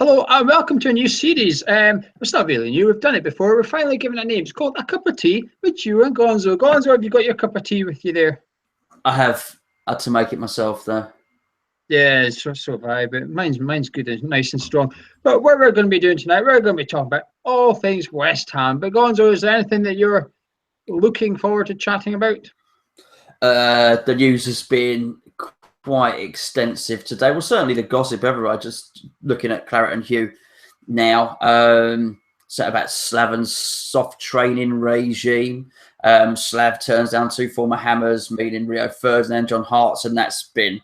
Hello and welcome to a new series. It's not really new, we've done it before. We're finally giving it a name. It's called A Cup of Tea with Geo and Gonzo. Gonzo, have you got your cup of tea with you there? I have had to make it myself, though. Yeah, it's so high, but mine's good and nice and strong. But what we're going to be doing tonight, we're going to be talking about all things West Ham. But Gonzo, is there anything that you're looking forward to chatting about? The news has been quite extensive today. Well, certainly the gossip everywhere. Just looking at Claret and Hugh now. So about Slaven's soft training regime. Slav turns down two former Hammers, meaning Rio Ferdinand and John Hartson, and that's been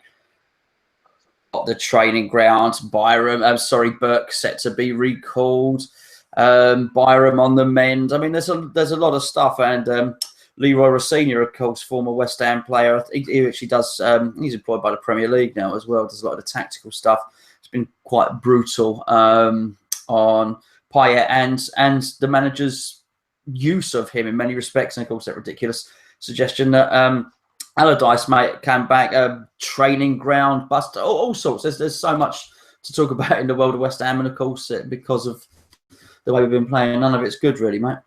the training ground. Burke set to be recalled. Byram on the mend. I mean, there's a lot of stuff, and Leroy Rossini, of course, former West Ham player. He actually does. He's employed by the Premier League now as well. Does a lot of the tactical stuff. It's been quite brutal on Payet and the manager's use of him in many respects. And of course, that ridiculous suggestion that Allardyce might come back, training ground bust, all sorts. There's so much to talk about in the world of West Ham, and of course, because of the way we've been playing, none of it's good, really, mate.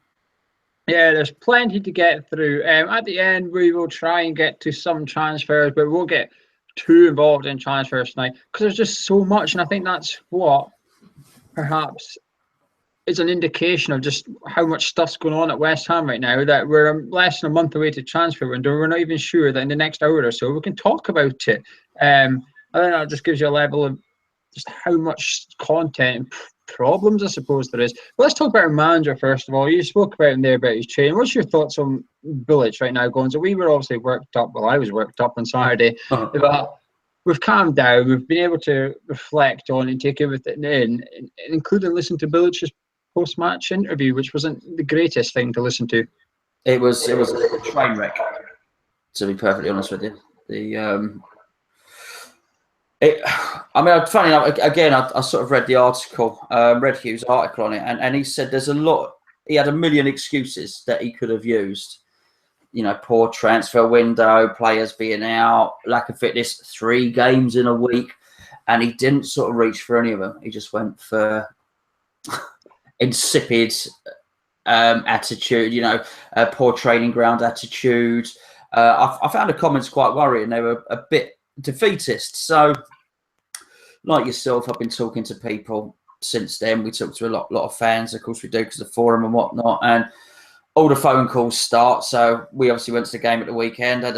Yeah, there's plenty to get through. At the end, we will try and get to some transfers, but we won't get too involved in transfers tonight because there's just so much, and I think that's what perhaps is an indication of just how much stuff's going on at West Ham right now, that we're less than a month away to transfer window. We're not even sure that in the next hour or so we can talk about it. I think that just gives you a level of just how much content and problems I suppose there is. But let's talk about our manager first of all. You spoke about him there about his training. What's your thoughts on Bilic right now, Gonzo? We were obviously worked up. Well, I was worked up on Saturday. But we've calmed down. We've been able to reflect on and take everything in, including listen to Bilic's post-match interview, which wasn't the greatest thing to listen to. It was a train wreck, to be perfectly honest with you. Funny enough, again, I sort of read the article, read Hugh's article on it, and he said there's a lot. He had a million excuses that he could have used. You know, poor transfer window, players being out, lack of fitness, 3 games in a week, and he didn't sort of reach for any of them. He just went for insipid attitude, poor training ground attitude. I found the comments quite worrying. They were a bit defeatist. So, like yourself, I've been talking to people since then. We talk to a lot of fans, of course we do, because of the forum and whatnot, and all the phone calls start. So we obviously went to the game at the weekend, had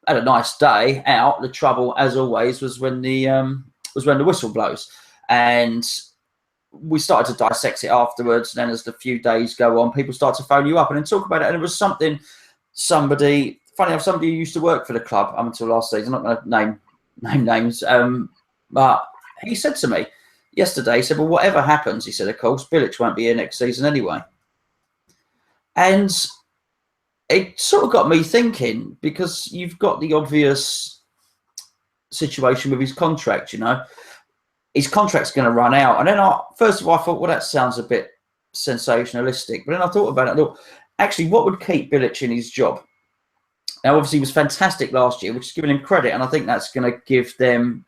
a nice day out. The trouble, as always, was when the whistle blows, and we started to dissect it afterwards. And then as the few days go on, people start to phone you up and then talk about it. And it was somebing somebody who used to work for the club up until last season. I'm not going to name names, but he said to me yesterday, he said, well, whatever happens, he said, of course, Bilic won't be here next season anyway. And it sort of got me thinking, because you've got the obvious situation with his contract, his contract's going to run out. And then first of all, I thought, well, that sounds a bit sensationalistic. But then I thought about it. I thought, actually, what would keep Bilic in his job? Now, obviously, he was fantastic last year, which is giving him credit. And I think that's going to give them,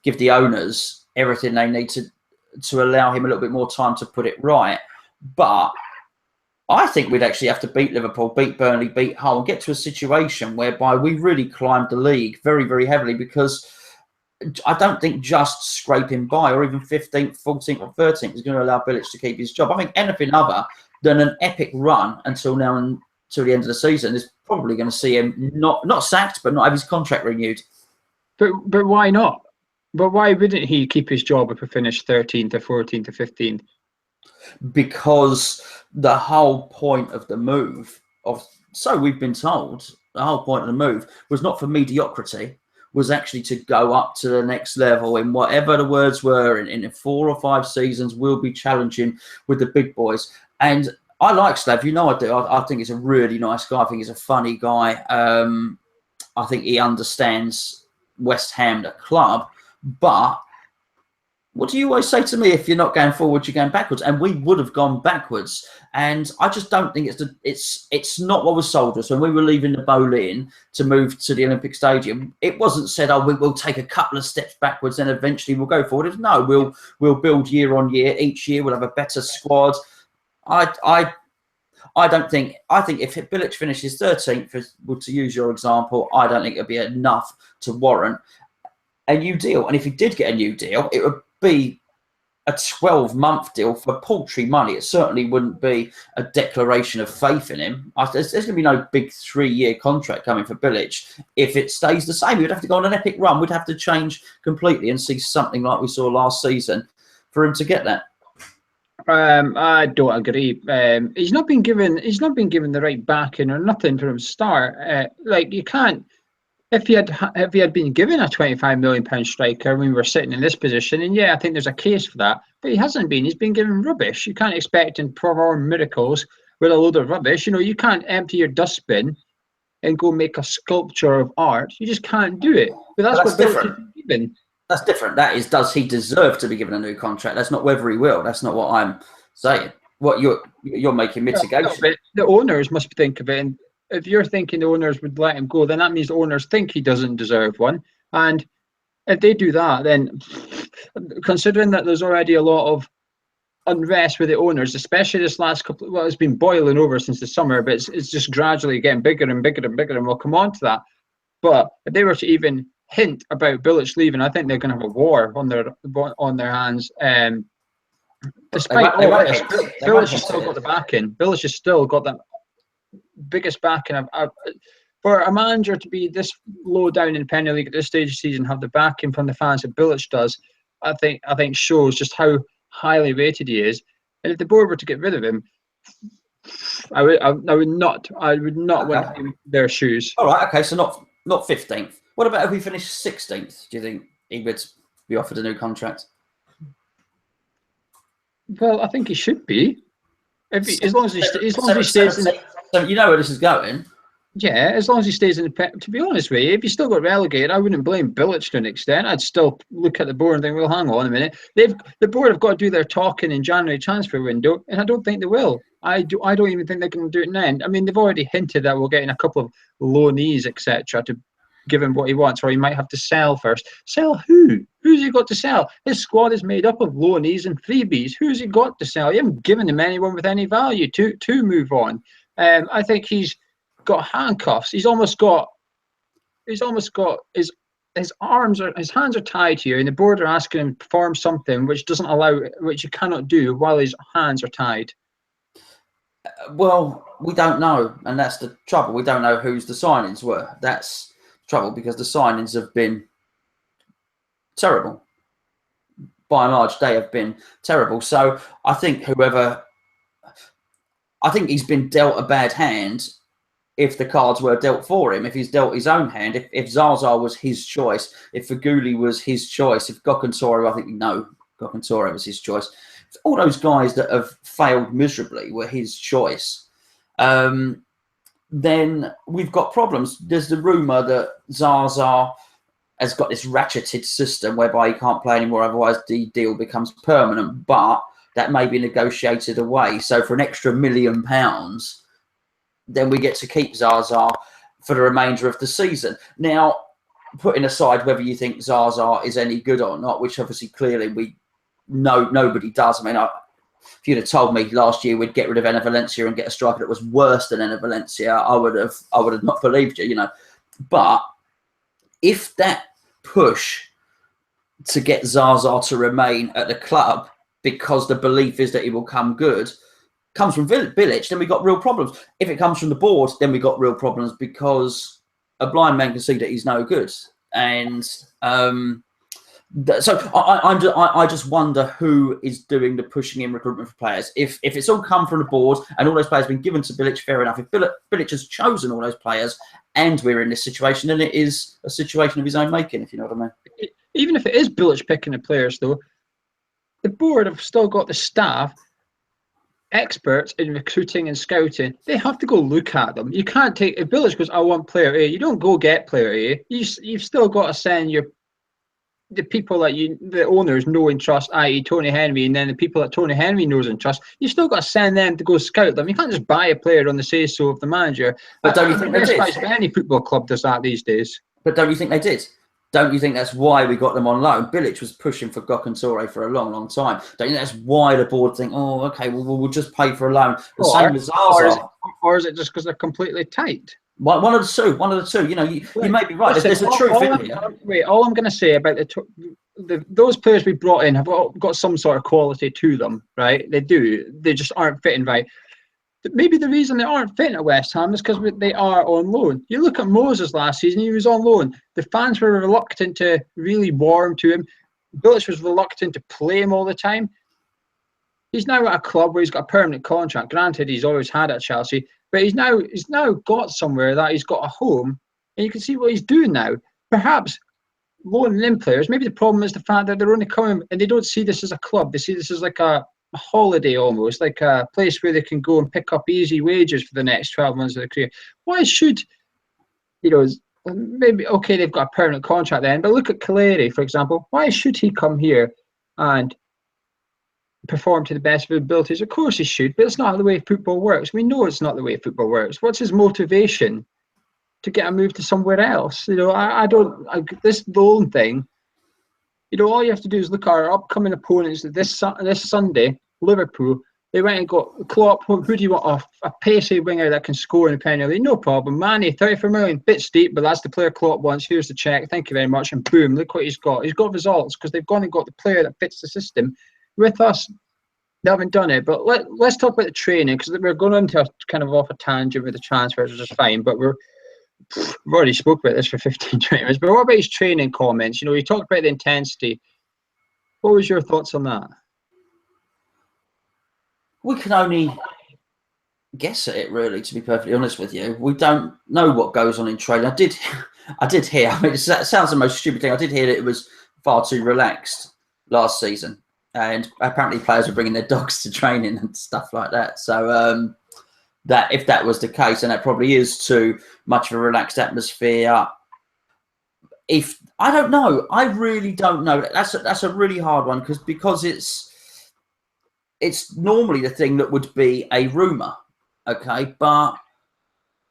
give the owners everything they need to allow him a little bit more time to put it right. But I think we'd actually have to beat Liverpool, beat Burnley, beat Hull, and get to a situation whereby we really climbed the league very, very heavily, because I don't think just scraping by or even 15th, 14th or 13th is going to allow Bilic to keep his job. I think anything other than an epic run until now, until the end of the season, is probably going to see him not sacked, but not have his contract renewed. But why not? But why wouldn't he keep his job if we finished 13th or 14th or 15th? Because the whole point of the move, so we've been told, the whole point of the move was not for mediocrity, was actually to go up to the next level in whatever the words were. In 4 or 5 seasons, we'll be challenging with the big boys. And I like Slav, I do. I think he's a really nice guy. I think he's a funny guy. I think he understands West Ham, the club. But What do you always say to me? If you're not going forward, you're going backwards, and we would have gone backwards. And I just don't think it's not what was sold us when we were leaving the Boleyn to move to the Olympic Stadium. It wasn't said, "Oh, we'll take a couple of steps backwards, and eventually we'll go forward." It was, no, we'll build year on year. Each year we'll have a better squad. I don't think. I think if Bilic finishes 13th, to use your example, I don't think it'll be enough to warrant a new deal. And if he did get a new deal, it would be a 12-month deal for paltry money. It certainly wouldn't be a declaration of faith in him. There's going to be no big 3-year contract coming for Bilic. If it stays the same, we'd have to go on an epic run. We'd have to change completely and see something like we saw last season for him to get that. I don't agree. He's not been given the right backing or nothing from the start. Like, you can't. If he had been given a £25 million striker when we were sitting in this position, and yeah, I think there's a case for that, but he hasn't been. He's been given rubbish. You can't expect him to perform miracles with a load of rubbish. You know, you can't empty your dustbin and go make a sculpture of art. You just can't do it. But that's what different. Given. That's different. That is, does he deserve to be given a new contract? That's not whether he will. That's not what I'm saying. What you're making mitigation. No, but the owners must think of it. And if you're thinking the owners would let him go, then that means the owners think he doesn't deserve one. And if they do that, then considering that there's already a lot of unrest with the owners, especially this last couple, well, it's been boiling over since the summer, but it's just gradually getting bigger and bigger and bigger, and we'll come on to that. But if they were to even hint about Bilic leaving, I think they're going to have a war on their hands. Despite all this, Bilic has still got the backing. Bilic has still got that biggest backing. For a manager to be this low down in the Premier League at this stage of the season, have the backing from the fans that Bilic does, I think shows just how highly rated he is. And if the board were to get rid of him, I would not want him their shoes. All right, okay, so not 15th. What about if we finish 16th? Do you think he would be offered a new contract? Well, I think he should be. As long as he stays in the, so you know where this is going. Yeah, as long as he stays in the. To be honest with you, if he still got relegated, I wouldn't blame Bilic to an extent. I'd still look at the board and think, well, hang on a minute. The board have got to do their talking in January transfer window, and I don't think they will. I don't even think they're going to do it now. I mean, they've already hinted that we're getting a couple of loanees, etc., to give him what he wants, or he might have to sell first. Sell who? Who's he got to sell? His squad is made up of loanees and freebies. Who's he got to sell? You haven't given him anyone with any value to move on. I think he's got handcuffs. He's almost got his hands are tied here, and the board are asking him to perform something which you cannot do while his hands are tied. Well, we don't know, and that's the trouble. We don't know whose the signings were. That's trouble, because the signings have been terrible. By and large, they have been terrible. So I think he's been dealt a bad hand if the cards were dealt for him. If he's dealt his own hand, if Zaza was his choice, if Feghouli was his choice, if Gokantoro, I think we know Gokantoro was his choice. If all those guys that have failed miserably were his choice, then we've got problems. There's the rumour that Zaza has got this ratcheted system whereby he can't play anymore, otherwise the deal becomes permanent, but that may be negotiated away. So for an extra £1 million, then we get to keep Zaza for the remainder of the season. Now, putting aside whether you think Zaza is any good or not, which obviously clearly we know nobody does. I mean, if you'd have told me last year we'd get rid of Enner Valencia and get a striker that was worse than Enner Valencia, I would have not believed you, But if that push to get Zaza to remain at the club because the belief is that he will come good comes from Bilic, then we got real problems. If it comes from the board, then we got real problems, because a blind man can see that he's no good. And so I just wonder who is doing the pushing in recruitment for players. If it's all come from the board and all those players have been given to Bilic, fair enough. If Bilic has chosen all those players and we're in this situation, then it is a situation of his own making, if you know what I mean. Even if it is Bilic picking the players, though, the board have still got the staff, experts in recruiting and scouting. They have to go look at them. You can't take, if Bilic goes, I want player A, you don't go get player A. You've still got to send your the people that the owners know and trust, i.e. Tony Henry, and then the people that Tony Henry knows and trusts, you still got to send them to go scout them. You can't just buy a player on the say-so of the manager. But don't you think they did? Any football club does that these days. But don't you think they did? Don't you think that's why we got them on loan? Bilic was pushing for Gonzo for a long, long time. Don't you think that's why the board think, oh, okay, well, we'll just pay for a loan? Same as ours or is it just because they're completely tight? One of the two. One of the two. You know, you may be right. There's a truth in here. All I'm going to say about those players we brought in have got some sort of quality to them, right? They do. They just aren't fitting right. Maybe the reason they aren't fitting at West Ham is because they are on loan. You look at Moses last season; he was on loan. The fans were reluctant to really warm to him. Bilic was reluctant to play him all the time. He's now at a club where he's got a permanent contract. Granted, he's always had at Chelsea. But he's now got somewhere that he's got a home, and you can see what he's doing now. Perhaps loaning in players. Maybe the problem is the fact that they're only coming and they don't see this as a club. They see this as like a holiday almost, like a place where they can go and pick up easy wages for the next 12 months of their career. Why should, maybe, okay, they've got a permanent contract then, but look at Caleri, for example. Why should he come here and perform to the best of his abilities? Of course he should, but it's not the way football works. We know it's not the way football works. What's his motivation to get a move to somewhere else? This loan thing, all you have to do is look at our upcoming opponents this Sunday. Liverpool, they went and got Klopp. Who do you want? A pacey winger that can score in the Premier League? No problem. Mane, 34 million, bit steep, but that's the player Klopp wants. Here's the check. Thank you very much. And boom, look what he's got. He's got results because they've gone and got the player that fits the system. With us, they haven't done it. But let's talk about the training, because we're going into a kind of off a tangent with the transfers, which is fine. But we've already spoke about this for 15, 20 minutes. But what about his training comments? You talked about the intensity. What was your thoughts on that? We can only guess at it, really, to be perfectly honest with you. We don't know what goes on in training. I did hear, I mean, it sounds the most stupid thing. I did hear that it was far too relaxed last season. And apparently players were bringing their dogs to training and stuff like that. So that if that was the case, and that probably is too much of a relaxed atmosphere. I don't know. I really don't know. That's a really hard one because it's normally the thing that would be a rumour, okay? But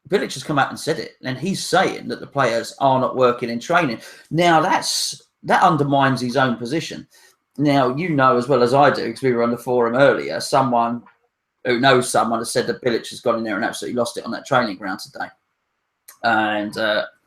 Bilic has come out and said it, and he's saying that the players are not working in training. Now, that undermines his own position. Now, you know as well as I do, because we were on the forum earlier, someone who knows someone has said that Bilic has gone in there and absolutely lost it on that training ground today. And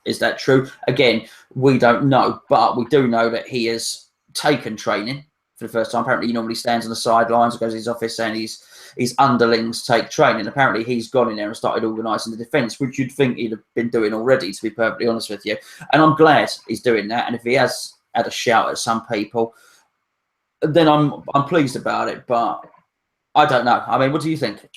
is that true? Again, we don't know, but we do know that he has taken training for the first time. Apparently, he normally stands on the sidelines, goes to his office, and his underlings take training. Apparently, he's gone in there and started organising the defence, which you'd think he'd have been doing already, to be perfectly honest with you. And I'm glad he's doing that. And if he has had a shout at some people, then I'm pleased about it. But I don't know. I mean, what do you think?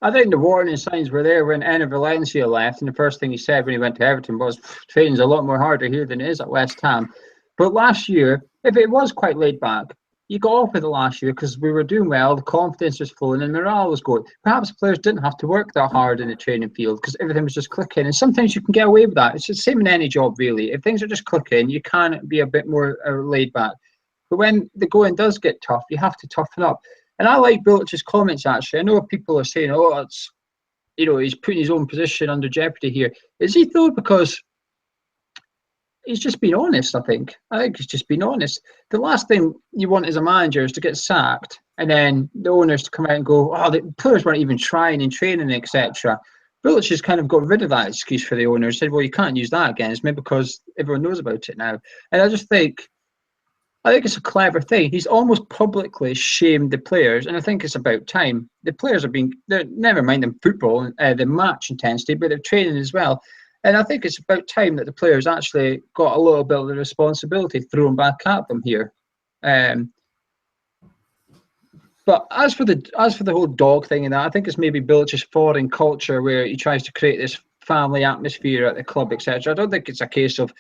I think the warning signs were there when Enner Valencia left, and the first thing he said when he went to Everton was, training's a lot more harder here than it is at West Ham. But last year, if it was quite laid back, you got off with it last year because we were doing well, the confidence was flowing, and morale was going. Perhaps players didn't have to work that hard in the training field because everything was just clicking. And sometimes you can get away with that. It's the same in any job, really. If things are just clicking, you can be a bit more laid back. But when the going does get tough, you have to toughen up. And I like Bilic's comments, actually. I know people are saying, oh, it's, he's putting his own position under jeopardy here. Is he, though? Because he's just been honest, I think. He's just been honest. The last thing you want as a manager is to get sacked and then the owners to come out and go, oh, the players weren't even trying in training, etc. Bilic has kind of got rid of that excuse for the owners. Said, well, you can't use that again. It's maybe because everyone knows about it now. And I think it's a clever thing. He's almost publicly shamed the players, and I think it's about time. The players they're never mind them football, the match intensity, but they're training as well. And I think it's about time that the players actually got a little bit of the responsibility thrown back at them here. But as for the whole dog thing and that, I think it's maybe Bilic's foreign culture where he tries to create this family atmosphere at the club, etc. I don't think it's a case of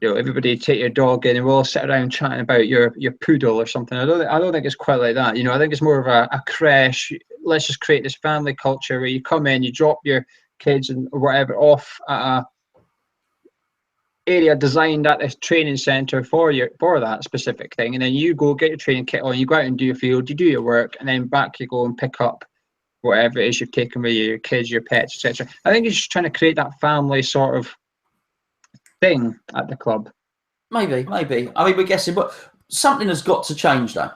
everybody take your dog in and we'll all sit around chatting about your poodle or something. I don't think it's quite like that. I think it's more of a creche. Let's just create this family culture where you come in, you drop your kids and whatever off at area designed at this training centre for that specific thing, and then you go get your training kit on, you go out and do your field, you do your work, and then back you go and pick up whatever it is you've taken with you, your kids, your pets, etc. I think it's just trying to create that family sort of thing at the club. Maybe. I mean, we're guessing, but something has got to change, though.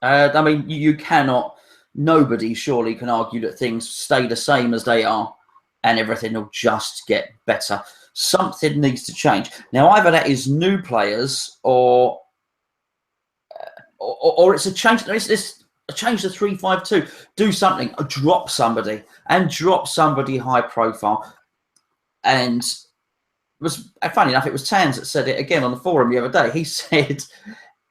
I mean, you cannot. Nobody surely can argue that things stay the same as they are, and everything will just get better. Something needs to change. Now, either that is new players, or it's a change. It's a change to 3-5-2. Do something. Drop somebody high profile. And it was funny enough. It was Tans that said it again on the forum the other day. He said,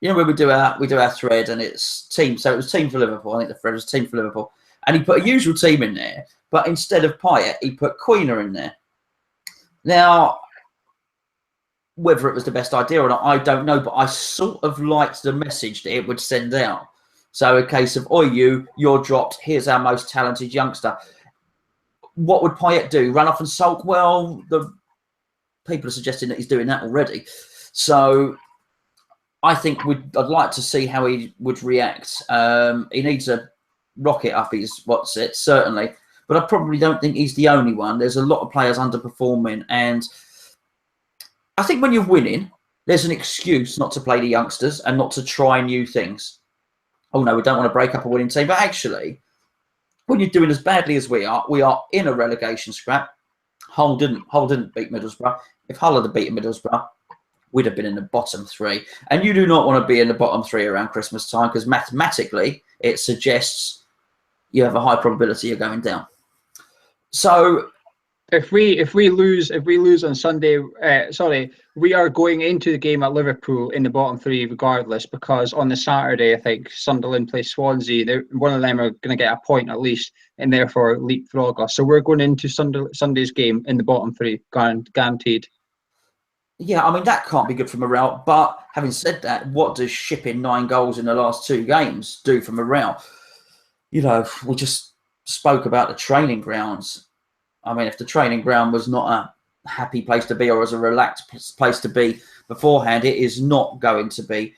"You know, when we do our thread and it's team. So it was team for Liverpool. I think the thread was team for Liverpool, and he put a usual team in there, but instead of Payet, he put Queener in there." Now, whether it was the best idea or not, I don't know, but I sort of liked the message that it would send out. So a case of, "Oi, you're dropped. Here's our most talented youngster." What would Payet do? Run off and sulk? Well, the people are suggesting that he's doing that already. So I think I'd like to see how he would react. He needs a rocket up his certainly. But I probably don't think he's the only one. There's a lot of players underperforming. And I think when you're winning, there's an excuse not to play the youngsters and not to try new things. Oh, no, we don't want to break up a winning team. But actually, when you're doing as badly as we are in a relegation scrap. Hull didn't beat Middlesbrough. If Hull had beaten Middlesbrough, we'd have been in the bottom 3. And you do not want to be in the bottom 3 around Christmas time, because mathematically it suggests you have a high probability you're going down. So if we lose on Sunday, we are going into the game at Liverpool in the bottom 3 regardless, because on the Saturday, I think Sunderland plays Swansea. One of them are going to get a point at least, and therefore leapfrog us. So we're going into Sunday's game in the bottom 3, guaranteed. Yeah, I mean, that can't be good for morale. But having said that, what does shipping 9 goals in the last 2 games do for morale? You know, we just spoke about the training grounds. I mean, if the training ground was not a happy place to be or as a relaxed place to be beforehand, it is not going to be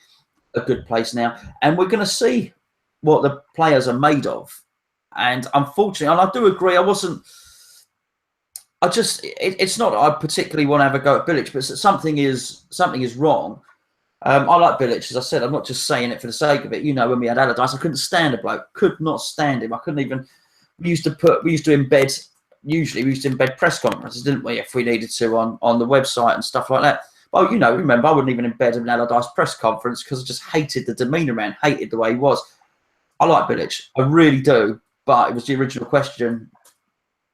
a good place now. And we're going to see what the players are made of. And unfortunately, and I do agree, it's not that I particularly want to have a go at Bilic, but something is wrong. I like Bilic, as I said. I'm not just saying it for the sake of it. You know, when we had Allardyce, I couldn't stand the bloke. Could not stand him. I couldn't even. We used to embed press conferences, didn't we? If we needed to on the website and stuff like that. Well, you know, remember, I wouldn't even embed an Allardyce press conference because I just hated the demeanour, man. Hated the way he was. I like Bilic. I really do. But it was the original question.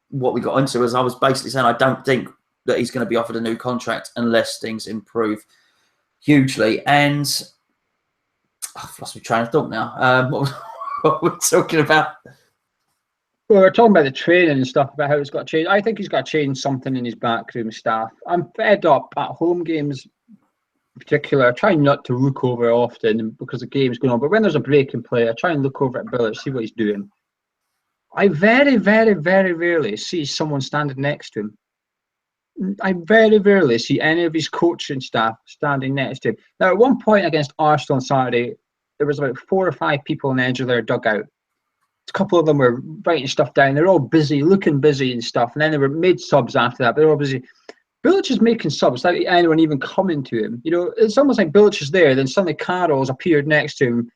What we got into, as I was basically saying, I don't think that he's going to be offered a new contract unless things improve hugely. And I've lost my train of thought now. What we're talking about? Well, we're talking about the training and stuff, about how it's got to change. I think he's got to change something in his backroom staff. I'm fed up at home games in particular. I try not to look over often because the game's going on. But when there's a break in play, I try and look over at Bilic, see what he's doing. I very, very, very rarely see someone standing next to him. I very rarely see any of his coaching staff standing next to him. Now, at one point against Arsenal on Saturday, there was about 4 or 5 people on the edge of their dugout. A couple of them were writing stuff down. They're all busy, looking busy and stuff. And then they were made subs after that, but they're all busy. Bilic is making subs without anyone even coming to him. You know, it's almost like Bilic is there, then suddenly Carroll's appeared next to him,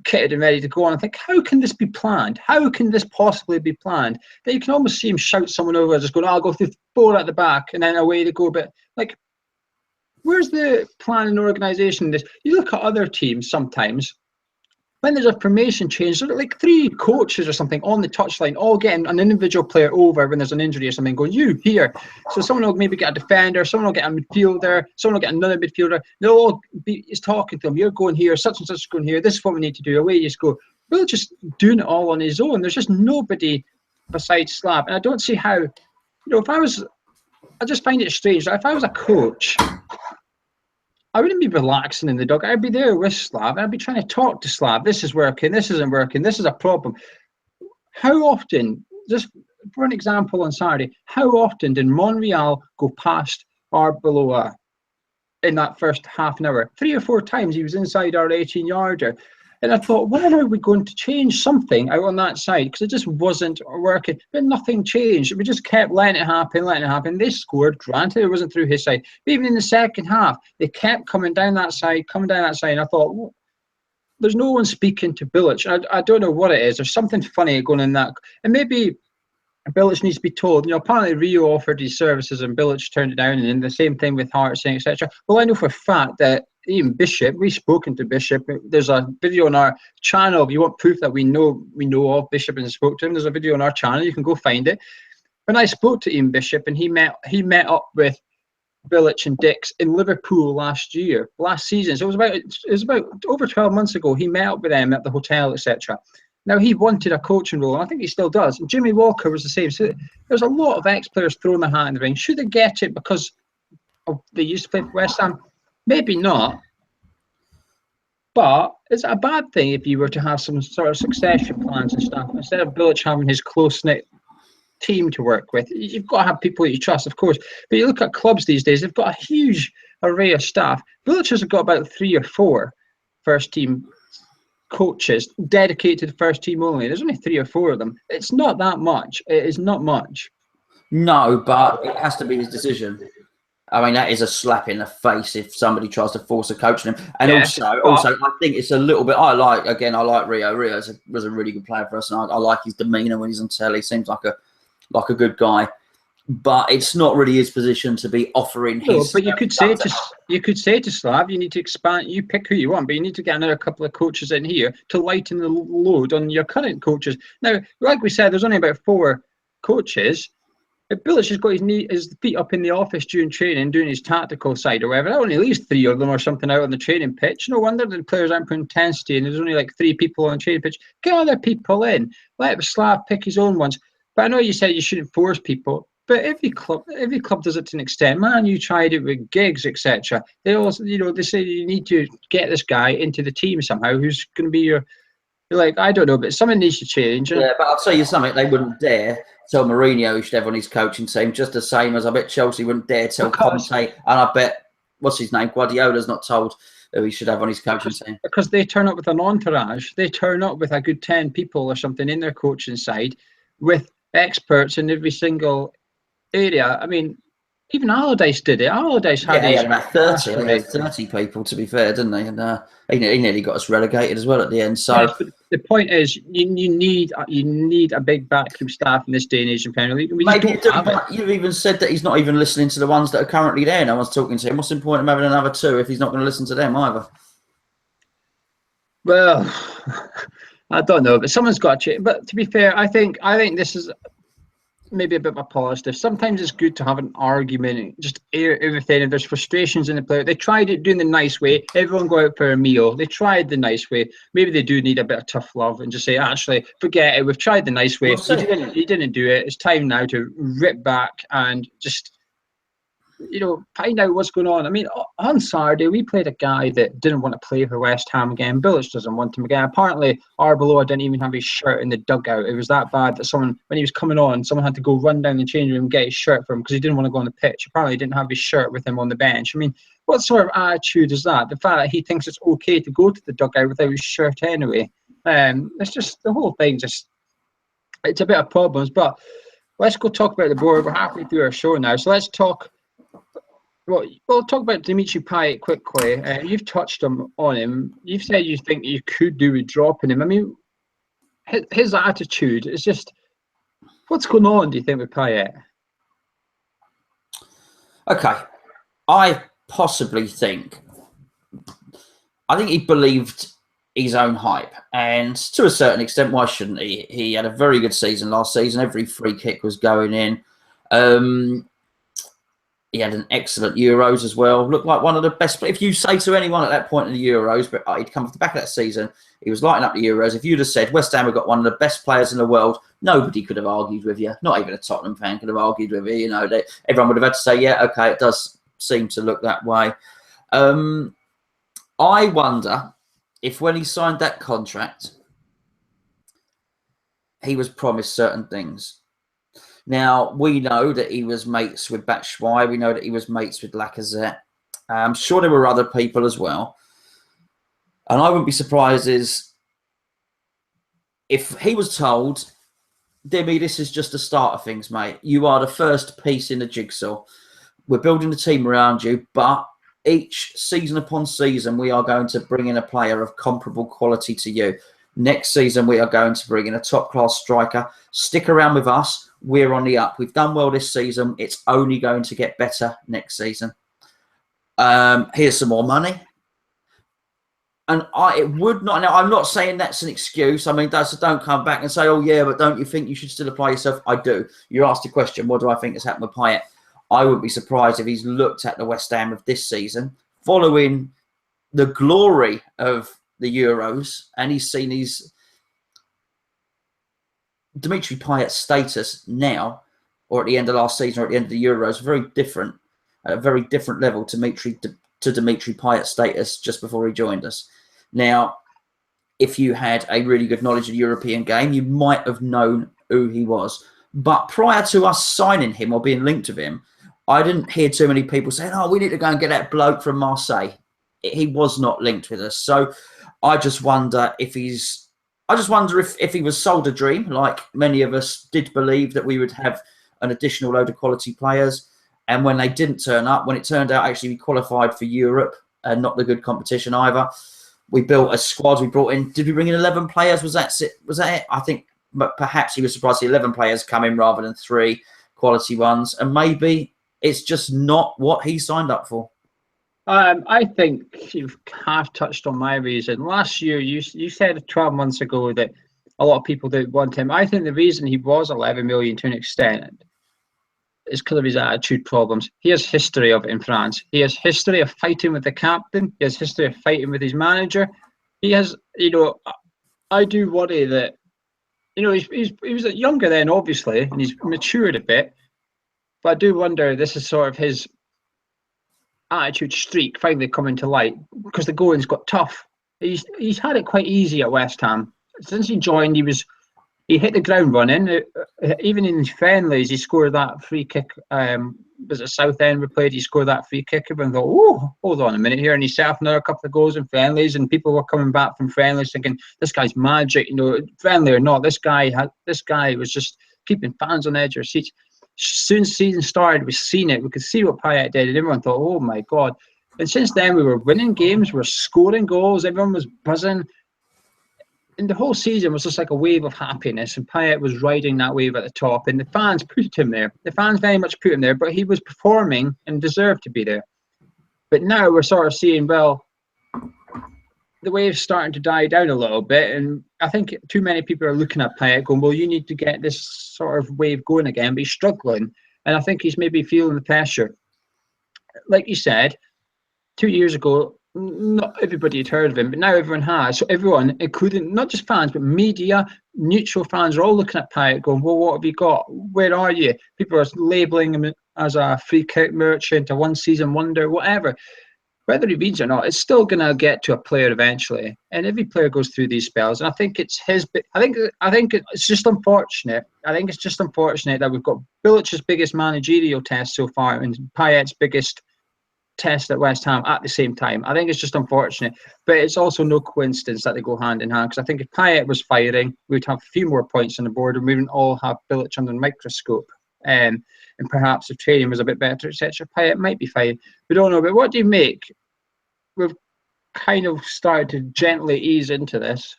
kitted and ready to go on. I think, how can this be planned? How can this possibly be planned? That you can almost see him shout someone over, just going, I'll go through 4 at the back, and then away they go. But, like, where's the plan and organisation in this? You look at other teams sometimes, when there's a formation change, there's like 3 coaches or something on the touchline, all getting an individual player over when there's an injury or something, going, you, here. So someone will maybe get a defender, someone will get a midfielder, someone will get another midfielder. They'll all is talking to them. You're going here, such and such is going here. This is what we need to do. Away you just go. We're just doing it all on his own. There's just nobody besides Slav. And I don't see how, you know, I just find it strange. If I was a coach, I wouldn't be relaxing in the dog. I'd be there with Slav. I'd be trying to talk to Slav. This is working. This isn't working. This is a problem. How often, just for an example on Saturday, how often did Monreal go past Arbeloa in that first half an hour. 3 or 4 times he was inside our 18-yarder. And I thought, when are we going to change something out on that side? Because it just wasn't working. But nothing changed. We just kept letting it happen. They scored. Granted, it wasn't through his side. But even in the second half, they kept coming down that side. And I thought, well, there's no one speaking to Bilic. I don't know what it is. There's something funny going in that. And maybe Bilic needs to be told, apparently Rio offered his services and Bilic turned it down, and the same thing with Hart saying, etc. Well, I know for a fact that even Bishop, we've spoken to Bishop. There's a video on our channel. If you want proof that we know of Bishop and spoke to him, there's a video on our channel. You can go find it. When I spoke to Ian Bishop, and he met up with Bilic and Dix in Liverpool last season. So it was about over 12 months ago. He met up with them at the hotel, etc. Now, he wanted a coaching role, and I think he still does. And Jimmy Walker was the same. So there's a lot of ex-players throwing their hat in the ring. Should they get it because they used to play for West Ham? Maybe not. But is it a bad thing if you were to have some sort of succession plans and stuff? Instead of Bilic having his close-knit team to work with, you've got to have people that you trust, of course. But you look at clubs these days, they've got a huge array of staff. Bilic has got about 3 or 4 first-team coaches dedicated to the first team only. There's only 3 or 4 of them. It's not that much. It is not much. No, but it has to be his decision. I mean, that is a slap in the face if somebody tries to force a coach on him. And also, I think it's a little bit. I like Rio. Rio was a really good player for us, and I like his demeanour when he's on telly. He seems like a good guy. But it's not really his position to be offering his. But you could say to Slav, you need to expand. You pick who you want, but you need to get another couple of coaches in here to lighten the load on your current coaches. Now, like we said, there's only about 4 coaches. If Bilic has got his feet up in the office during training, doing his tactical side or whatever, that only leaves 3 of them or something out on the training pitch. No wonder the players aren't putting intensity, and there's only like 3 people on the training pitch. Get other people in. Let Slav pick his own ones. But I know you said you shouldn't force people. But every club does it to an extent. Man, you tried it with gigs, etc. They also, they say you need to get this guy into the team somehow, who's going to be you're like, I don't know, but something needs to change. Yeah, but I'll tell you something, they wouldn't dare tell Mourinho he should have on his coaching team, just the same as I bet Chelsea wouldn't dare tell Conte, and I bet, what's his name, Guardiola's not told who he should have on his coaching team. Because they turn up with an entourage. They turn up with a good 10 people or something in their coaching side with experts in every single area. I mean, even Allardyce did it. Allardyce had about 30 people, to be fair, didn't he? And he nearly got us relegated as well at the end. So the point is, you need a big backroom staff in this day and age in Premier League. You've even said that he's not even listening to the ones that are currently there. No one's talking to him. What's the point of having another 2 if he's not going to listen to them either? Well, I don't know, but someone's got to change. But to be fair, I think this is maybe a bit of a positive. Sometimes it's good to have an argument and just air everything. If there's frustrations in the player, they tried it doing the nice way. Everyone go out for a meal. They tried the nice way. Maybe they do need a bit of tough love and just say, actually, forget it. We've tried the nice way. You didn't do it. It's time now to rip back and just, find out what's going on. I mean, on Saturday, we played a guy that didn't want to play for West Ham again. Bilic doesn't want him again. Apparently, Arbeloa didn't even have his shirt in the dugout. It was that bad that when he was coming on, someone had to go run down the change room and get his shirt for him because he didn't want to go on the pitch. Apparently, he didn't have his shirt with him on the bench. I mean, what sort of attitude is that? The fact that he thinks it's okay to go to the dugout without his shirt anyway. It's just, the whole thing it's a bit of problems. But let's go talk about the board. We're halfway through our show now. So let's talk. Well, we'll talk about Dimitri Payet quickly. You've touched on him. You've said you think you could do with dropping him. I mean, his attitude is just, what's going on, do you think, with Payet? Okay. I think he believed his own hype. And to a certain extent, why shouldn't he? He had a very good season last season. Every free kick was going in. He had an excellent Euros as well. Looked like one of the best. If you say to anyone at that point in the Euros, but he'd come off the back of that season, he was lighting up the Euros. If you'd have said West Ham have got one of the best players in the world, nobody could have argued with you. Not even a Tottenham fan could have argued with you. Everyone would have had to say, yeah, okay, it does seem to look that way. I wonder if when he signed that contract, he was promised certain things. Now, we know that he was mates with Batshuayi. We know that he was mates with Lacazette. I'm sure there were other people as well. And I wouldn't be surprised if he was told, Demi, this is just the start of things, mate. You are the first piece in the jigsaw. We're building the team around you, but each season upon season, we are going to bring in a player of comparable quality to you. Next season, we are going to bring in a top-class striker. Stick around with us. We're on the up. We've done well this season. It's only going to get better next season. Here's some more money. And it would not. Now, I'm not saying that's an excuse. I mean, don't come back and say, oh, yeah, but don't you think you should still apply yourself? I do. You asked a question, what do I think has happened with Payet? I wouldn't be surprised if he's looked at the West Ham of this season, following the glory of the Euros, and he's seen his Dimitri Payet status now, or at the end of last season, or at the end of the Euros, very different, at a very different level to Dimitri Payet status just before he joined us. Now, if you had a really good knowledge of the European game, you might have known who he was. But prior to us signing him or being linked with him, I didn't hear too many people saying, oh, we need to go and get that bloke from Marseille. He was not linked with us. So I just wonder if if he was sold a dream, like many of us did believe that we would have an additional load of quality players. And when they didn't turn up, when it turned out actually we qualified for Europe and not the good competition either, we built a squad. We brought in, did we bring in 11 players? Was that it? I think perhaps he was surprised to see 11 players come in rather than 3 quality ones. And maybe it's just not what he signed up for. I think you've half touched on my reason. Last year, you said 12 months ago that a lot of people didn't want him. I think the reason he was 11 million to an extent is because of his attitude problems. He has history of it in France. He has history of fighting with the captain. He has history of fighting with his manager. He has, I do worry that, he was younger then, obviously, and he's matured a bit. But I do wonder, this is sort of his attitude streak finally coming to light, because the going's got tough. He's had it quite easy at West Ham. Since he joined, he hit the ground running. Even in friendlies, he scored that free kick. Was it Southend we played? He scored that free kick. Everyone thought, oh, hold on a minute here. And he set up another couple of goals in friendlies, and people were coming back from friendlies thinking, this guy's magic. Friendly or not, this guy was just keeping fans on the edge of their seats. Soon as the season started, we seen it. We could see what Payet did, and everyone thought, oh my God. And since then, we were winning games, we were scoring goals, everyone was buzzing. And the whole season was just like a wave of happiness, and Payet was riding that wave at the top, and the fans put him there. The fans very much put him there, but he was performing and deserved to be there. But now we're sort of seeing, well, the wave's starting to die down a little bit, and I think too many people are looking at Payet going, well, you need to get this sort of wave going again, but he's struggling, and I think he's maybe feeling the pressure. Like you said, 2 years ago, not everybody had heard of him, but now everyone has. So everyone, including not just fans, but media, neutral fans, are all looking at Payet going, well, what have you got? Where are you? People are labelling him as a free kick merchant, a one-season wonder, whatever. Whether he means or not, it's still going to get to a player eventually. And every player goes through these spells. And I think it's I think it's just unfortunate. I think it's just unfortunate that we've got Bilic's biggest managerial test so far and Payet's biggest test at West Ham at the same time. I think it's just unfortunate. But it's also no coincidence that they go hand in hand. Because I think if Payet was firing, we'd have a few more points on the board and we wouldn't all have Bilic under the microscope. And perhaps if training was a bit better, etc., Payet might be fine. We don't know. But what do you make? We've kind of started to gently ease into this.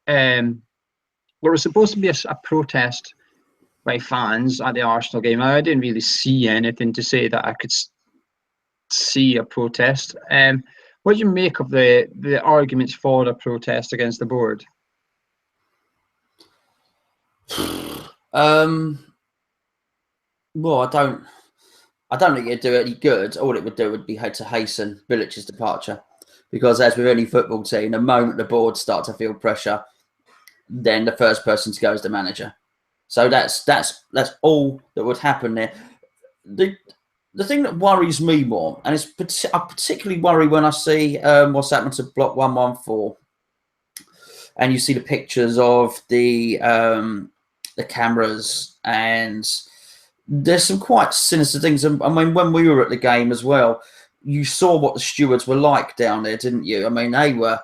There was supposed to be a protest by fans at the Arsenal game. I didn't really see anything to say that I could see a protest. What do you make of the arguments for a protest against the board? Well, I don't think it'd do any good. All it would do would be to hasten Bilic's departure, because as with any football team, the moment the board start to feel pressure, then the first person to go is the manager. So that's all that would happen there. The thing that worries me more, and I particularly worry when I see what's happened to Block 114, and you see the pictures of the cameras and there's some quite sinister things. And I mean, when we were at the game as well, you saw what the stewards were like down there, didn't you? I mean, they were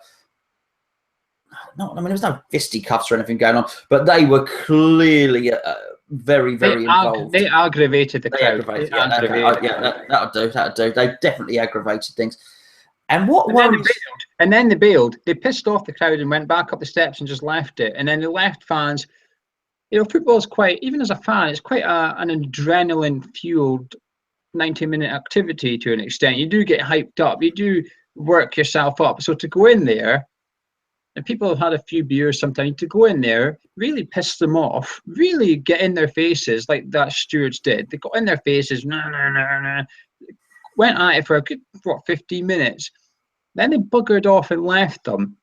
not. I mean, there was no fisticuffs or anything going on, but they were clearly very, very involved. They aggravated the crowd. That'll do. That'll do. They definitely aggravated things. And what? And then they bailed. They pissed off the crowd and went back up the steps and just left it. And then the left fans. You know, football is quite, even as a fan, it's quite an adrenaline-fueled 90-minute activity to an extent. You do get hyped up. You do work yourself up. So to go in there, and people have had a few beers sometimes, to go in there, really piss them off, really get in their faces like that stewards did. They got in their faces, went at it for a good, 15 minutes. Then they buggered off and left them.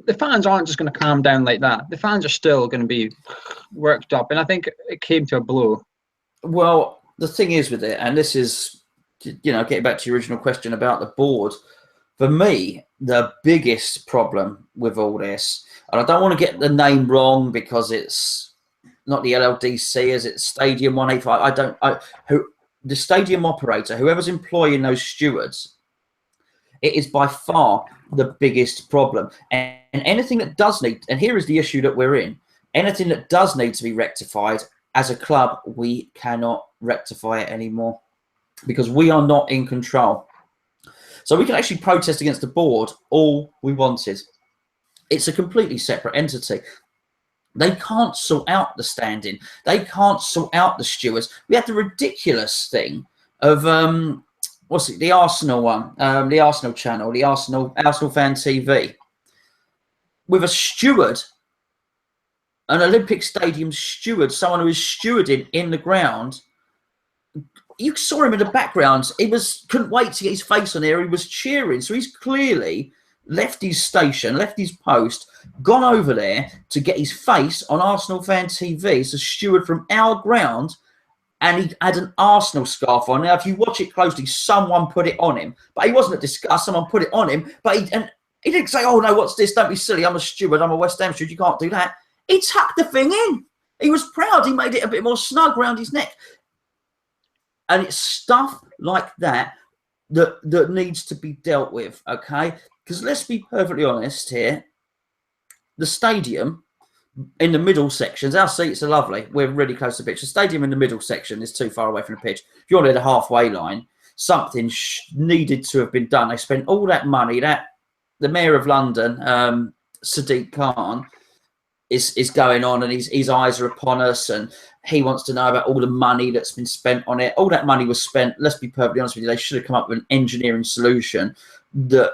The fans aren't just going to calm down like that. The fans are still going to be worked up. And I think it came to a blow. Well, the thing is with it, and this is, you know, getting back to your original question about the board, for me, the biggest problem with all this, and I don't want to get the name wrong because it's not the LLDC, is it Stadium 185? The stadium operator, whoever's employing those stewards, it is by far the biggest problem. And anything that does need, and here is the issue that we're in, anything that does need to be rectified, as a club, we cannot rectify it anymore because we are not in control. So we can actually protest against the board all we wanted. It's a completely separate entity. They can't sort out the standing. They can't sort out the stewards. We had the ridiculous thing of, what's it, the Arsenal one, the Arsenal channel, the Arsenal Fan TV, with a steward, an Olympic Stadium steward, someone who was stewarding in the ground. You saw him in the background. He couldn't wait to get his face on there. He was cheering. So he's clearly left his station, left his post, gone over there to get his face on Arsenal Fan TV. It's a steward from our ground, and he had an Arsenal scarf on. Now, if you watch it closely, someone put it on him. But he wasn't at disgust. Someone put it on him. But he didn't say, oh, no, what's this? Don't be silly. I'm a steward. I'm a West Ham steward. You can't do that. He tucked the thing in. He was proud. He made it a bit more snug around his neck. And it's stuff like that that needs to be dealt with, okay? Because let's be perfectly honest here. The stadium in the middle sections, our seats are lovely. We're really close to the pitch. The stadium in the middle section is too far away from the pitch. If you're near the halfway line, something needed to have been done. They spent all that money. The Mayor of London, Sadiq Khan, is going on, and his eyes are upon us, and he wants to know about all the money that's been spent on it. All that money was spent, let's be perfectly honest with you, they should have come up with an engineering solution that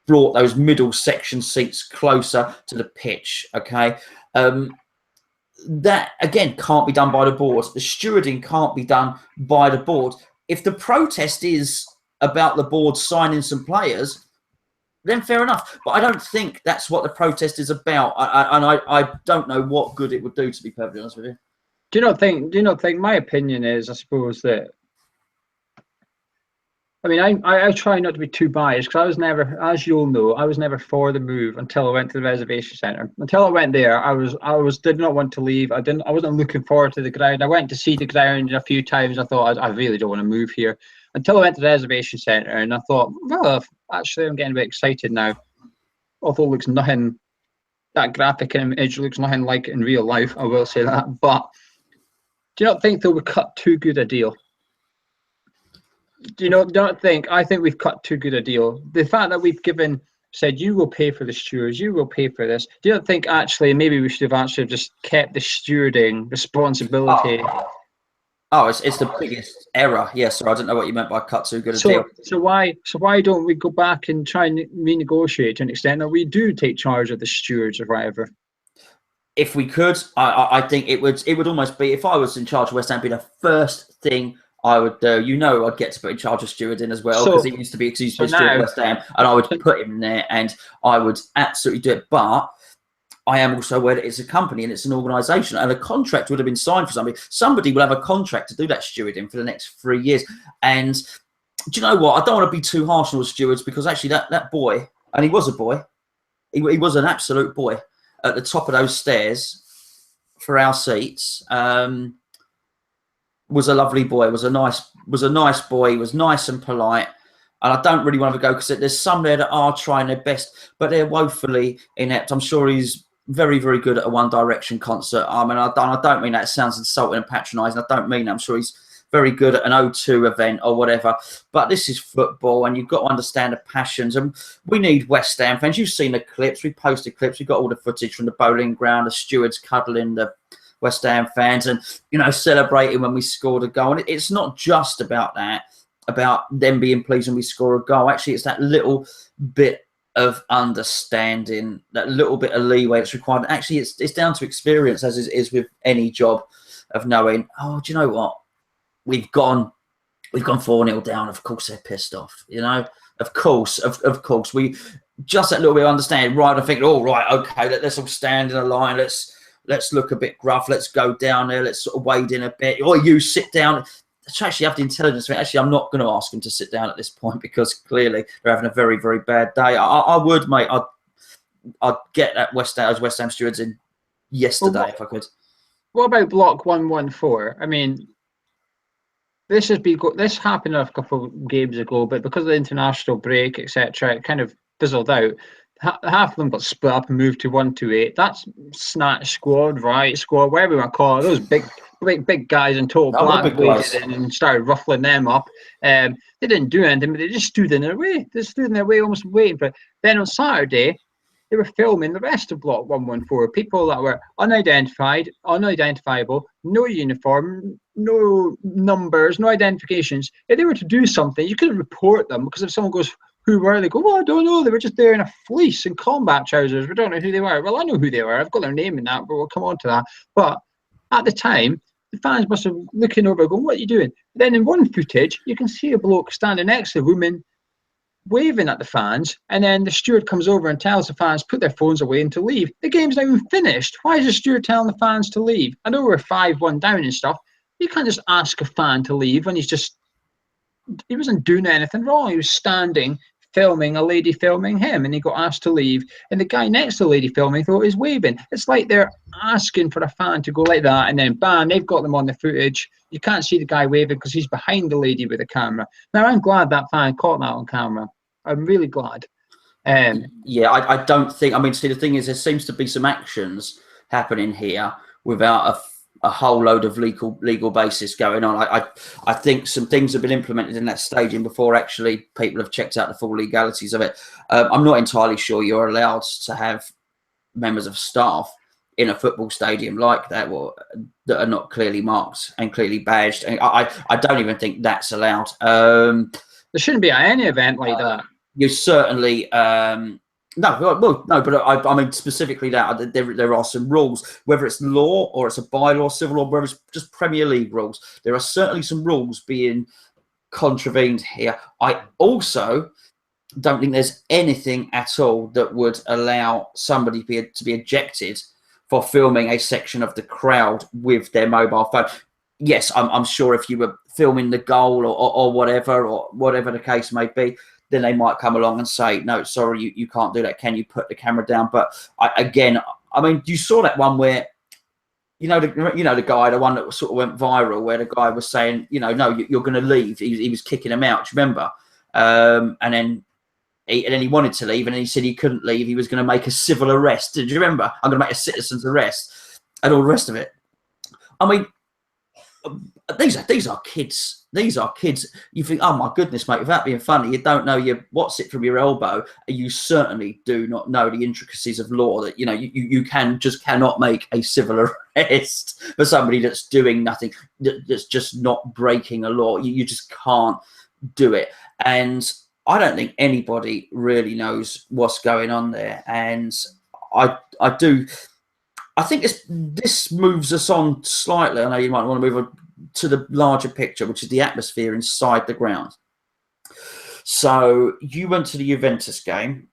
brought those middle section seats closer to the pitch, okay? That, again, can't be done by the board. The stewarding can't be done by the board. If the protest is about the board signing some players, then fair enough. But I don't think that's what the protest is about. I don't know what good it would do, to be perfectly honest with you. Do you not think my opinion is, I suppose, that, I mean, I try not to be too biased, because I was never, as you'll know, I was never for the move until I went to the reservation centre. Until I went there, I did not want to leave. I wasn't looking forward to the ground. I went to see the ground a few times. I thought, I really don't want to move here. Until I went to the reservation centre, and I thought, well, actually, I'm getting a bit excited now. Although it looks nothing, that graphic image looks nothing like it in real life, I will say that. But do you not think they would cut too good a deal? Do you not think? I think we've cut too good a deal. The fact that we've said, you will pay for the stewards, you will pay for this. Do you not think actually maybe we should have actually just kept the stewarding responsibility? Oh, it's the biggest error. Yes, sir. I don't know what you meant by cut too good a deal. So why don't we go back and try and renegotiate to an extent that we do take charge of the stewards or whatever? If we could, I think it would almost be, if I was in charge of West Ham, be the first thing I would do. You know, I'd get to put in charge of stewarding as well, because he used to be a steward at West Ham, and I would put him there, and I would absolutely do it. But I am also aware that it's a company and it's an organisation, and a contract would have been signed for somebody. Somebody will have a contract to do that stewarding for the next 3 years. And do you know what? I don't want to be too harsh on the stewards, because actually that boy, and he was a boy, he was an absolute boy at the top of those stairs for our seats. was a lovely boy. Was a nice boy. He was nice and polite. And I don't really want to go because there's some there that are trying their best, but they're woefully inept. I'm sure he's very, very good at a One Direction concert. I mean, I don't mean that. It sounds insulting and patronising. I don't mean that. I'm sure he's very good at an O2 event or whatever. But this is football, and you've got to understand the passions. And we need West Ham fans. You've seen the clips. We posted clips. We've got all the footage from the bowling ground, the stewards cuddling the West Ham fans and, you know, celebrating when we scored a goal. And it's not just about that, about them being pleased when we score a goal. Actually, it's that little bit of understanding, that little bit of leeway that's required. Actually, it's down to experience, as it is with any job, of knowing, oh, do you know what? We've gone 4-0 down. Of course, they're pissed off. You know, of course. We just that little bit of understanding, right? I think, oh, right, okay, let's all stand in a line. Let's look a bit gruff. Let's go down there. Let's sort of wade in a bit. Or you sit down. To actually have the intelligence. Actually, I'm not going to ask him to sit down at this point because clearly they're having a very, very bad day. I would, mate. I'd get that West Ham stewards in yesterday if I could. What about block 114? I mean, this happened a couple of games ago, but because of the international break, etc., it kind of fizzled out. Half of them got split up and moved to 128. That's snatch squad, right squad, whatever you want to call it. Those big guys in total black waded in and started ruffling them up. They didn't do anything, but they just stood in their way. They stood in their way, almost waiting for it. Then on Saturday, they were filming the rest of block 114. People that were unidentifiable, no uniform, no numbers, no identifications. If they were to do something, you couldn't report them because if someone goes, who were they? Go, well, I don't know. They were just there in a fleece and combat trousers. We don't know who they were. Well, I know who they were. I've got their name in that, but we'll come on to that. But at the time, the fans must have looking over going, what are you doing? Then in one footage, you can see a bloke standing next to a woman waving at the fans, and then the steward comes over and tells the fans put their phones away and to leave. The game's not even finished. Why is the steward telling the fans to leave? I know we're 5-1 down and stuff. You can't just ask a fan to leave when he wasn't doing anything wrong. He was standing filming a lady filming him, and he got asked to leave, and the guy next to the lady filming thought he was waving. It's like they're asking for a fan to go like that, and then bam, they've got them on the footage. You can't see the guy waving because he's behind the lady with the camera. Now, I'm glad that fan caught that on camera. I'm really glad. Yeah, I don't think, I mean, see, the thing is, there seems to be some actions happening here without a whole load of legal basis going on. I think some things have been implemented in that staging before actually people have checked out the full legalities of it. I'm not entirely sure you're allowed to have members of staff in a football stadium like that, that are not clearly marked and clearly badged. And I don't even think that's allowed. There shouldn't be any event like that. You certainly. No, but I mean specifically that there are some rules, whether it's law or it's a bylaw, civil law, whether it's just Premier League rules. There are certainly some rules being contravened here. I also don't think there's anything at all that would allow somebody to be ejected for filming a section of the crowd with their mobile phone. Yes, I'm sure if you were filming the goal or whatever the case may be, then they might come along and say, no, sorry, you can't do that. Can you put the camera down? But I mean, you saw that one where, the guy, the one that sort of went viral, where the guy was saying, no, you're going to leave. He was kicking him out. Do you remember? And then he wanted to leave, and then he said he couldn't leave. He was going to make a civil arrest. Did you remember? I'm going to make a citizen's arrest and all the rest of it. I mean, these are kids. These are kids. You think, oh my goodness, mate, without being funny, you don't know your what's it from your elbow. You certainly do not know the intricacies of law that, you cannot make a civil arrest for somebody that's doing nothing, that's just not breaking a law. You just can't do it. And I don't think anybody really knows what's going on there. And I think this moves us on slightly. I know you might want to move on to the larger picture, which is the atmosphere inside the ground. So you went to the Juventus game,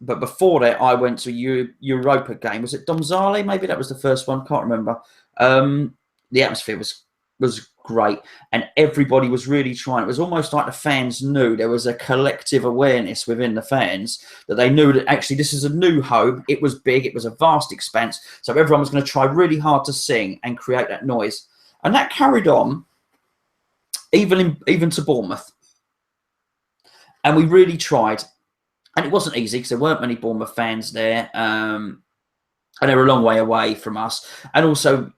but before that, I went to a Europa game. Was it Domzale? Maybe that was the first one. Can't remember. The atmosphere was great, and everybody was really trying. It was almost like the fans knew there was a collective awareness within the fans that they knew that actually this is a new home. It was big. It was a vast expanse. So everyone was going to try really hard to sing and create that noise. And that carried on even to Bournemouth. And we really tried. And it wasn't easy because there weren't many Bournemouth fans there. And they were a long way away from us. And also,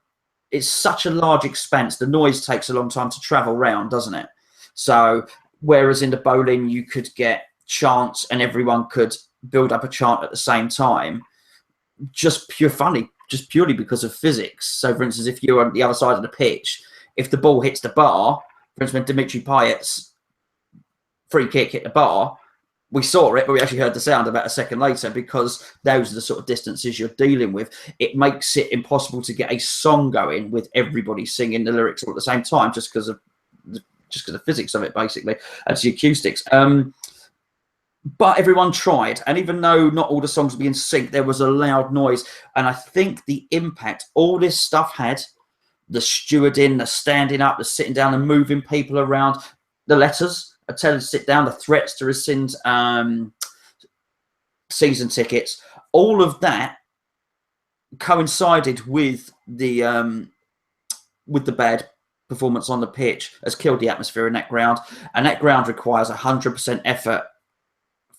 it's such a large expanse. The noise takes a long time to travel round, doesn't it? So, whereas in the bowling, you could get chants and everyone could build up a chant at the same time, just purely because of physics. So, for instance, if you're on the other side of the pitch, if the ball hits the bar, for instance, when Dimitri Payet's free kick hit the bar, we saw it, but we actually heard the sound about a second later, because those are the sort of distances you're dealing with. It makes it impossible to get a song going with everybody singing the lyrics all at the same time, just because of the physics of it, basically, and the acoustics. But everyone tried, and even though not all the songs would be in sync, there was a loud noise. And I think the impact all this stuff had, the stewarding, the standing up, the sitting down and moving people around, the letters, I tell them to sit down, the threats to rescind season tickets, all of that coincided with the bad performance on the pitch, has killed the atmosphere in that ground. And that ground requires 100% effort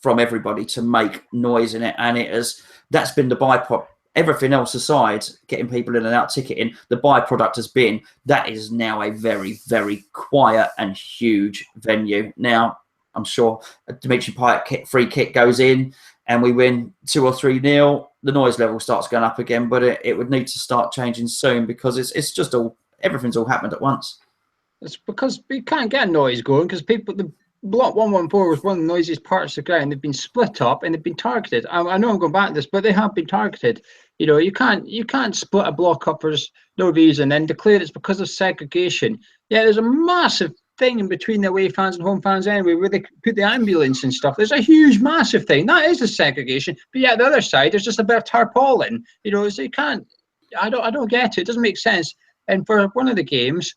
from everybody to make noise in it. And that's been the byproduct. Everything else aside, getting people in and out, ticketing, the byproduct has been that is now a very, very quiet and huge venue. Now, I'm sure a Dimitri Payet free kick goes in and we win 2 or 3-0, the noise level starts going up again, but it would need to start changing soon, because it's just everything's all happened at once. It's because we can't get noise going, because the Block 114 was one of the noisiest parts of the ground. They've been split up and they've been targeted. I know I'm going back to this, but they have been targeted. You know, you can't split a block up for no reason and declare it's because of segregation. Yeah, there's a massive thing in between the away fans and home fans anyway, where they put the ambulance and stuff. There's a huge, massive thing. That is a segregation. But yeah, the other side, there's just a bit of tarpaulin. You know, so you can't. I don't get it. It doesn't make sense. And for one of the games,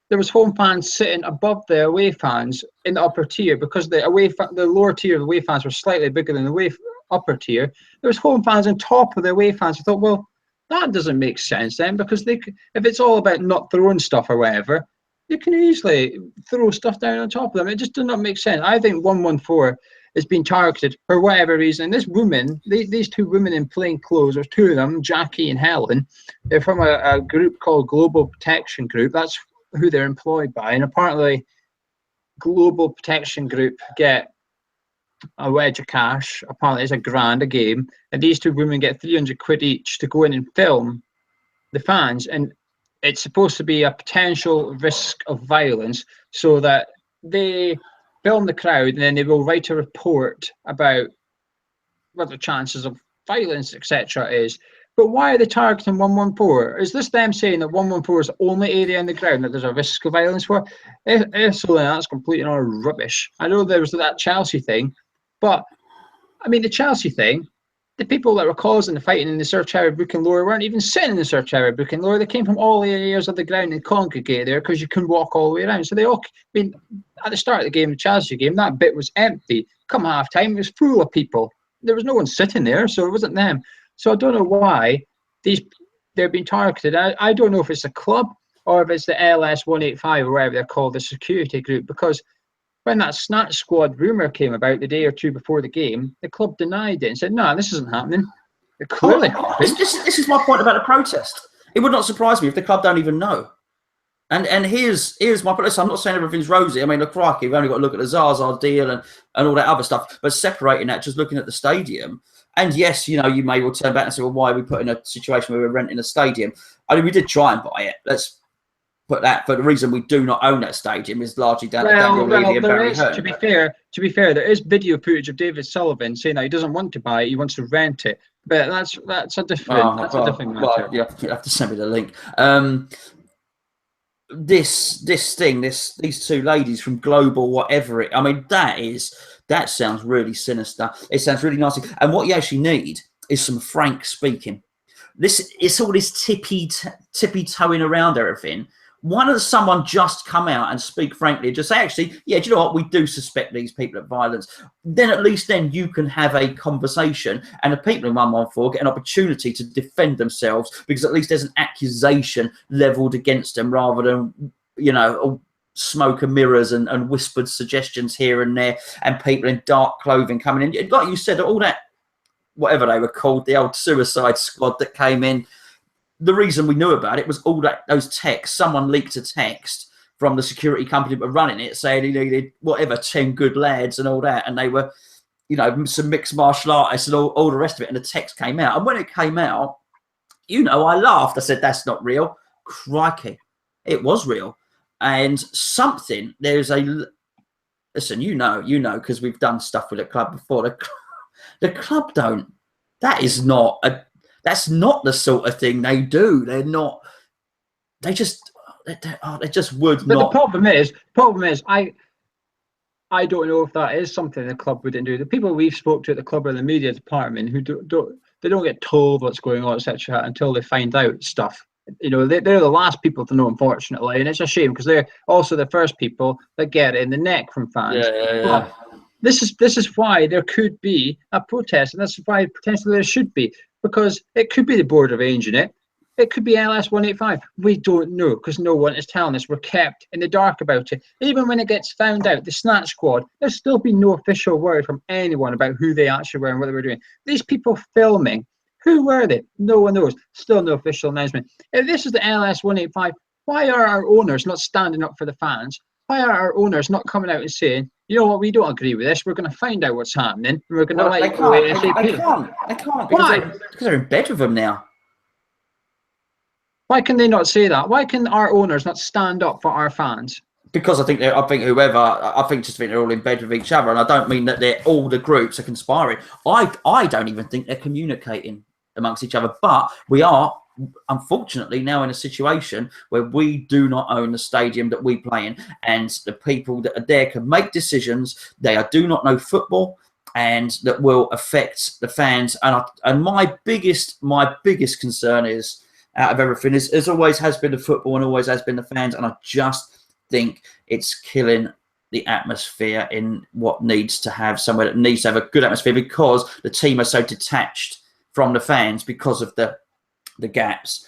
there was home fans sitting above the away fans in the upper tier, because the lower tier of the away fans were slightly bigger than the upper tier. There was home fans on top of the away fans. I thought, well, that doesn't make sense then, because if it's all about not throwing stuff or whatever, you can easily throw stuff down on top of them. It just does not make sense. I think 114 is being targeted for whatever reason. And this woman, these two women in plain clothes, there's two of them, Jackie and Helen. They're from a group called Global Protection Group. That's who they're employed by. And apparently Global Protection Group get a wedge of cash. Apparently it's £1,000 a game. And these two women get 300 quid each to go in and film the fans. And it's supposed to be a potential risk of violence, so that they film the crowd and then they will write a report about what the chances of violence, etc. is. But why are they targeting 114? Is this them saying that 114 is the only area in the ground that there's a risk of violence for? If so, then that's completely and utter rubbish. I know there was that Chelsea thing, but I mean, the Chelsea thing, the people that were causing the fighting in the Sir Cherry Brook and Lower weren't even sitting in the Sir Cherry Brook and Lower. They came from all areas of the ground and congregated there, because you couldn't walk all the way around. So they all, I mean, at the start of the game, the Chelsea game, that bit was empty. Come half time, it was full of people. There was no one sitting there, so it wasn't them. So I don't know why they're being targeted. I don't know if it's a club or if it's the LS 185 or whatever they're called, the security group, because when that Snatch Squad rumour came about the day or two before the game, the club denied it and said, no, this isn't happening. It clearly happened. This is my point about the protest. It would not surprise me if the club don't even know. And here's my point. I'm not saying everything's rosy. I mean, look, crikey, we've only got to look at the Zaza deal and all that other stuff. But separating that, just looking at the stadium, and yes, you know, you may well turn back and say, well, why are we put in a situation where we're renting a stadium? I mean, we did try and buy it. Let's put that. But the reason we do not own that stadium is largely down to Daniel Levy and Barry Hearn. To be fair, there is video footage of David Sullivan saying that he doesn't want to buy it, he wants to rent it. But that's a different different matter. Well, you have to send me the link. These two ladies from Global, whatever it. I mean, that sounds really sinister. It sounds really nasty. And what you actually need is some frank speaking. It's all this tippy toeing around everything. Why doesn't someone just come out and speak frankly and just say, actually, yeah, do you know what? We do suspect these people of violence. Then at least then you can have a conversation, and the people in 114 get an opportunity to defend themselves, because at least there's an accusation levelled against them, rather than, you know, smoke and mirrors and whispered suggestions here and there, and people in dark clothing coming in. Like you said, all that, whatever they were called, the old Suicide Squad that came in. The reason we knew about it was all those texts. Someone leaked a text from the security company that were running it, saying he needed whatever 10 good lads and all that, and they were, you know, some mixed martial artists and all the rest of it. And the text came out, and when it came out, you know, I laughed. I said, "That's not real." Crikey, it was real. And something, there's a listen. You know, because we've done stuff with the club before. The club don't. That's not the sort of thing they do. They're not. They just would but not. The problem is, I don't know if that is something the club wouldn't do. The people we've spoke to at the club or the media department who don't get told what's going on, etc., until they find out stuff. You know, they're the last people to know, unfortunately, and it's a shame because they're also the first people that get it in the neck from fans. Yeah. But this is why there could be a protest, and that's why potentially there should be, because it could be the board arranging it. It could be LS 185. We don't know because no one is telling us. We're kept in the dark about it. Even when it gets found out, the Snatch Squad, there's still been no official word from anyone about who they actually were and what they were doing. These people filming, who were they? No one knows. Still no official announcement. If this is the LS 185, why are our owners not standing up for the fans? Why are our owners not coming out and saying, you know what, we don't agree with this. We're going to find out what's happening, and we're going to let you go ASAP. They can't. Because they're in bed with them now. Why can they not say that? Why can our owners not stand up for our fans? Because I think they're all in bed with each other, and I don't mean that all the groups are conspiring. I don't even think they're communicating amongst each other. But we are, unfortunately, now in a situation where we do not own the stadium that we play in, and the people that are there can make decisions. They do not know football, and that will affect the fans. And my biggest concern is, out of everything, is always has been the football and always has been the fans. And I just think it's killing the atmosphere in what needs to have somewhere that needs to have a good atmosphere, because the team are so detached from the fans because of the gaps.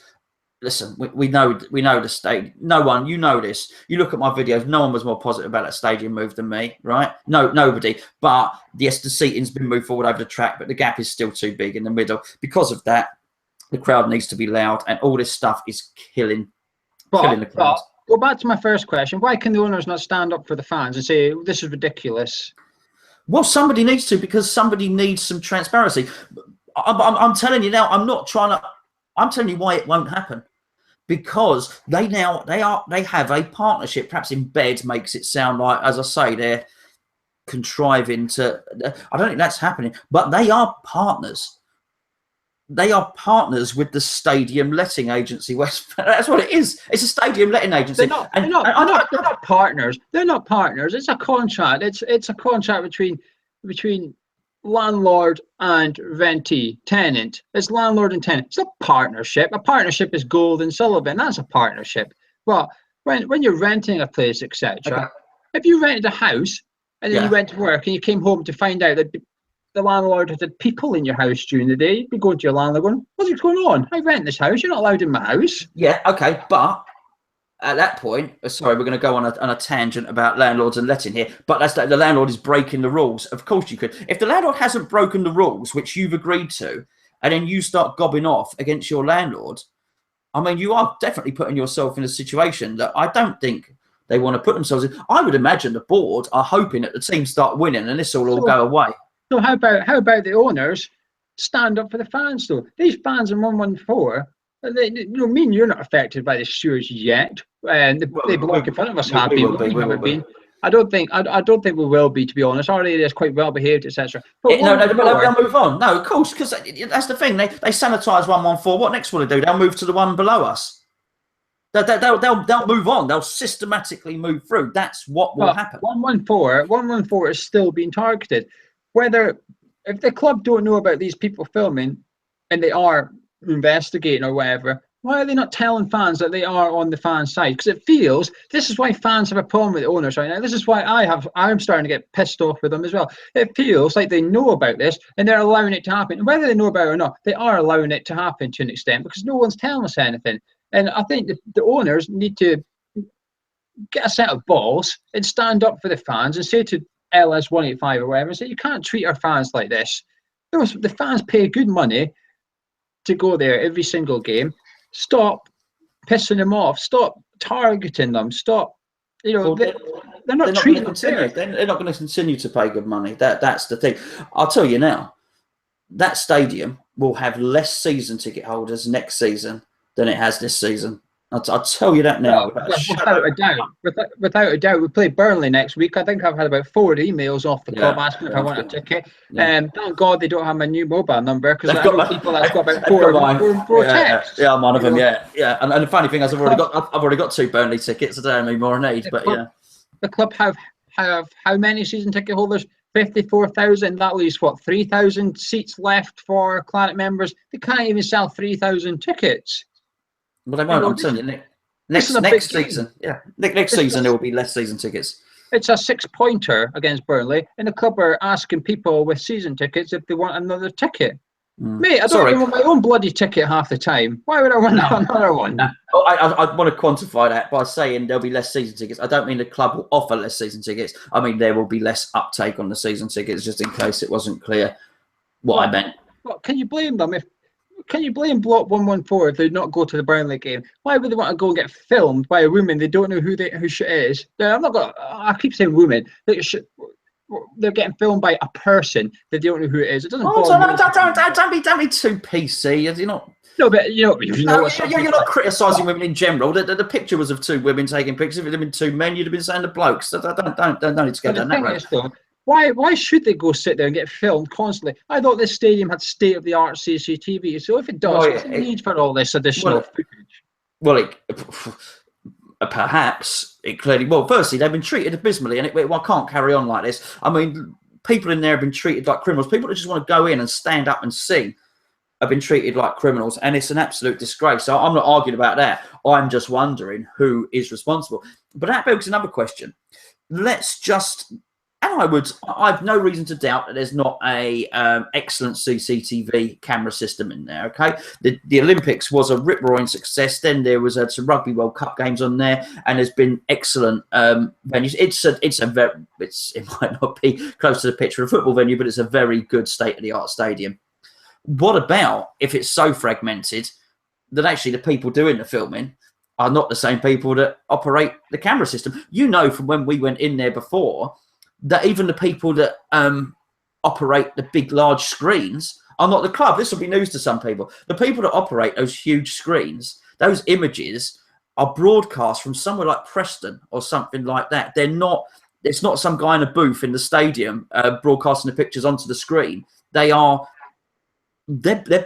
Listen, we know the state. No one, you know this. You look at my videos. No one was more positive about that stadium move than me, right? No, nobody. But yes, the seating's been moved forward over the track, but the gap is still too big in the middle. Because of that, the crowd needs to be loud, and all this stuff is killing the crowd. Go back to my first question. Why can the owners not stand up for the fans and say, this is ridiculous? Well, somebody needs to, because somebody needs some transparency. I'm telling you now, I'm telling you why it won't happen. Because they have a partnership, perhaps in bed makes it sound like, as I say, they're contriving to, I don't think that's happening, but they are partners. They are partners with the stadium letting agency. That's what it is. It's a stadium letting agency. They're not partners. They're not partners. It's a contract. It's a contract between landlord and rentee, tenant. It's landlord and tenant. It's a partnership. A partnership is gold and silver, and that's a partnership. But when you're renting a place, etc., if you rented a house and then you went to work and you came home to find out that the landlord had people in your house during the day, you'd be going to your landlord going, what's going on? I rent this house. You're not allowed in my house. Yeah, okay. But at that point, sorry, we're going to go on a tangent about landlords and letting here, but that's the landlord is breaking the rules. Of course you could. If the landlord hasn't broken the rules, which you've agreed to, and then you start gobbing off against your landlord, I mean, you are definitely putting yourself in a situation that I don't think they want to put themselves in. I would imagine the board are hoping that the team start winning and this will all go away. So how about the owners stand up for the fans though? These fans in 114, me and you're not affected by the sewage yet, and the bloke in front of us have been. I don't think we will be, to be honest. Our area is quite well behaved, etc. They'll move on. No, of course, because that's the thing. They sanitise 114. What next will they do? They'll move to the one below us. They'll move on. They'll systematically move through. That's what will happen. 114 is still being targeted. If the club don't know about these people filming and they are investigating or whatever, why are they not telling fans that they are on the fan side? Because it feels, this is why fans have a problem with the owners right now. This is why I'm starting to get pissed off with them as well. It feels like they know about this and they're allowing it to happen. And whether they know about it or not, they are allowing it to happen to an extent because no one's telling us anything. And I think the owners need to get a set of balls and stand up for the fans and say to LS185 or whatever, say, you can't treat our fans like this. The fans pay good money to go there every single game. Stop pissing them off. Stop targeting them. Stop. Well, They're not treating them fair. They're not going to continue to pay good money. That's the thing. I'll tell you now, that stadium will have less season ticket holders next season than it has this season. I'll tell you that now. Without a doubt. Without a doubt. We play Burnley next week. I think I've had about 4 emails off the club asking if I want a ticket. Thank God they don't have my new mobile number, because I know people that's got about four texts. Yeah, I'm one of them. Yeah. And the funny thing is, I've already got 2 Burnley tickets. I don't have any more I need. But the club have how many season ticket holders? 54,000. That leaves 3,000 seats left for Claret members. They can't even sell 3,000 tickets. Well, they won't. I'm telling you, next season. Yeah, next season there will be less season tickets. It's a 6-pointer against Burnley, and the club are asking people with season tickets if they want another ticket. Mate, I don't even want my own bloody ticket half the time. Why would I want another one? No. I want to quantify that by saying there'll be less season tickets. I don't mean the club will offer less season tickets. I mean there will be less uptake on the season tickets, just in case it wasn't clear what I meant. Well, can you blame them Can you blame Block 114 if they not go to the Burnley game? Why would they want to go and get filmed by a woman they don't know who she is? I keep saying women. They're getting filmed by a person that they don't know who it is. It doesn't. Don't be too PC. You're not. No, but you're not criticising women in general. The picture was of 2 women taking pictures. If it had been 2 men, you'd have been saying the blokes. Don't need to go down that road. Why should they go sit there and get filmed constantly? I thought this stadium had state-of-the-art CCTV. So if it does, what's the need for all this additional footage? Well, perhaps it clearly. Well, firstly, they've been treated abysmally, and I can't carry on like this. I mean, people in there have been treated like criminals. People that just want to go in and stand up and sing have been treated like criminals, and it's an absolute disgrace. So I'm not arguing about that. I'm just wondering who is responsible. But that begs another question. Let's just. And I've no reason to doubt that there's not a excellent CCTV camera system in there. Okay, the Olympics was a rip-roaring success. Then there was some Rugby World Cup games on there, and there's been excellent venues. It might not be close to the picture of a football venue, but it's a very good state-of-the-art stadium. What about if it's so fragmented that actually the people doing the filming are not the same people that operate the camera system? You know, from when we went in there before, that even the people that operate the big, large screens are not the club. This will be news to some people. The people that operate those huge screens, those images are broadcast from somewhere like Preston or something like that. It's not some guy in a booth in the stadium broadcasting the pictures onto the screen. They're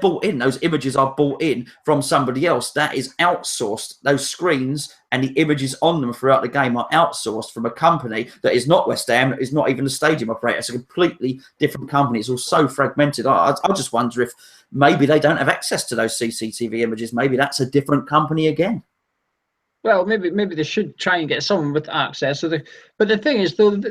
bought in. Those images are bought in from somebody else. That is outsourced. Those screens and the images on them throughout the game are outsourced from a company that is not West Ham, that is not even a stadium operator. It's a completely different company. It's all so fragmented. I just wonder if maybe they don't have access to those CCTV images. Maybe that's a different company again. Well, maybe they should try and get someone with access. But the thing is, though,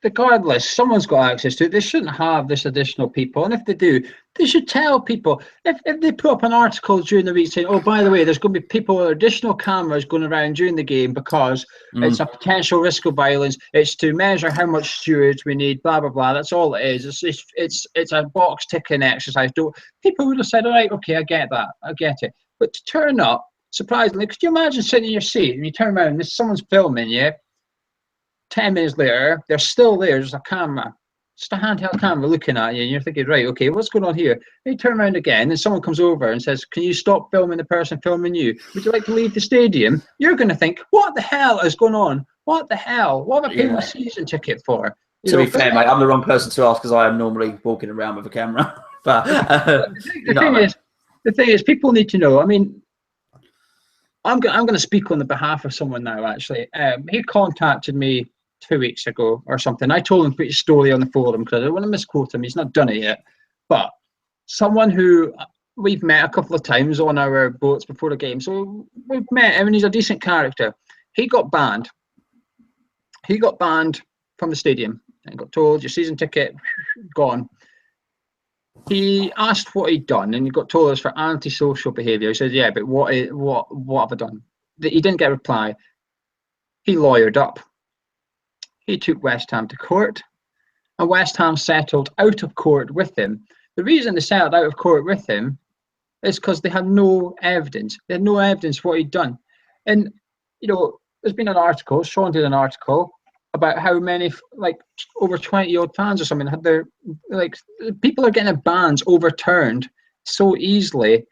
regardless, someone's got access to it. They shouldn't have this additional people. And if they do, they should tell people. If they put up an article during the week saying, oh, by the way, there's going to be people with additional cameras going around during the game because it's a potential risk of violence. It's to measure how much stewards we need, blah, blah, blah. That's all it is. It's a box ticking exercise. People would have said, all right, okay, I get that. I get it. But to turn up, surprisingly, could you imagine sitting in your seat and you turn around and someone's filming you? 10 minutes later, they're still there. There's a camera, just a handheld camera looking at you, and you're thinking, right, okay, what's going on here? And you turn around again, and someone comes over and says, can you stop filming the person filming you? Would you like to leave the stadium? You're going to think, what the hell is going on? What the hell? What have I paid my season ticket for? To be fair, mate, I'm the wrong person to ask because I am normally walking around with a camera. But the thing is, people need to know. I mean, I'm going to speak on the behalf of someone now, actually. He contacted me 2 weeks ago or something. I told him to put his story on the forum because I don't want to misquote him. He's not done it yet. But someone who we've met a couple of times on our boats before the game. So we've met him and he's a decent character. He got banned. He got banned from the stadium and got told your season ticket gone. He asked what he'd done and he got told it was for antisocial behaviour. He said, yeah, but what have I done? He didn't get a reply. he lawyered up. He took West Ham to court, and West Ham settled out of court with him. The reason they settled out of court with him is because they had no evidence. They had no evidence what he'd done. And, you know, there's been an article, Sean did an article about how many, like, over 20-odd fans or something had their, like, people are getting bans overturned so easily.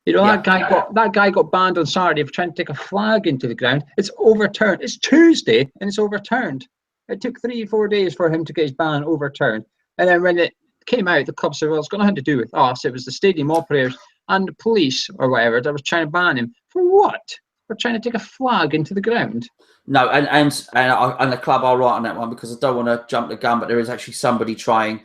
You know, that guy got banned on Saturday for trying to take a flag into the ground. It's overturned. It's Tuesday and it's overturned. It took 3-4 days for him to get his ban overturned. And then when it came out, the club said, well, it's got nothing to do with us. It was the stadium operators and the police or whatever that was trying to ban him. For what? For trying to take a flag into the ground. No, and the club are right on that one, because I don't want to jump the gun, but there is actually somebody trying.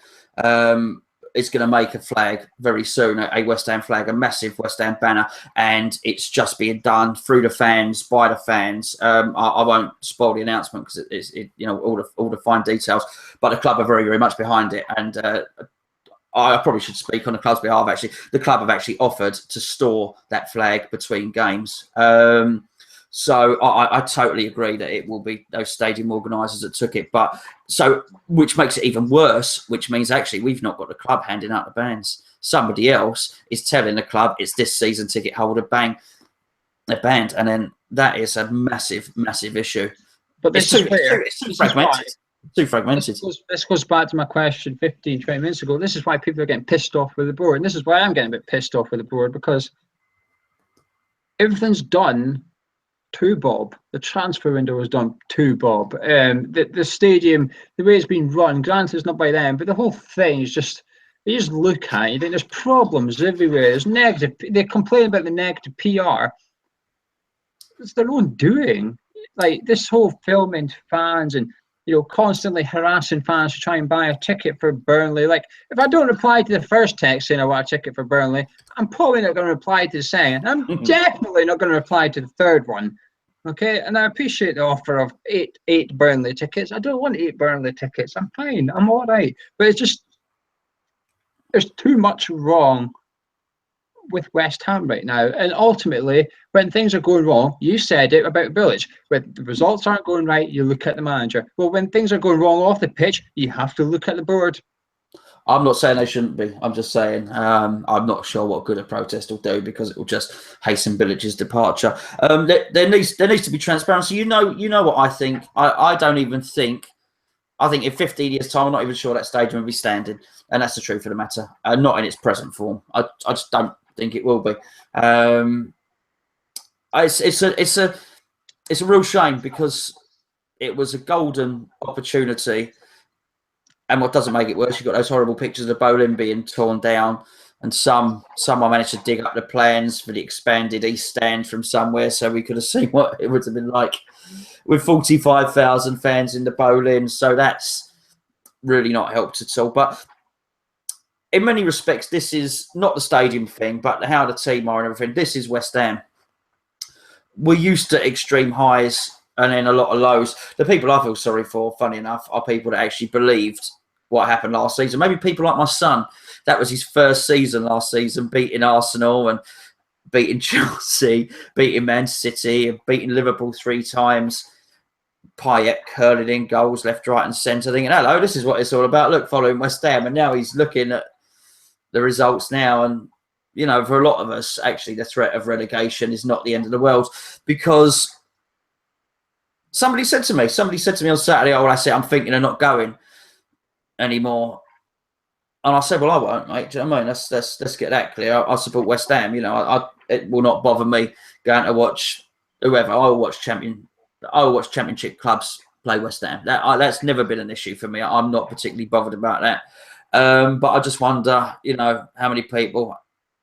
It's going to make a flag very soon, a West Ham flag, a massive West Ham banner, and it's just being done through the fans, by the fans. I won't spoil the announcement because it's you know, all the fine details, but the club are very, very much behind it, and I probably should speak on the club's behalf. Actually, the club have actually offered to store that flag between games. So I totally agree that it will be those stadium organisers that took it. But so, which makes it even worse, which means actually we've not got the club handing out the bans. Somebody else is telling the club it's this season ticket holder, bang, they're banned. And then that is a massive, massive issue. But this it's too fragmented. Too fragmented. This goes back to my question 15, 20 minutes ago. This is why people are getting pissed off with the board. And this is why I'm getting a bit pissed off with the board, because everything's done to Bob. The transfer window was done to Bob. The stadium, the way it's been run, granted it's not by them, but the whole thing is just, you just look at it, you think there's problems everywhere. There's negative, they complain about the negative PR. It's their own doing. Like this whole filming fans and, you know, constantly harassing fans to try and buy a ticket for Burnley. Like, if I don't reply to the first text saying I want a ticket for Burnley, I'm probably not going to reply to the second. I'm definitely not going to reply to the third one. Okay, and I appreciate the offer of eight Burnley tickets. I don't want 8 Burnley tickets. I'm fine. I'm all right. But it's just, there's too much wrong with West Ham right now. And ultimately, when things are going wrong, you said it about Bilic. When the results aren't going right, you look at the manager. Well, when things are going wrong off the pitch, you have to look at the board. I'm not saying they shouldn't be. I'm just saying I'm not sure what good a protest will do, because it will just hasten Bilic's departure. There needs to be transparency. You know what I think. I don't even think. I think in 15 years' time, I'm not even sure that stadium will be standing, and that's the truth of the matter. Not in its present form. I just don't think it will be. It's a real shame, because it was a golden opportunity. And what doesn't make it worse, you've got those horrible pictures of Boleyn being torn down, and someone managed to dig up the plans for the expanded East Stand from somewhere, so we could have seen what it would have been like with 45,000 fans in the Boleyn. So that's really not helped at all. But in many respects, this is not the stadium thing, but how the team are and everything. This is West Ham. We're used to extreme highs and then a lot of lows. The people I feel sorry for, funny enough, are people that actually believed what happened last season. Maybe people like my son. That was his first season last season, beating Arsenal and beating Chelsea, beating Man City, and beating Liverpool 3 times. Payet curling in goals left, right and centre, thinking, hello, this is what it's all about. Look, following West Ham. And now he's looking at the results now. And, you know, for a lot of us, actually, the threat of relegation is not the end of the world, because somebody said to me on Saturday, oh, well, that's it, I'm thinking of not going anymore. And I said, well, I won't, mate. Do you know what I mean? Let's get that clear. I support West Ham. You know, it will not bother me going to watch whoever. I will watch Championship clubs play West Ham. That's never been an issue for me. I'm not particularly bothered about that. But I just wonder, you know, how many people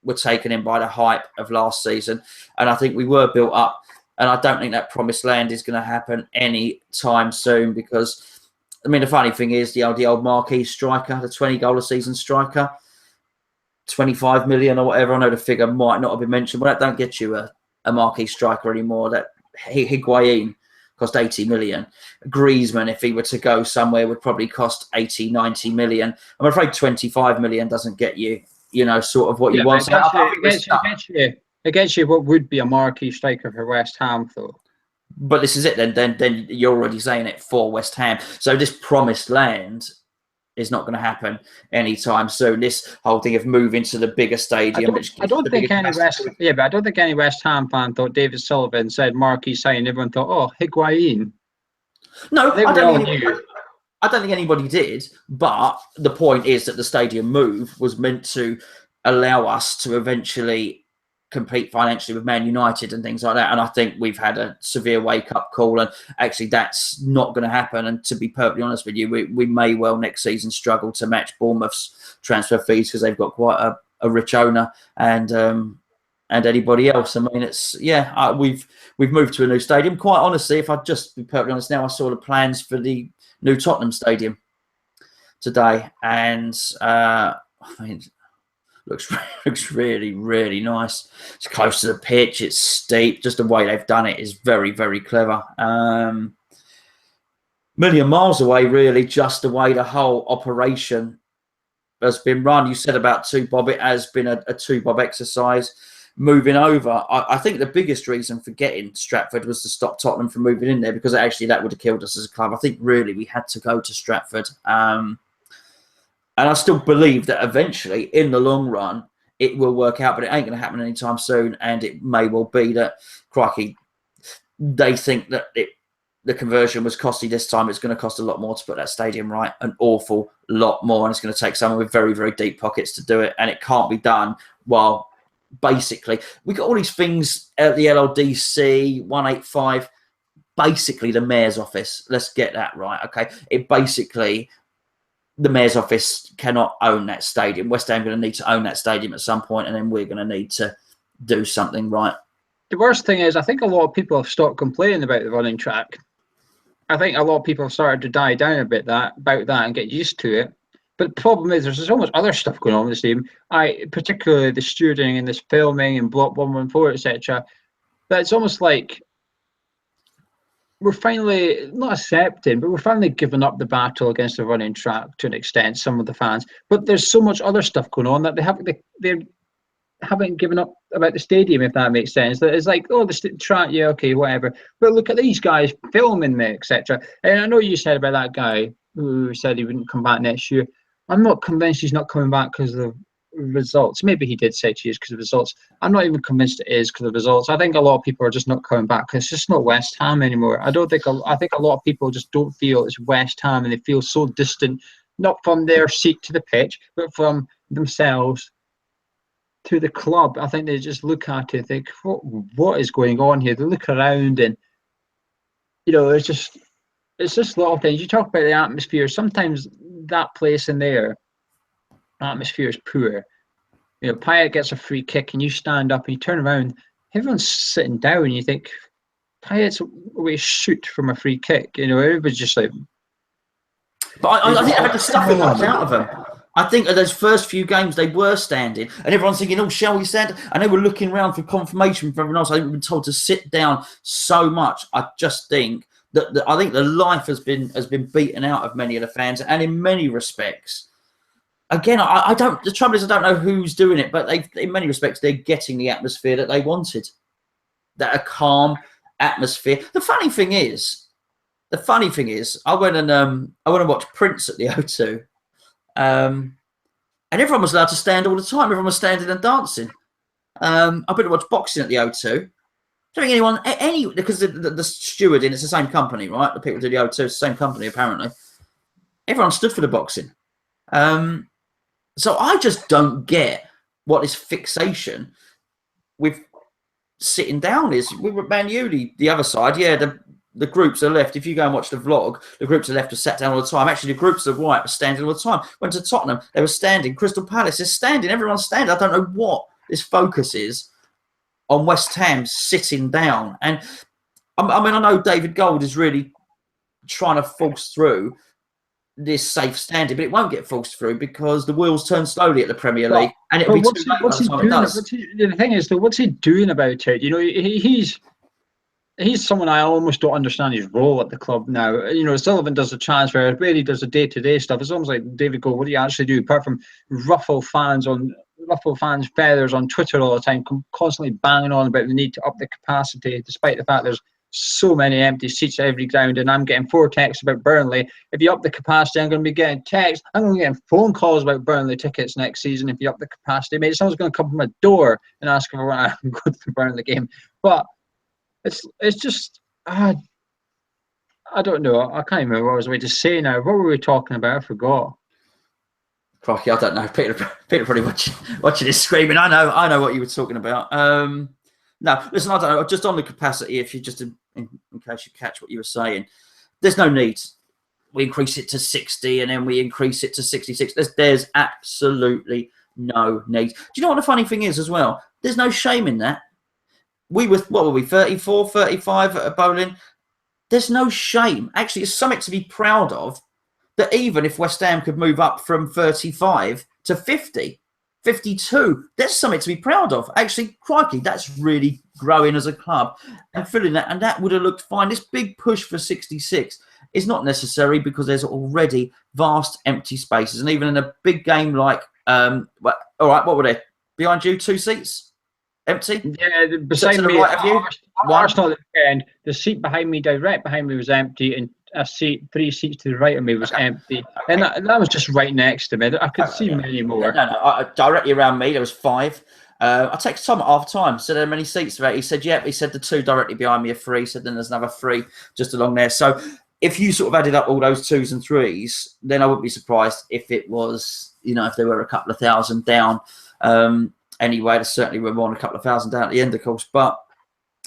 were taken in by the hype of last season. And I think we were built up. And I don't think that promised land is going to happen any time soon, because, I mean, the funny thing is the old marquee striker, the 20-goal a season striker, 25 million or whatever. I know the figure might not have been mentioned, but that don't get you a marquee striker anymore. That Higuain cost 80 million. Griezmann, if he were to go somewhere, would probably cost 80, 90 million. I'm afraid 25 million doesn't get you, you know, sort of what you want. It gets you what would be a marquee striker for West Ham, though. But this is it. Then you're already saying it for West Ham. So this promised land is not going to happen anytime soon. This whole thing of moving to the bigger stadium. I don't think any West Ham fan thought David Sullivan said marquee sign. Everyone thought, oh, Higuain. No, I don't think anybody did. But the point is that the stadium move was meant to allow us to eventually compete financially with Man United and things like that. And I think we've had a severe wake-up call, and actually that's not going to happen. And to be perfectly honest with you, we may well next season struggle to match Bournemouth's transfer fees because they've got quite a rich owner and anybody else. I mean, we've moved to a new stadium. Quite honestly, if I just be perfectly honest now, I saw the plans for the new Tottenham stadium today, and I mean, looks really, really nice. It's close to the pitch. It's steep. Just the way they've done it is very, very clever. Million miles away, really, just the way the whole operation has been run. You said about 2-bob. It has been a 2-bob exercise. Moving over, I think the biggest reason for getting Stratford was to stop Tottenham from moving in there, because actually that would have killed us as a club. I think really we had to go to Stratford. And I still believe that eventually, in the long run, it will work out, but it ain't going to happen anytime soon. And it may well be that, crikey, they think that the conversion was costly this time. It's going to cost a lot more to put that stadium right, an awful lot more. And it's going to take someone with very, very deep pockets to do it. And it can't be done while basically we got all these things at the LLDC 185, basically the mayor's office. Let's get that right, okay? It basically... The mayor's office cannot own that stadium. West Ham are going to need to own that stadium at some point, and then we're going to need to do something right. The worst thing is, I think a lot of people have stopped complaining about the running track. I think a lot of people have started to die down a bit about that and get used to it. But the problem is, there's so much other stuff going on with this team. Particularly the stewarding and this filming and Block 114, etc. That it's almost like we're finally not accepting, but we're finally giving up the battle against the running track to an extent, some of the fans. But there's so much other stuff going on that they haven't given up about the stadium, if that makes sense. That it's like, oh, the track, yeah, okay, whatever. But look at these guys filming me, etc. And I know you said about that guy who said he wouldn't come back next year. I'm not convinced he's not coming back because of results. Maybe he did say to you because of results. I'm not even convinced it is because of results. I think a lot of people are just not coming back because it's just not West Ham anymore. I think a lot of people just don't feel it's West Ham, and they feel so distant, not from their seat to the pitch, but from themselves to the club. I think they just look at it and think, what is going on here? They look around and, it's just little things. You talk about the atmosphere. Sometimes that place in there, atmosphere is poor. Payet gets a free kick and you stand up and you turn around, everyone's sitting down and you think, Payet's away shoot from a free kick. Everybody's just like... But I think they had the stuffing out of them. I think at those first few games they were standing and everyone's thinking, oh, shall we stand? And they were looking around for confirmation from everyone else. I think we've been told to sit down so much. I just think that the life has been beaten out of many of the fans, and in many respects, again, I don't. The trouble is, I don't know who's doing it, but in many respects, they're getting the atmosphere that they wanted. That a calm atmosphere. The funny thing is, I went and watched Prince at the O2, and everyone was allowed to stand all the time. Everyone was standing and dancing. I've been to watch boxing at the O2. I don't think anyone, because the steward it's the same company, right? The people do the O2, it's the same company apparently. Everyone stood for the boxing. So I just don't get what this fixation with sitting down is. We were at Man U, the other side. Yeah, the groups are left. If you go and watch the vlog, the groups are left were sat down all the time. Actually, the groups of right were standing all the time. Went to Tottenham, they were standing. Crystal Palace is standing. Everyone's standing. I don't know what this focus is on West Ham sitting down. And I know David Gold is really trying to force through this safe standing, but it won't get forced through because the wheels turn slowly at the Premier League, and it'll be too late by the time it does. The thing is, though, what's he doing about it? He's someone I almost don't understand his role at the club now. Sullivan does the transfer, Brady does the day-to-day stuff. It's almost like David Gold, what do you actually do apart from ruffle fans' feathers on Twitter all the time, constantly banging on about the need to up the capacity, despite the fact there's so many empty seats at every ground, and I'm getting 4 texts about Burnley. If you up the capacity, I'm going to be getting texts. I'm going to be getting phone calls about Burnley tickets next season if you up the capacity. Maybe someone's going to come to my door and ask if I want to go to the Burnley game. But it's just, I don't know. I can't even remember what I was going to say now. What were we talking about? I forgot. Crikey, I don't know. Peter probably watching this screaming. I know what you were talking about. No, listen, I don't know. Just on the capacity, if you just in case you catch what you were saying, there's no need. We increase it to 60 and then we increase it to 66. There's absolutely no need. Do you know what the funny thing is as well? There's no shame in that. What were we, 34, 35 at a bowling? There's no shame. Actually, it's something to be proud of. That even if West Ham could move up from 35 to 50, 52, there's something to be proud of. Actually, crikey, that's really growing as a club and filling that. And that would have looked fine. This big push for 66 is not necessary because there's already vast empty spaces. And even in a big game like, all right, what were they? Behind you, 2 seats? Empty? Yeah, beside me, right of you? Arsenal at the end, the seat behind me, direct behind me was empty, and a seat 3 seats to the right of me was empty. Okay. And that was just right next to me. I could see many more. No, directly around me, there was 5. I texted Tom at half time, said, "Are there many seats there?" He said, "Yeah." He said, "The 2 directly behind me are free." He said, "Then there's another 3 just along there." So if you sort of added up all those 2s and 3s, then I wouldn't be surprised if it was, if there were a couple of thousand down. Anyway, there certainly were more than a couple of thousand down at the end, of course. But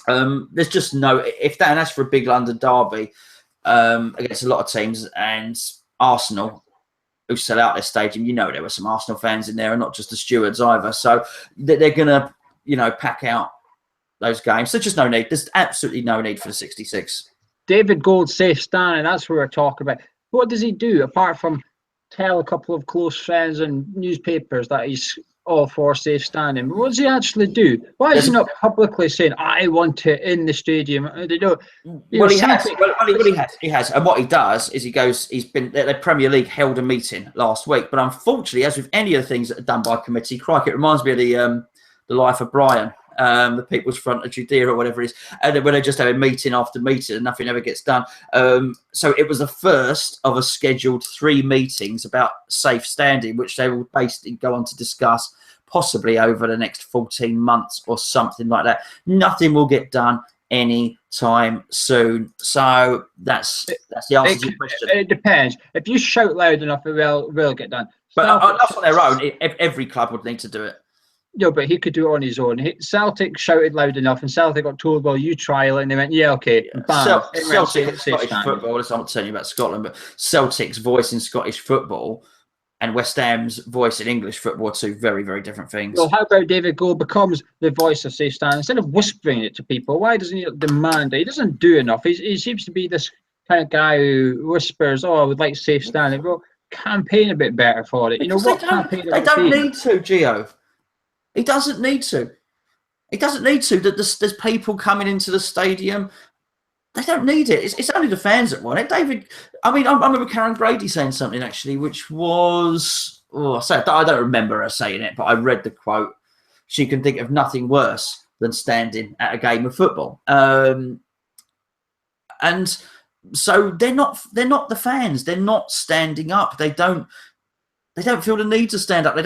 there's just no, and that's for a big London derby against a lot of teams, and Arsenal, who sell out their stadium, there were some Arsenal fans in there and not just the stewards either. So they're going to, pack out those games. So just no need. There's absolutely no need for the 66. David Gold safe standing, that's what we're talking about. What does he do apart from tell a couple of close friends and newspapers that he's all for safe standing? What does he actually do? Why is he not publicly saying, "I want it in the stadium"? They don't. Well, he has. He has. And what he does is the Premier League held a meeting last week, but unfortunately, as with any of the things that are done by committee, crikey, it reminds me of the Life of Brian, the People's Front of Judea or whatever it is, and when they just have a meeting after meeting and nothing ever gets done. So it was the first of a scheduled 3 meetings about safe standing, which they will basically go on to discuss possibly over the next 14 months or something like that. Nothing will get done anytime soon. So that's the answer to your question. It depends. If you shout loud enough, it will get done. But not on their own. Every club would need to do it. No, but he could do it on his own. Celtic shouted loud enough, and Celtic got told, "Well, you trial it," and they went, "Yeah, okay." Bam. Celtic, Scottish football. I'm not telling you about Scotland, but Celtic's voice in Scottish football and West Ham's voice in English football are 2 very, very different things. Well, how about David Gold becomes the voice of safe stand instead of whispering it to people? Why doesn't he demand it? He doesn't do enough. He seems to be this kind of guy who whispers, "Oh, I would like safe standing." Well, campaign a bit better for it. Because they don't need to, Geo. He doesn't need to. He doesn't need to. There's people coming into the stadium. They don't need it. It's only the fans that want it. David, I remember Karen Brady saying something actually, which was, I don't remember her saying it, but I read the quote. She can think of nothing worse than standing at a game of football. And so they're not the fans. They're not standing up. They don't feel the need to stand up. They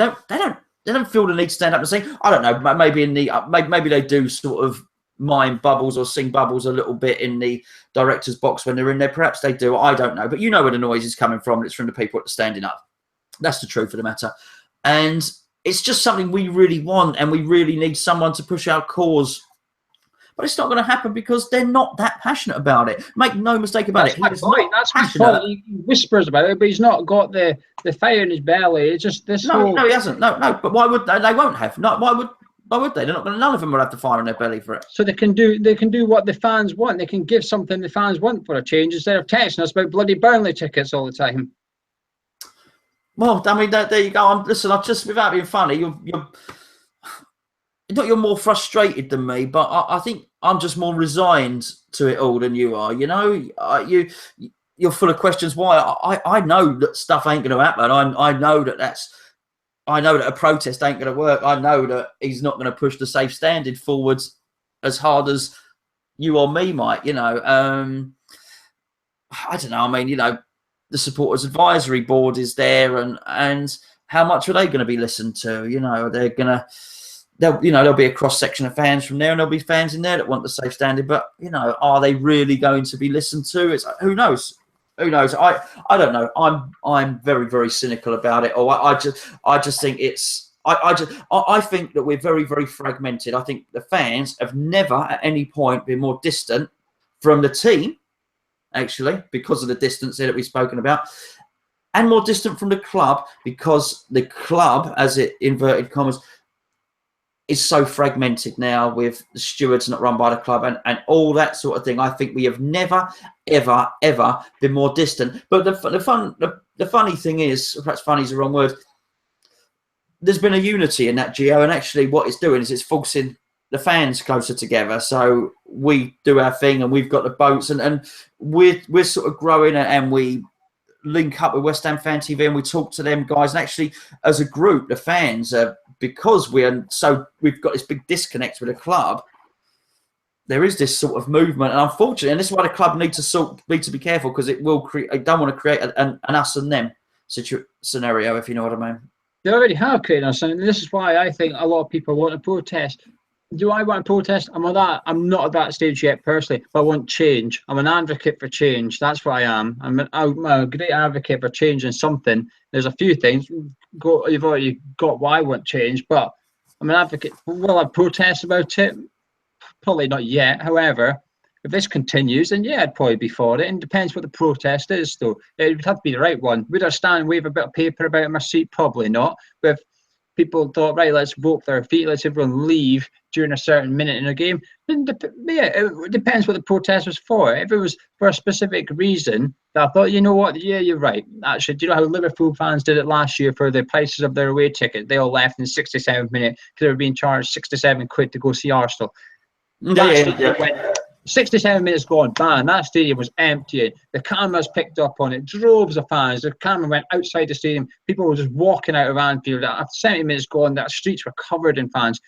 don't feel the need to stand up and say, I don't know, maybe they do sort of mime bubbles or sing bubbles a little bit in the director's box when they're in there. Perhaps they do. I don't know. But you know where the noise is coming from. It's from the people that are standing up. That's the truth of the matter. And it's just something we really want, and we really need someone to push our cause. But it's not going to happen because they're not that passionate about it. Make no mistake about it. That's my point. He whispers about it, but he's not got the fire in his belly. It's just this. No, he hasn't. No. But why would they? They won't have. No, why would they? They're not going to. None of them will have the fire in their belly for it. So they can do what the fans want. They can give something the fans want for a change instead of texting us about bloody Burnley tickets all the time. Well, I mean, there you go. Listen, I just, without being funny, you're more frustrated than me, but I think I'm just more resigned to it all than you are. You're full of questions. Why? I know that stuff ain't going to happen. I know that a protest ain't going to work. I know that he's not going to push the safe standing forwards as hard as you or me might, you know. I don't know. I mean, you know, the supporters advisory board is there, and how much are they going to be listened to? You know, there'll be a cross section of fans from there, and there'll be fans in there that want the safe standing. But you know, are they really going to be listened to? It's who knows. Who knows? I don't know. I'm very, very cynical about it. Or I just think it's. I think that we're very, very fragmented. I think the fans have never at any point been more distant from the team, actually, because of the distance there that we've spoken about, and more distant from the club because the club, as it inverted commas, is so fragmented now with the stewards not run by the club and all that sort of thing. I think we have never, ever, ever been more distant. But the funny thing is, perhaps funny is the wrong word, there's been a unity in that, Geo, and actually what it's doing is it's forcing the fans closer together. So we do our thing and we've got the boats and we're sort of growing and we link up with West Ham Fan TV and we talk to them guys. And actually, as a group, the fans, because we've got this big disconnect with the club, there is this sort of movement. And unfortunately, and this is why the club need to be careful, because it will create. I don't want to create an us and them scenario, if you know what I mean. They already have created us, and this is why I think a lot of people want to protest. Do I want to protest? I'm not at that stage yet personally, but I want change. I'm an advocate for change. That's what I am. I'm a great advocate for changing something. There's a few things. You've already got why I want change, but I'm an advocate. Will I protest about it? Probably not yet. However, if this continues, then yeah, I'd probably be for it. And it depends what the protest is, though. It would have to be the right one. Would I stand and wave a bit of paper about in my seat? Probably not. But if people thought, right, let's vote their feet, let's everyone leave during a certain minute in a game, then yeah, it depends what the protest was for. If it was for a specific reason, that I thought, you know what, yeah, you're right. Actually, do you know how Liverpool fans did it last year for the prices of their away ticket? They all left in the 67th minute because they were being charged 67 quid to go see Arsenal. Yeah. 67 minutes gone, bang, that stadium was empty. The cameras picked up on it, droves of fans. The camera went outside the stadium. People were just walking out of Anfield. After 70 minutes gone, the streets were covered in fans.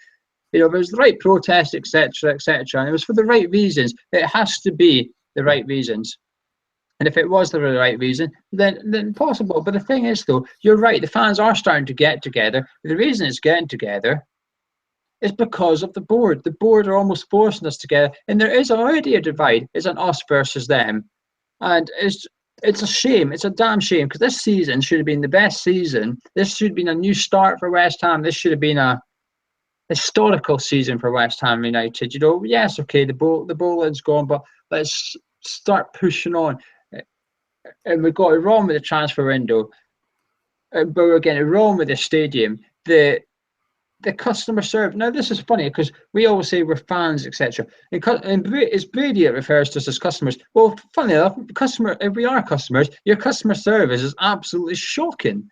You know, there was the right protest, etc., etc., and it was for the right reasons. It has to be the right reasons. And if it was the right reason, then possible. But the thing is, though, you're right. The fans are starting to get together. The reason it's getting together is because of the board. The board are almost forcing us together, and there is already a divide. It's an us versus them, and it's a shame. It's a damn shame, because this season should have been the best season. This should have been a new start for West Ham. This should have been a historical season for West Ham United. You know, yes, okay, the bowling's gone, but let's start pushing on. And we got it wrong with the transfer window, but we're getting it wrong with the stadium. The customer service. Now, this is funny because we always say we're fans, etc. And it's Brady that refers to us as customers. Well, funny enough, if we are customers, your customer service is absolutely shocking.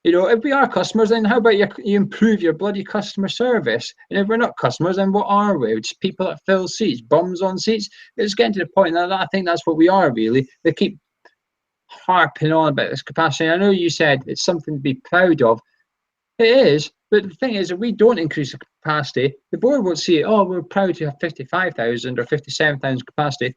You know, if we are customers, then how about you improve your bloody customer service? And if we're not customers, then what are we? Just people that fill seats, bums on seats. It's getting to the point that I think that's what we are, really. They keep harping on about this capacity. I know you said it's something to be proud of. It is, but the thing is, if we don't increase the capacity, the board won't see it. Oh, we're proud to have 55,000 or 57,000 capacity.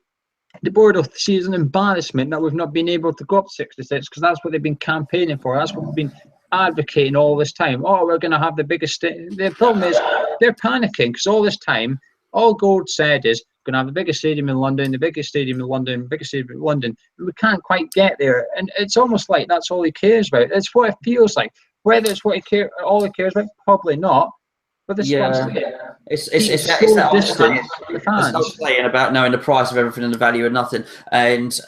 The board will see it as an embarrassment that we've not been able to go up 66, because that's what they've been campaigning for. That's what we've been advocating all this time. Oh, we're going to have the biggest. The problem is they're panicking, because all this time, all Gold said is we're going to have the biggest stadium in London, the biggest stadium in London, the biggest stadium in London. We can't quite get there, and it's almost like that's all he cares about. It's what it feels like. Whether it's what all he cares about, probably not. But this it's that it's saying about knowing the price of everything and the value of nothing, and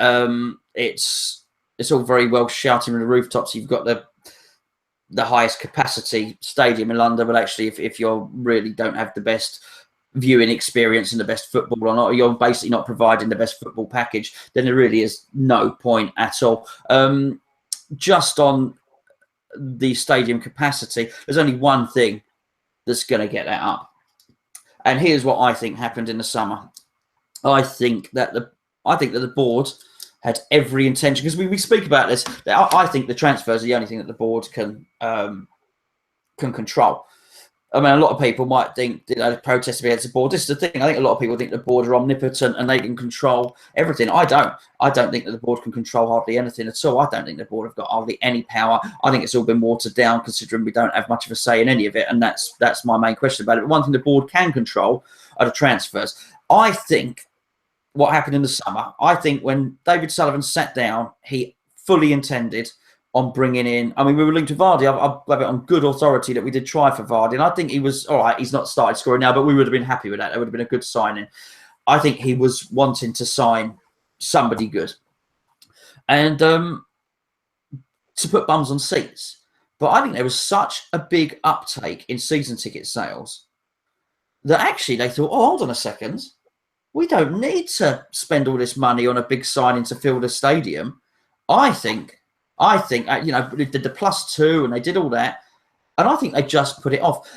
it's all very well shouting from the rooftops. You've got the highest capacity stadium in London, but actually, if you really don't have the best viewing experience and the best football, or not, you're basically not providing the best football package, then there really is no point at all. Just on the stadium capacity, there's only one thing that's going to get that up, and here's what I think happened in the summer. I think that the board had every intention, because we speak about this. I think the transfers are the only thing that the board can control. I mean, a lot of people might think protesting against the board. This is the thing. I think a lot of people think the board are omnipotent and they can control everything. I don't. I don't think that the board can control hardly anything at all. I don't think the board have got hardly any power. I think it's all been watered down, considering we don't have much of a say in any of it. And that's my main question about it. But one thing the board can control are the transfers. I think what happened in the summer, I think when David Sullivan sat down, he fully intended on bringing in, I mean, we were linked to Vardy. I have it on good authority that we did try for Vardy. And I think he was, all right, he's not started scoring now, but we would have been happy with that. That would have been a good signing. I think he was wanting to sign somebody good. And to put bums on seats. But I think there was such a big uptake in season ticket sales that actually they thought, oh, hold on a second. We don't need to spend all this money on a big signing to fill the stadium. I think, they did the +2 and they did all that. And I think they just put it off.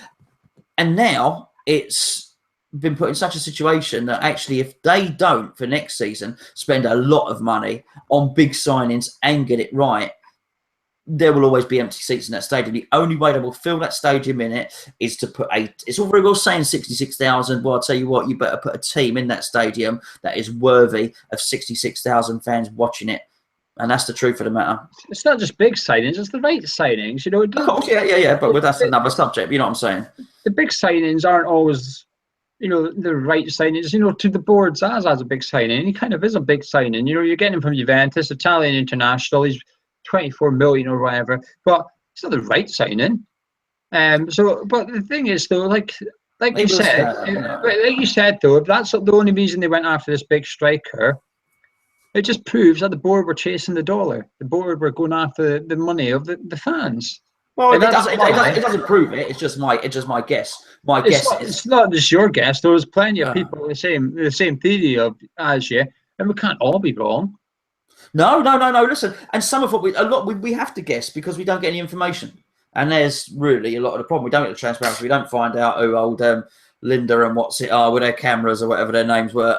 And now it's been put in such a situation that actually if they don't, for next season, spend a lot of money on big signings and get it right, there will always be empty seats in that stadium. The only way they will fill that stadium in it is to put it's all very well saying 66,000. Well, I'll tell you what, you better put a team in that stadium that is worthy of 66,000 fans watching it. And that's the truth of the matter. It's not just big signings; it's the right signings. Oh, yeah. But that's another subject. You know what I'm saying? The big signings aren't always, the right signings. To the boards, as a big signing, he kind of is a big signing. You're getting him from Juventus, Italian international. He's 24 million or whatever, but it's not the right signing. But the thing is, though, like you said, though, if that's the only reason they went after this big striker. It just proves that the board were chasing the dollar. The board were going after the money of the fans. Well, it doesn't prove it. It's just my guess. It's not just your guess. There was plenty of people with the same theory as you, and we can't all be wrong. No. Listen, and some of what we have to guess because we don't get any information, and there's really a lot of the problem. We don't get the transparency. We don't find out who old Linda and with their cameras or whatever their names were.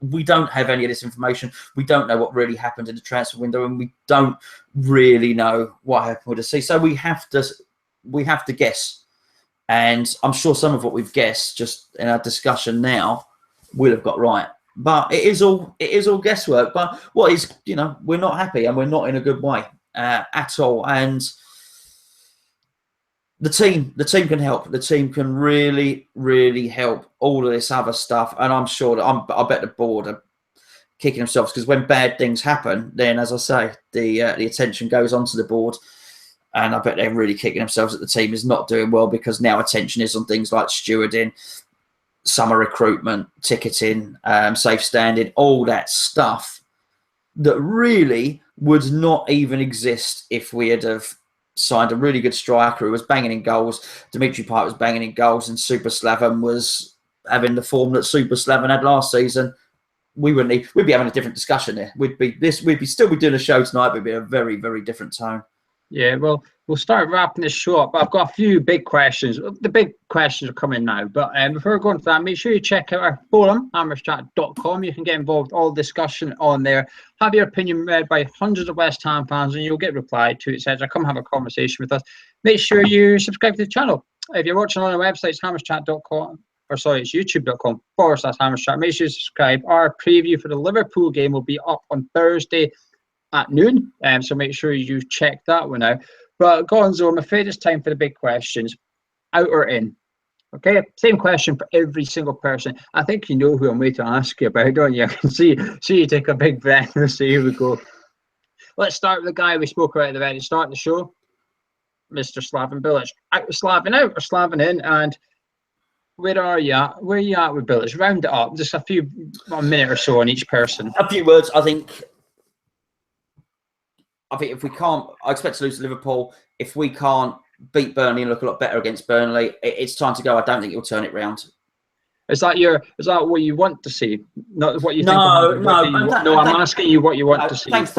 We don't have any of this information. We don't know what really happened in the transfer window, and we don't really know what happened with the sea. So we have to guess. And I'm sure some of what we've guessed just in our discussion now will have got right. But it is all guesswork. But what is, we're not happy and we're not in a good way at all. And the team can help. The team can really, really help all of this other stuff. And I'm sure that I bet the board are kicking themselves because when bad things happen, then, as I say, the attention goes onto the board. And I bet they're really kicking themselves that the team is not doing well because now attention is on things like stewarding, summer recruitment, ticketing, safe standing, all that stuff that really would not even exist if we had signed a really good striker who was banging in goals. Dimitri Payet was banging in goals, and Super Slaven was having the form that Super Slaven had last season. We'd be having a different discussion there. We'd still be doing a show tonight, but it'd be a very, very different tone. Yeah, well, we'll start wrapping this show up. I've got a few big questions. The big questions are coming now. But before we go into that, make sure you check out our forum, hammerschat.com. You can get involved all discussion on there. Have your opinion read by hundreds of West Ham fans, and you'll get replied to, etc. Come have a conversation with us. Make sure you subscribe to the channel. If you're watching on our website, it's hammerschat.com. It's youtube.com/hammerschat. Make sure you subscribe. Our preview for the Liverpool game will be up on Thursday at noon, so make sure you check that one out. But Gonzo, I'm afraid it's time for the big questions. Out or in? Okay, same question for every single person. I think you know who I'm waiting to ask you about, don't you? I can see you take a big breath and say, here we go. Let's start with the guy we spoke about at the very start of the show, Mr. Slaven Bilic. Slaven out or Slaven in? And where are you at? Where are you at with Bilic? Round it up, just a minute or so on each person. A few words, I think if we can't, I expect to lose to Liverpool. If we can't beat Burnley and look a lot better against Burnley, it's time to go. I don't think he'll turn it round. Is that what you want to see? Not what you think? No, I'm asking you what you want to see. Thanks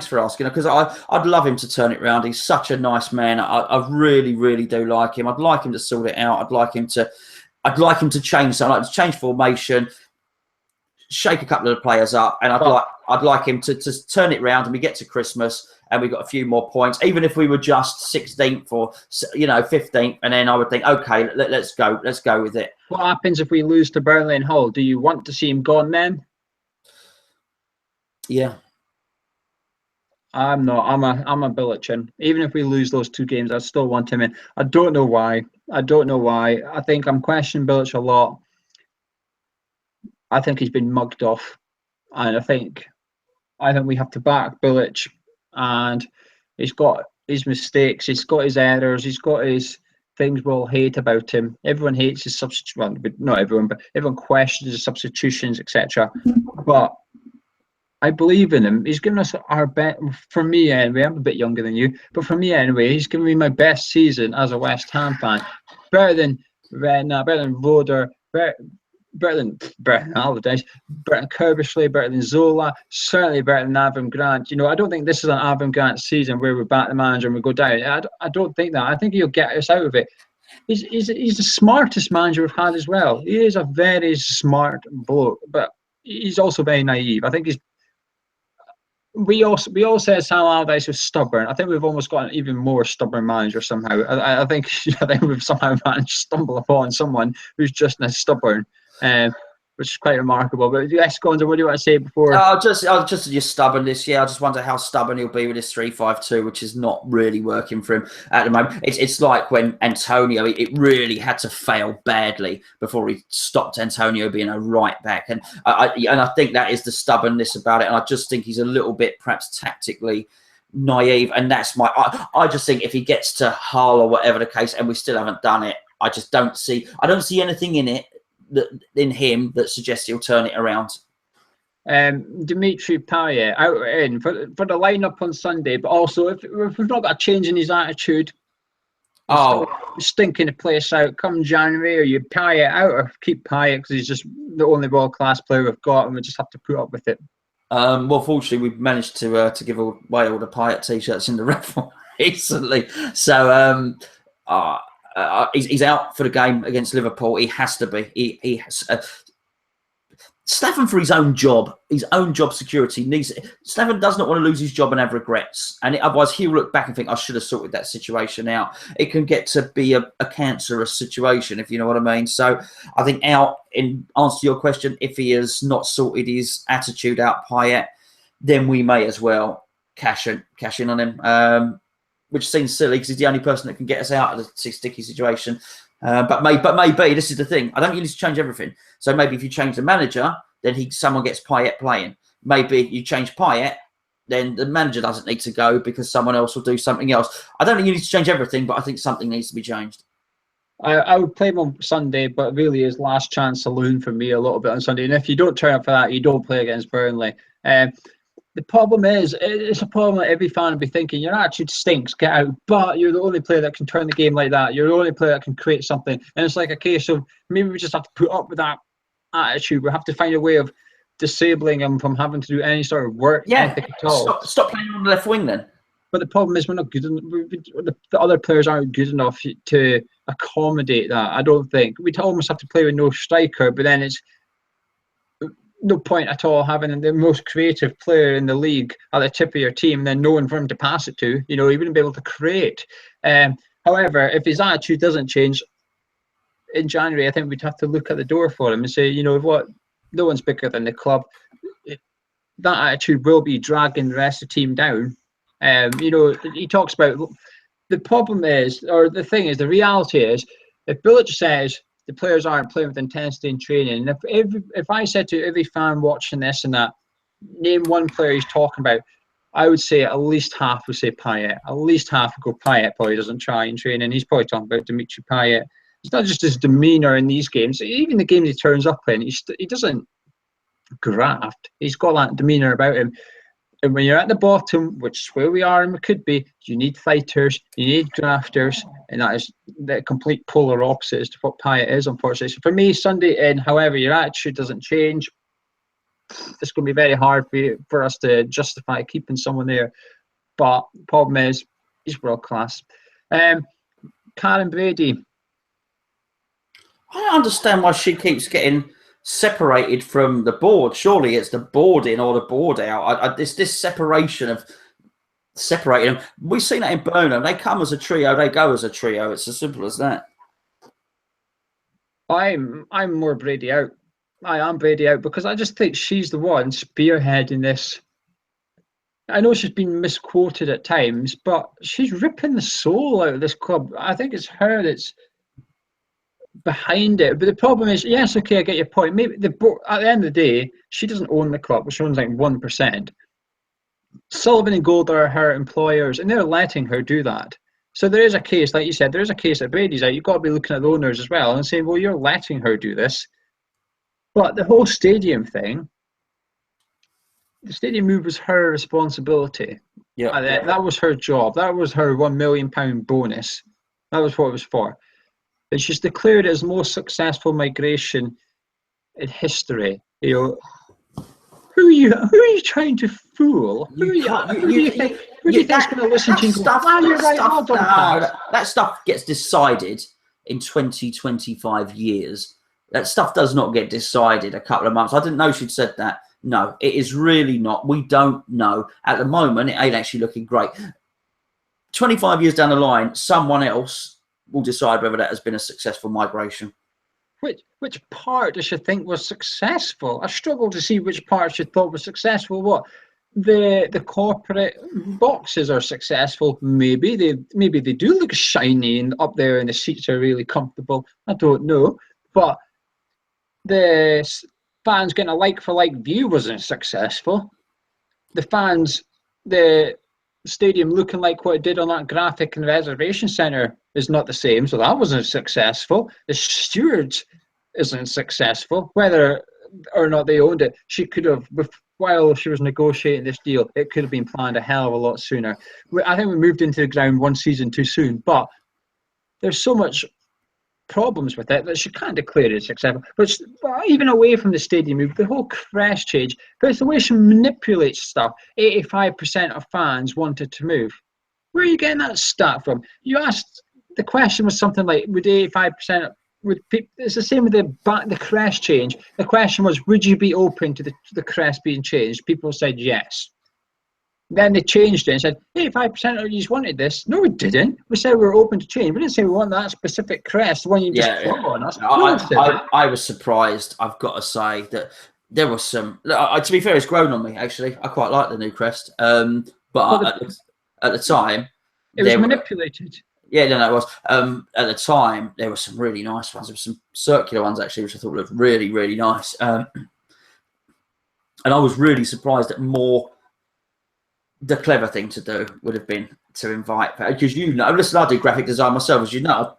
for asking. Because I'd love him to turn it round. He's such a nice man. I really, really do like him. I'd like him to sort it out. I'd like him to change something. I'd like to change formation, shake a couple of the players up, and I'd like him to turn it round and we get to Christmas and we got a few more points, even if we were just 16th or 15th, and then I would think, okay, let's go with it. What happens if we lose to Burnley and Hull? Do you want to see him gone then? Yeah. I'm not. I'm a Bilic in. Even if we lose those 2 games, I still want him in. I don't know why. I think I'm questioning Bilic a lot. I think he's been mugged off, and I think we have to back Bilic. And he's got his mistakes, he's got his errors, he's got his things we'll hate about him. Everyone hates his substitution. Well, not everyone, but everyone questions his substitutions, etc. But I believe in him. He's given us our best. For me, anyway, I'm a bit younger than you, but for me, anyway, he's given me my best season as a West Ham fan. Better than Roder, better than Allardyce, better than Kerbishley, better than Zola, certainly better than Avram Grant. I don't think this is an Avram Grant season where we back the manager and we go down. I don't think that. I think he'll get us out of it. He's the smartest manager we've had as well. He is a very smart bloke, but he's also very naive. I think we all said Sam Allardyce was stubborn. I think we've almost got an even more stubborn manager somehow. I think we've somehow managed to stumble upon someone who's just as stubborn, which is quite remarkable. But yes, Gonzo, what do you want to say before? Just your stubbornness. Yeah, I just wonder how stubborn he'll be with his 3-5-2, which is not really working for him at the moment. It's like when Antonio, it really had to fail badly before he stopped Antonio being a right back, and I think that is the stubbornness about it. And I just think he's a little bit perhaps tactically naive, and that's I just think if he gets to Hull or whatever the case, and we still haven't done it, I don't see anything in him that suggests he'll turn it around. Dimitri Payet out in for the lineup on Sunday, but also if we've not got a change in his attitude, stinking the place out come January, or you Payet out or keep Payet because he's just the only world-class player we've got, and we just have to put up with it. Well, fortunately, we've managed to give away all the Payet t-shirts in the raffle recently, so he's out for the game against Liverpool. He has to be. He has. Slaven, for his own job security, Slaven does not want to lose his job and have regrets, and otherwise he'll look back and think, I should have sorted that situation out. It can get to be a cancerous situation, if you know what I mean. So I think, in answer to your question, if he has not sorted his attitude out, Payet, then we may as well cash in on him, which seems silly because he's the only person that can get us out of the sticky situation. But maybe this is the thing. I don't think you need to change everything. So maybe if you change the manager, then someone gets Payet playing. Maybe you change Payet, then the manager doesn't need to go because someone else will do something else. I don't think you need to change everything, but I think something needs to be changed. I would play him on Sunday, but really his last chance saloon for me a little bit on Sunday. And if you don't turn up for that, you don't play against Burnley. The problem is, it's a problem that every fan will be thinking, your attitude stinks, get out. But you're the only player that can turn the game like that. You're the only player that can create something. And it's like a case of maybe we just have to put up with that attitude. We have to find a way of disabling him from having to do any sort of work ethic at all. Stop playing on the left wing then. But the problem is we're not good enough. The other players aren't good enough to accommodate that, I don't think. We'd almost have to play with no striker, but then it's no point at all having the most creative player in the league at the tip of your team and then no one for him to pass it to. He wouldn't be able to create. However, if his attitude doesn't change in January, I think we'd have to look at the door for him and say, what, no one's bigger than the club. That attitude will be dragging the rest of the team down. He talks about the problem is, or the thing is, the reality is, if Bilic says the players aren't playing with intensity in training, and if I said to every fan watching this and that, name one player he's talking about, I would say at least half would say Payet. At least half would go, Payet probably doesn't try in training. He's probably talking about Dimitri Payet. It's not just his demeanour in these games. Even the games he turns up in, he doesn't graft. He's got that demeanour about him. And when you're at the bottom, which is where we are and we could be, you need fighters, you need grafters, and that is the complete polar opposite to what Payet is, unfortunately. So for me, Sunday in, however, your attitude doesn't change, it's going to be very hard for us to justify keeping someone there. But the problem is, he's world class. Karen Brady. I don't understand why she keeps getting separated from the board. Surely it's the board in or the board out. This separation of separating them. We've seen that in Burnham. They come as a trio, they go as a trio. It's as simple as that. I'm more Brady out. I am Brady out because I just think she's the one spearheading this. I know she's been misquoted at times, but she's ripping the soul out of this club. I think it's her that's behind it. But the problem is, yes, okay, I get your point. Maybe at the end of the day, she doesn't own the club. She owns like 1%. Sullivan and Gold are her employers, and they're letting her do that. So there is a case, like you said, there is a case that Brady's out. You've got to be looking at the owners as well and saying, well, you're letting her do this. But the whole stadium thing, the stadium move was her responsibility. Yeah, that was her job. That was her £1 million bonus. That was what it was for. And she's declared it as the most successful migration in history. You know, who are you trying to fool? Who do you think is going to listen to you? That stuff gets decided in 20-25 years. That stuff does not get decided a couple of months. I didn't know she'd said that. No, it is really not. We don't know. At the moment, it ain't actually looking great. 25 years down the line, someone else will decide whether that has been a successful migration. Which part does she think was successful? I struggle to see which part she thought was successful. What? The corporate boxes are successful. Maybe they do look shiny and up there and the seats are really comfortable. I don't know. But the fans getting a like-for-like view wasn't successful. The stadium looking like what it did on that graphic in the reservation centre is not the same, so that wasn't successful. The stewards isn't successful. Whether or not they owned it, she could have, while she was negotiating this deal, it could have been planned a hell of a lot sooner. I think we moved into the ground one season too soon, but there's so much problems with it that she can't declare it successful. But even away from the stadium move, the whole crest change, but it's the way she manipulates stuff. 85% of fans wanted to move. Where are you getting that stat from? You asked, the question was something like, would 85%, it's the same with the crest change. The question was, would you be open to the crest being changed? People said yes. Then they changed it and said, 85% of you wanted this. No, we didn't. We said we were open to change. We didn't say we want that specific crest, the one you just put on us. I was surprised, I've got to say, that there was some... to be fair, it's grown on me, actually. I quite like the new crest. But at the time... It was manipulated. Yeah, no, it was. At the time, there were some really nice ones. There were some circular ones, actually, which I thought looked really, really nice. And I was really surprised at more... The clever thing to do would have been to invite, because listen, I do graphic design myself, as you know,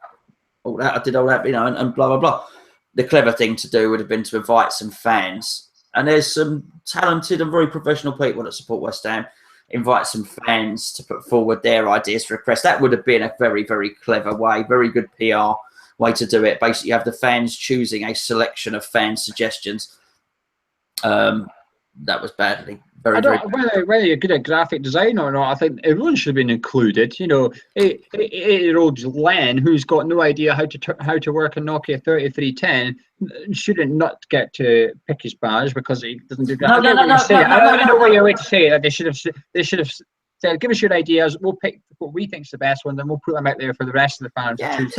I did all that, and blah, blah, blah. The clever thing to do would have been to invite some fans. And there's some talented and very professional people that support West Ham. Invite some fans to put forward their ideas for a crest. That would have been a very, very clever way, very good PR way to do it. Basically, you have the fans choosing a selection of fan suggestions. That was badly. Whether you're good at graphic design or not, I think everyone should have been included. 8-year-old Len, who's got no idea how to work a Nokia 3310, shouldn't not get to pick his badge because he doesn't do graphic. I don't know what you're way to say that they should have said, give us your ideas. We'll pick what we think's the best one, then we'll put them out there for the rest of the fans to choose.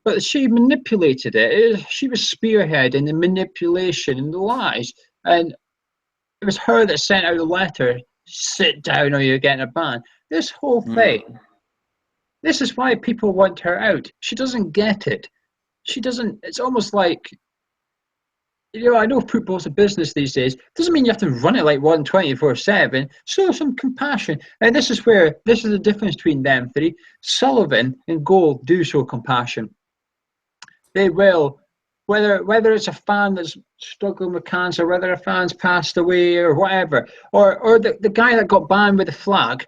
But she manipulated it. She was spearheading the manipulation and the lies. And it was her that sent out the letter, sit down or you're getting a ban. This whole thing, this is why people want her out. She doesn't get it. She doesn't, it's almost like, I know football's a business these days. Doesn't mean you have to run it like 124/7. Show some compassion. And this is the difference between them three. Sullivan and Gold do show compassion. They will, whether it's a fan that's struggling with cancer, whether a fan's passed away or whatever, or the guy that got banned with the flag,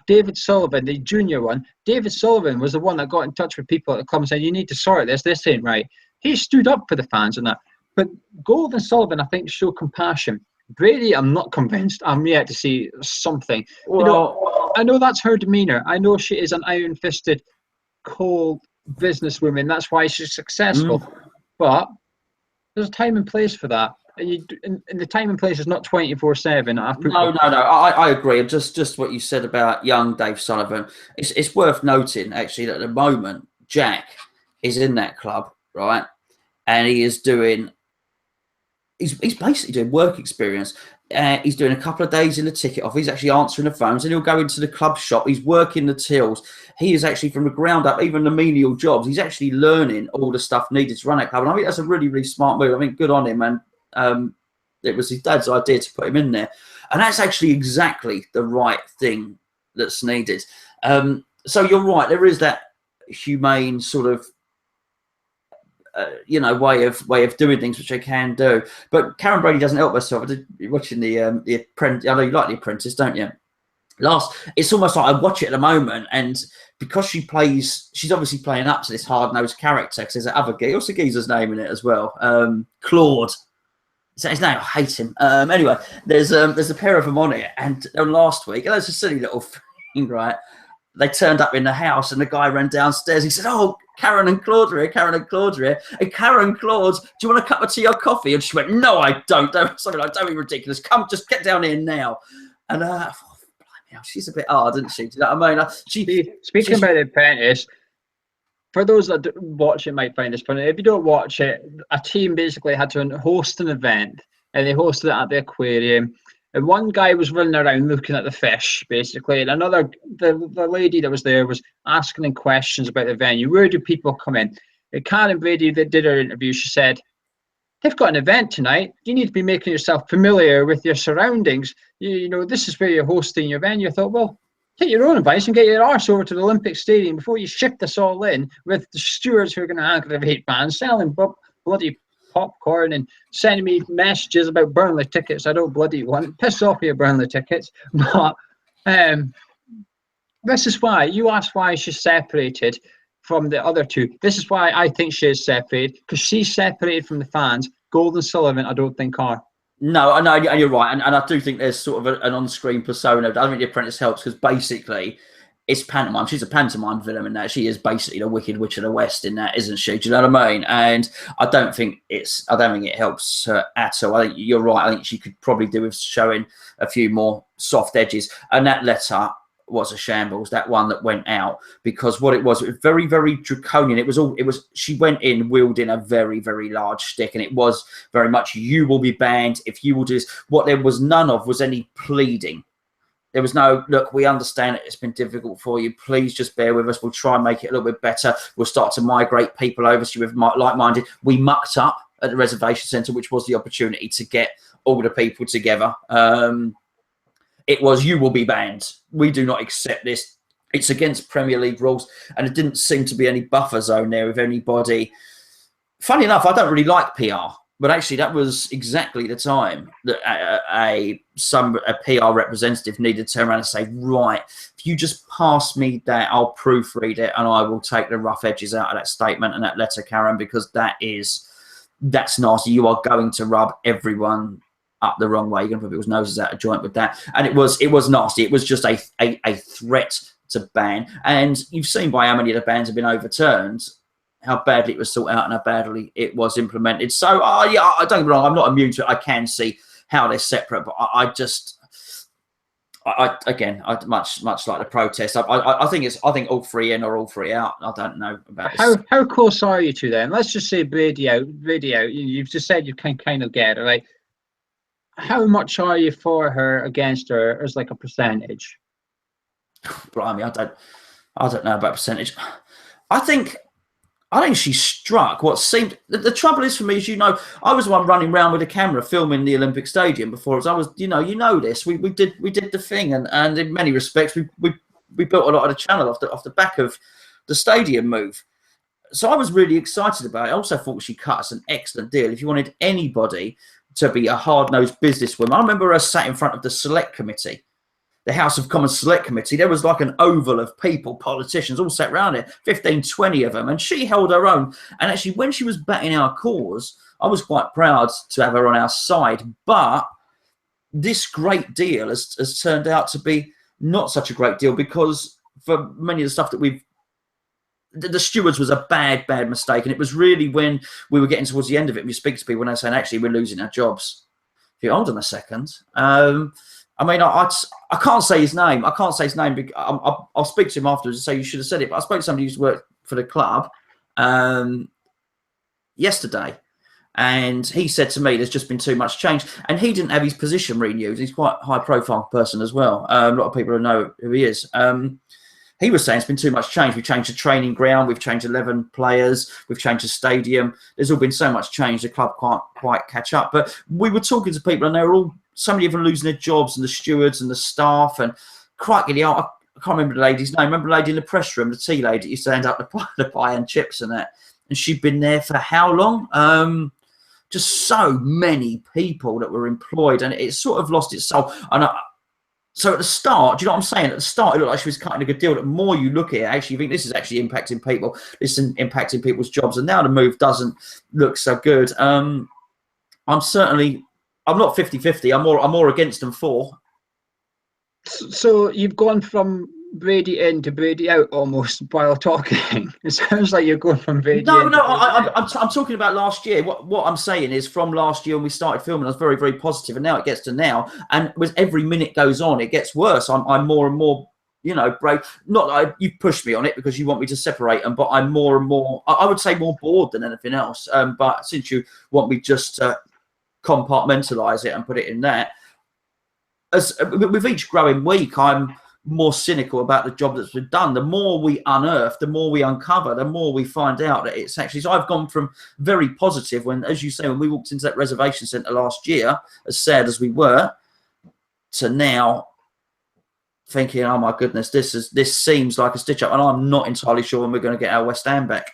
David Sullivan, the junior one. David Sullivan was the one that got in touch with people at the club and said, you need to sort this ain't right. He stood up for the fans and that. But Gold and Sullivan, I think, show compassion. Brady, I'm not convinced. I'm yet to see something. Well, I know that's her demeanour. I know she is an iron-fisted, cold businesswoman. That's why she's successful. But there's a time and place for that. And the time and place is not 24/7. No. I agree. Just what you said about young Dave Sullivan. It's worth noting actually that at the moment Jack is in that club, right, and he is doing. He's basically doing work experience. He's doing a couple of days in the ticket office. He's actually answering the phones, and he'll go into the club shop. He's working the tills. He is actually from the ground up, even the menial jobs. He's actually learning all the stuff needed to run that club. And I think that's a really, really smart move. I think good on him. And it was his dad's idea to put him in there. And that's actually exactly the right thing that's needed. So you're right. There is that humane sort of way of doing things, which I can do. But Karen Brady doesn't help herself. I did watching the Apprentice. I know you like The Apprentice, don't you? It's almost like I watch it at the moment, and because she's obviously playing up to this hard-nosed character. Because there's that other guy, what's the geezer's name in it as well? Claude. Is that his name? I hate him. Anyway, there's a pair of them on it, and last week, and that's a silly little thing, right? They turned up in the house, and the guy ran downstairs. He said, "Oh, Karen and Claude are here. Karen and Claude are here. And Karen, Claude, do you want a cup of tea or coffee?" And she went, "No, I don't." Something like, "Don't be ridiculous. Come, just get down here now." And she's a bit hard, isn't she? Do you know what I mean? Speaking about The Apprentice, for those that watch it might find this funny. If you don't watch it, a team basically had to host an event, and they hosted it at the aquarium. And one guy was running around looking at the fish, basically, and the lady that was there was asking him questions about the venue. Where do people come in? And Karen Brady that did her interview, she said, "They've got an event tonight. You need to be making yourself familiar with your surroundings. This is where you're hosting your venue." I thought, well, take your own advice and get your arse over to the Olympic Stadium before you ship this all in with the stewards who are going to aggravate fans, selling bloody popcorn and sending me messages about Burnley tickets I don't bloody want. Piss off your Burnley tickets. But this is why you asked why she's separated from the other two. This is why I think she is separated, because she's separated from the fans. Gold and Sullivan, I don't think are. No, I know, and you're right, and I do think there's sort of an on-screen persona. I don't think The Apprentice helps because basically it's pantomime. She's a pantomime villain in that. She is basically the Wicked Witch of the West in that, isn't she? Do you know what I mean? And I don't think it helps her at all. I think you're right. I think she could probably do with showing a few more soft edges. And that letter was a shambles, that one that went out, because what it was very, very draconian. She went in wielding a very, very large stick, and it was very much, you will be banned if you will do this. What there was none of was any pleading. There was no, look, we understand it's been difficult for you. Please just bear with us. We'll try and make it a little bit better. We'll start to migrate people over to you with like-minded. We mucked up at the reservation centre, which was the opportunity to get all the people together. It was, you will be banned. We do not accept this. It's against Premier League rules. And it didn't seem to be any buffer zone there with anybody. Funny enough, I don't really like PR. But actually, that was exactly the time that a PR representative needed to turn around and say, right, if you just pass me that, I'll proofread it and I will take the rough edges out of that statement and that letter, Karen, because that's nasty. You are going to rub everyone up the wrong way. You're going to put people's noses out of joint with that. And it was nasty. It was just a threat to ban. And you've seen by how many of the bans have been overturned, how badly it was thought out and how badly it was implemented. So, yeah, I don't get me wrong, I'm not immune to it. I can see how they're separate, but I much like the protest. I think all three in or all three out. I don't know about how close are you to them? Let's just say Brady out. You've just said you can kind of get it, right? How much are you for her, against her, as like a percentage? Blimey, I don't know about percentage. I think she struck what seemed. The trouble is for me, as you know, I was the one running around with a camera filming the Olympic Stadium before. As I was, you know this. We did the thing, and in many respects, we built a lot of the channel off the back of the stadium move. So I was really excited about it. I also thought she cut us an excellent deal. If you wanted anybody to be a hard-nosed businesswoman, I remember her sat in front of the Select Committee. The House of Commons Select Committee, there was like an oval of people, politicians, all sat around it, 15, 20 of them, and she held her own. And actually, when she was backing our cause, I was quite proud to have her on our side. But this great deal has turned out to be not such a great deal, because for many of the stuff that we've the stewards was a bad mistake, and it was really when we were getting towards the end of it. We speak to people and they're saying, actually, we're losing our jobs. If you hold on a second, I mean, I can't say his name. I can't say his name. Because I'll speak to him afterwards and say you should have said it. But I spoke to somebody who used to work for the club yesterday, and he said to me, "There's just been too much change." And he didn't have his position renewed. He's quite a high-profile person as well. A lot of people know who he is. He was saying it's been too much change. We've changed the training ground. We've changed 11 players. We've changed the stadium. There's all been so much change. The club can't quite catch up. But we were talking to people, and they were all, so many of them losing their jobs, and the stewards and the staff. And crikey, I can't remember the lady's name. Remember the lady in the press room, the tea lady that used to end up the pie and chips and that. And she'd been there for how long? Just so many people that were employed, and it sort of lost its soul. And so at the start, do you know what I'm saying? At the start, it looked like she was cutting a good deal. The more you look at it, actually, you think this is actually impacting people. This is impacting people's jobs. And now the move doesn't look so good. I'm not 50-50. I'm more against than for. So you've gone from Brady in to Brady out almost while talking. It sounds like you're going from Brady. No, I'm talking about last year. What I'm saying is, from last year when we started filming, I was very, very positive, and now it gets to now, and with every minute goes on, it gets worse. I'm more and more, brave. Not that you pushed me on it because you want me to separate them, but I'm more and more, I would say, more bored than anything else. But since you want me just to compartmentalise it and put it in that, as with each growing week, I'm more cynical about the job that's been done. The more we unearth, the more we uncover, the more we find out that it's actually. So I've gone from very positive when, as you say, when we walked into that reservation centre last year, as sad as we were, to now thinking, oh my goodness, this seems like a stitch up, and I'm not entirely sure when we're going to get our West Ham back.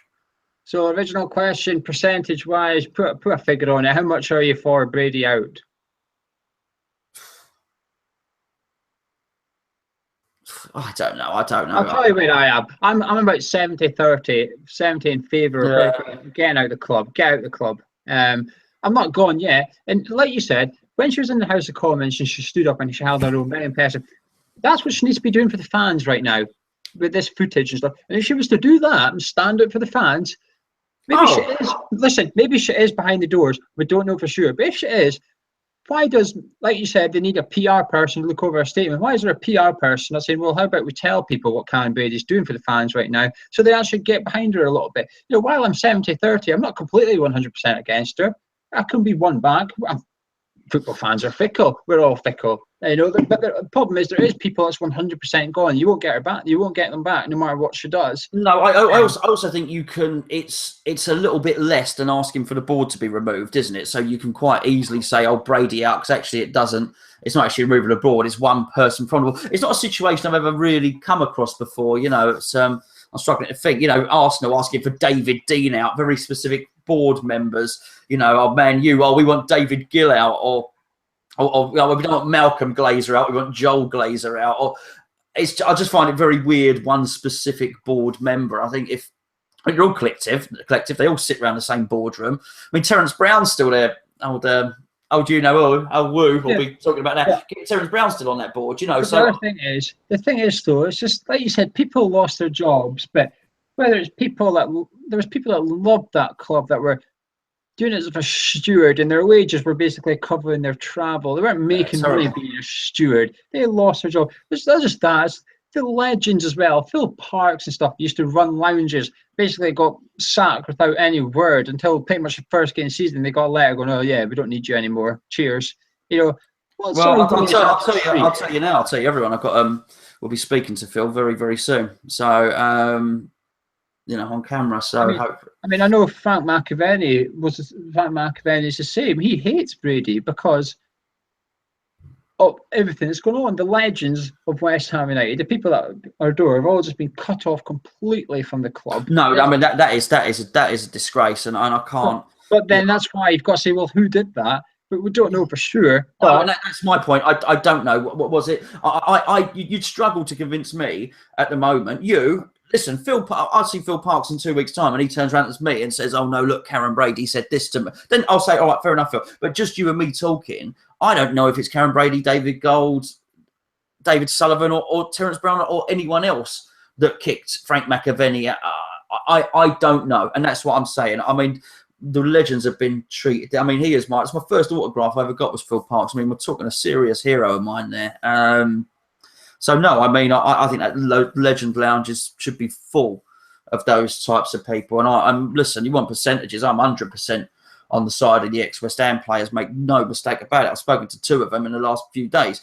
So original question, percentage wise, put a figure on it. How much are you for Brady out? I don't know. I'll tell you where I am. I'm about 70-30, 70 in favour of getting out of the club. Get out of the club. I'm not gone yet. And like you said, when she was in the House of Commons and she stood up and she held her own, very impressive. That's what she needs to be doing for the fans right now with this footage and stuff. And if she was to do that and stand up for the fans, maybe she is. Listen, maybe she is behind the doors. We don't know for sure. But if she is, why does, like you said, they need a PR person to look over a statement? Why is there a PR person that's saying, well, how about we tell people what Karen Brady's doing for the fans right now, so they actually get behind her a little bit? While I'm 70-30, I'm not completely 100% against her. I can be one back. Football fans are fickle. We're all fickle. But the problem is there is people that's 100% gone. You won't get her back. You won't get them back no matter what she does. No, I also think you can. It's a little bit less than asking for the board to be removed, isn't it? So you can quite easily say, "Oh, Brady out," because actually it doesn't. It's not actually removing the board. It's one person from the board. It's not a situation I've ever really come across before. It's I'm struggling to think. Arsenal asking for David Dean out, very specific board members. Oh man, we want David Gill out, or we don't want Malcolm Glazer out, we want Joel Glazer out. Or I just find it very weird, one specific board member. I think if you're all collective, they all sit around the same boardroom. I mean, Terence Brown's still there. Woo, we'll be talking about that. Yeah. Get Terence Brown still on that board, So the thing is though, it's just like you said, people lost their jobs, but whether it's there was people that loved that club that were doing it as a steward, and their wages were basically covering their travel. They weren't making money being a steward. They lost their job. That's just that. It's the legends as well. Phil Parkes and stuff used to run lounges, basically got sacked without any word until pretty much the first game of the season. They got a letter going, "Oh yeah, we don't need you anymore. Cheers." I'll tell you now. I'll tell you everyone. I've got we'll be speaking to Phil very, very soon. So on camera. So I know Frank McAvenny is the same. He hates Brady because of everything that's going on. The legends of West Ham United, the people that adore, have all just been cut off completely from the club. No, I mean that is a disgrace, and I can't. But then that's why you've got to say, well, who did that? But we don't know for sure. But that's my point. I don't know. What was it? You'd struggle to convince me at the moment. Listen, I'll see Phil Parkes in 2 weeks' time, and he turns around to me and says, "Oh no, look, Karen Brady said this to me." Then I'll say, "All right, fair enough, Phil." But just you and me talking, I don't know if it's Karen Brady, David Gold, David Sullivan, or Terence Brown, or anyone else that kicked Frank McAvenny I don't know, and that's what I'm saying. I mean, the legends have been treated. I mean, it's my first autograph I ever got was Phil Parkes. I mean, we're talking a serious hero of mine there. So no, I mean, I think that legend lounges should be full of those types of people. And I'm listen, you want percentages? I'm 100% on the side of the ex-West Ham players. Make no mistake about it. I've spoken to 2 of them in the last few days.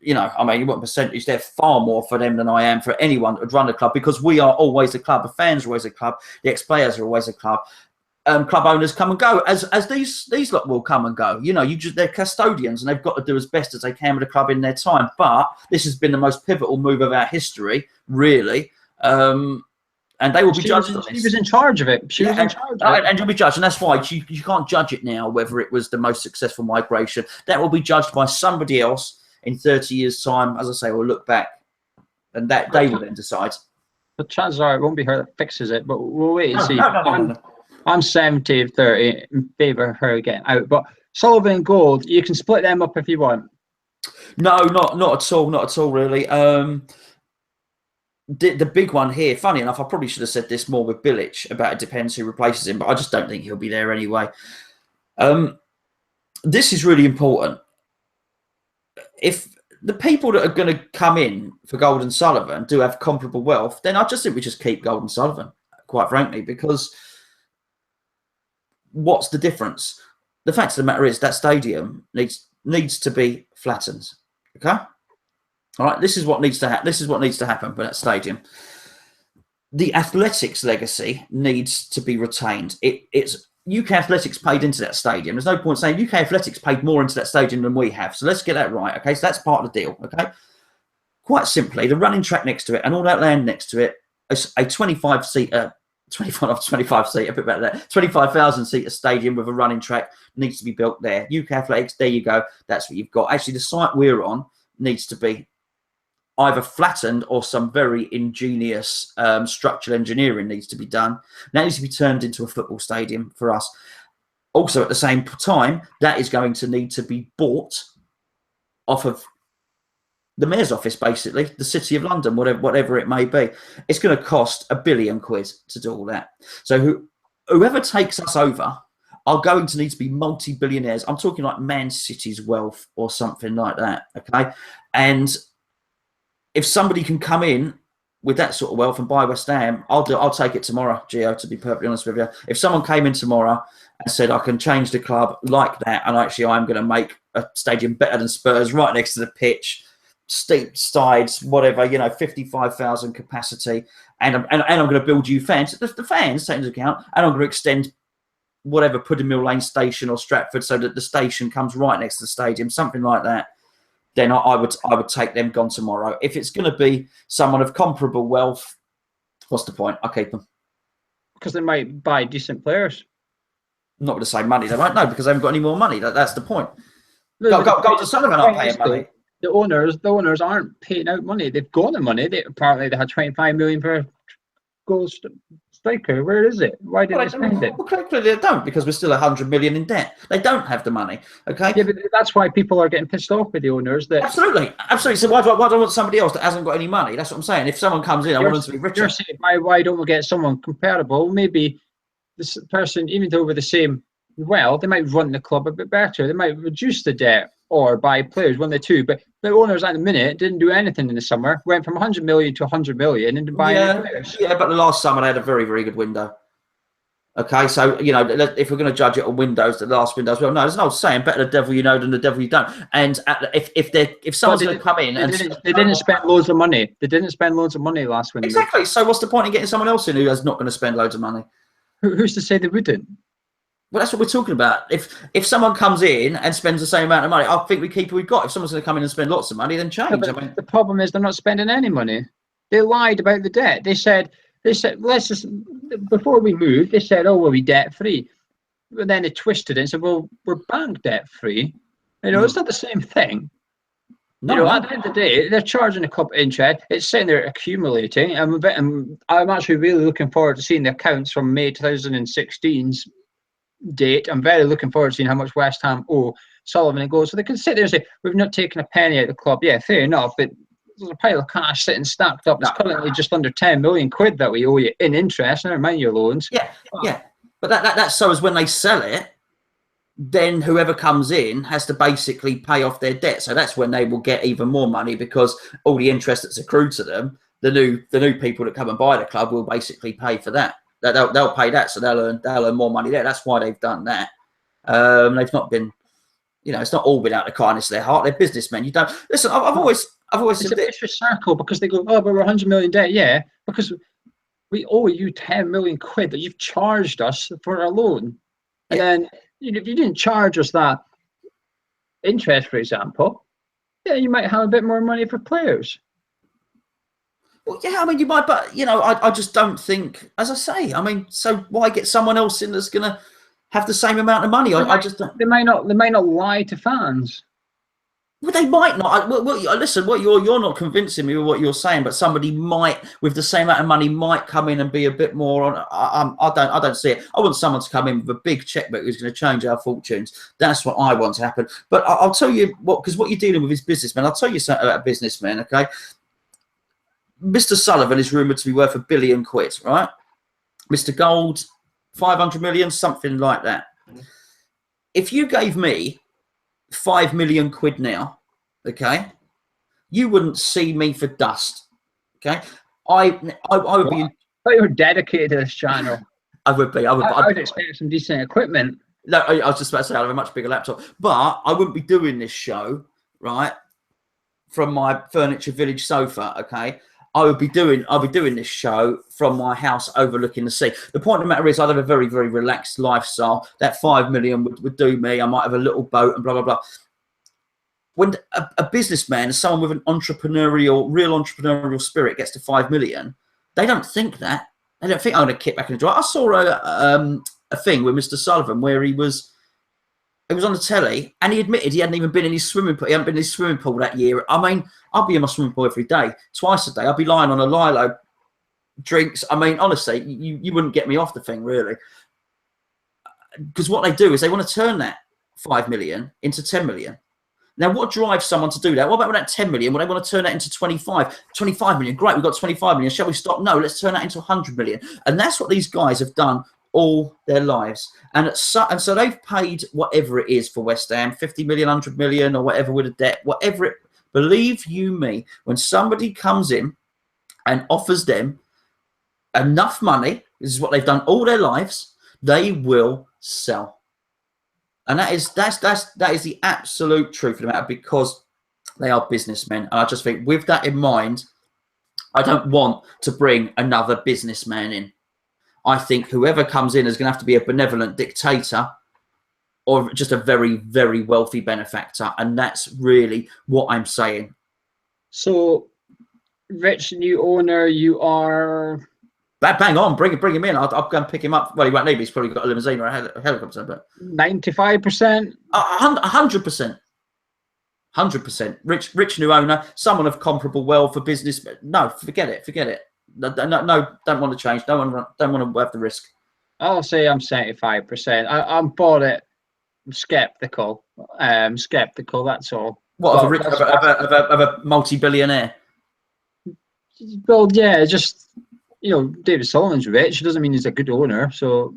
You know, I mean, you want percentage? They're far more for them than I am for anyone that would run the club, because we are always a club. The fans are always a club. The ex-players are always a club. Club owners come and go, as these lot will come and go. You know, they're custodians, and they've got to do as best as they can with the club in their time. But this has been the most pivotal move of our history, really. And they will be judged. She was in charge of it. She was in charge of it. And you'll be judged. And that's why you can't judge it now, whether it was the most successful migration. That will be judged by somebody else in 30 years' time. As I say, we'll look back, and that they will then decide. The chances are it won't be her that fixes it, but we'll wait and see. No. I'm 70-30 in favour of her getting out. But Sullivan and Gold, you can split them up if you want. No, not at all. Not at all, really. The big one here, funny enough, I probably should have said this more with Bilic about it depends who replaces him, but I just don't think he'll be there anyway. This is really important. If the people that are going to come in for Gold and Sullivan do have comparable wealth, then I just think we just keep Gold and Sullivan, quite frankly, because what's the difference? The fact of the matter is that stadium needs to be flattened. Okay? All right, this is what needs to happen. This is what needs to happen with that stadium. The athletics legacy needs to be retained. It's UK Athletics paid into that stadium. There's no point saying UK Athletics paid more into that stadium than we have. So let's get that right. Okay, so that's part of the deal. Okay, quite simply, the running track next to it and all that land next to it, a 25-seater, 25-seater, a bit better there, 25,000-seater stadium with a running track needs to be built there. UK Athletics, there you go. That's what you've got. Actually, the site we're on needs to be either flattened or some very ingenious structural engineering needs to be done. That needs to be turned into a football stadium for us. Also, at the same time, that is going to need to be bought off of the mayor's office, basically, the City of London, whatever it may be. It's going to cost £1 billion to do all that. So whoever takes us over are going to need to be multi-billionaires. I'm talking like Man City's wealth or something like that, okay? And if somebody can come in with that sort of wealth and buy West Ham, I'll take it tomorrow, Geo, to be perfectly honest with you. If someone came in tomorrow and said, I can change the club like that, and actually I'm going to make a stadium better than Spurs, right next to the pitch, steep sides, whatever, 55,000 capacity, and I'm going to build you fans, the fans take into account, and I'm going to extend whatever, Pudding Mill Lane Station or Stratford, so that the station comes right next to the stadium, something like that, then I would take them gone tomorrow. If it's going to be someone of comparable wealth, what's the point? I'll keep them. Because they might buy decent players. Not with the same money. They won't know because they haven't got any more money. That's the point. Go to Sullivan aren't paying money. The owners aren't paying out money. They've got the money. Apparently they had 25 million for a goal striker. Where is it? Why didn't they spend it? Well, clearly they don't, because we're still 100 million in debt. They don't have the money. Okay. Yeah, but that's why people are getting pissed off with the owners. Absolutely. So why do I want somebody else that hasn't got any money? That's what I'm saying. If someone comes in, I want them to be richer. You're saying, why don't we get someone comparable? Maybe this person, even though we're the same, they might run the club a bit better. They might reduce the debt or buy players, one of the two. But the owners at the minute didn't do anything in the summer. Went from 100 million to 100 million and buying players. Yeah, but the last summer they had a very, very good window. Okay, so, if we're going to judge it on windows, the last windows, well, no, there's an old saying, better the devil you know than the devil you don't. And if someone's going to come in they didn't spend loads of money. They didn't spend loads of money last window. Exactly. So what's the point in getting someone else in who is not going to spend loads of money? Who's to say they wouldn't? Well, that's what we're talking about. If someone comes in and spends the same amount of money, I think we keep who we've got. If someone's going to come in and spend lots of money, then change. Yeah, the problem is they're not spending any money. They lied about the debt. They said let's just, before we moved, they said, we'll be debt free. But then they twisted it and said, well, we're bank debt free. It's not the same thing. No. At the end of the day, they're charging a couple of interest. It's saying they're accumulating. I'm actually really looking forward to seeing the accounts from May 2016's date. I'm very looking forward to seeing how much West Ham owe Sullivan and Gold. So they can sit there and say, we've not taken a penny out of the club. Yeah, fair enough. But there's a pile of cash sitting stacked up. It's No. currently just under 10 million quid that we owe you in interest. Never mind your loans. Yeah, yeah. But that's so as when they sell it, then whoever comes in has to basically pay off their debt. So that's when they will get even more money, because all the interest that's accrued to them, the new people that come and buy the club will basically pay for that. They'll pay that, so they'll earn more money there. That's why they've done that. They've not been, it's not all been out of the kindness of their heart. They're businessmen. You don't listen. I've always it's said a vicious circle, because they go, oh, but we're 100 million debt. Yeah, because we owe you 10 million quid that you've charged us for our loan, and then if you didn't charge us that interest, for example, yeah, you might have a bit more money for players. Well, yeah, I mean, you might, but I just don't think, as I say, I mean, so why get someone else in that's going to have the same amount of money? I just don't. They might not lie to fans. Well, they might not. Listen, what you're not convincing me with what you're saying, but somebody might, with the same amount of money, might come in and be a bit more on. I don't see it. I want someone to come in with a big checkbook who's going to change our fortunes. That's what I want to happen. But I'll tell you what, because what you're dealing with is businessmen. I'll tell you something about businessmen. Okay, Mr. Sullivan is rumoured to be worth £1 billion, right? Mr. Gold, 500 million, something like that. If you gave me 5 million quid now, okay, you wouldn't see me for dust. Okay, I would be. I thought you were dedicated to this channel. I would be. I would expect some decent equipment. No, I was just about to say I have a much bigger laptop, but I wouldn't be doing this show, right, from my Furniture Village sofa. Okay, I'll be doing this show from my house overlooking the sea. The point of the matter is, I'd have a very, very relaxed lifestyle. That 5 million would do me. I might have a little boat and blah, blah, blah. When a businessman, someone with real entrepreneurial spirit gets to 5 million, they don't think that. They don't think, I'm going to kick back in the drive. I saw a thing with Mr. Sullivan where he was on the telly, and he admitted he hadn't even been in his swimming pool. He hadn't been in his swimming pool that year. I mean, I'll be in my swimming pool every day, twice a day. I'll be lying on a lilo, drinks. I mean, honestly, you wouldn't get me off the thing, really. Because what they do is they want to turn that 5 million into 10 million. Now, what drives someone to do that? What about that 10 million? Well, they want to turn that into 25 million. Great, we've got 25 million. Shall we stop? No, let's turn that into 100 million. And that's what these guys have done all their lives. And so they've paid whatever it is for West Ham, 50 million, 100 million, or whatever with a debt, whatever it. Believe you me, when somebody comes in and offers them enough money, this is what they've done all their lives, they will sell. And that is the absolute truth of the matter, because they are businessmen. And I just think, with that in mind, I don't want to bring another businessman in. I think whoever comes in is going to have to be a benevolent dictator or just a very, very wealthy benefactor. And that's really what I'm saying. So, rich new owner, you are... Bang on, bring him in. I'll go and pick him up. Well, he won't need me. He's probably got a limousine or a helicopter. But 95%? 100%. 100%. Rich new owner, someone of comparable wealth for business. No, forget it. No, don't want to change. Don't want to have the risk. I'll say I'm 75%. I'm for it. I'm skeptical. Skeptical. That's all. What, of a multi-billionaire? Well, yeah, just David Sullivan's rich. It doesn't mean he's a good owner. So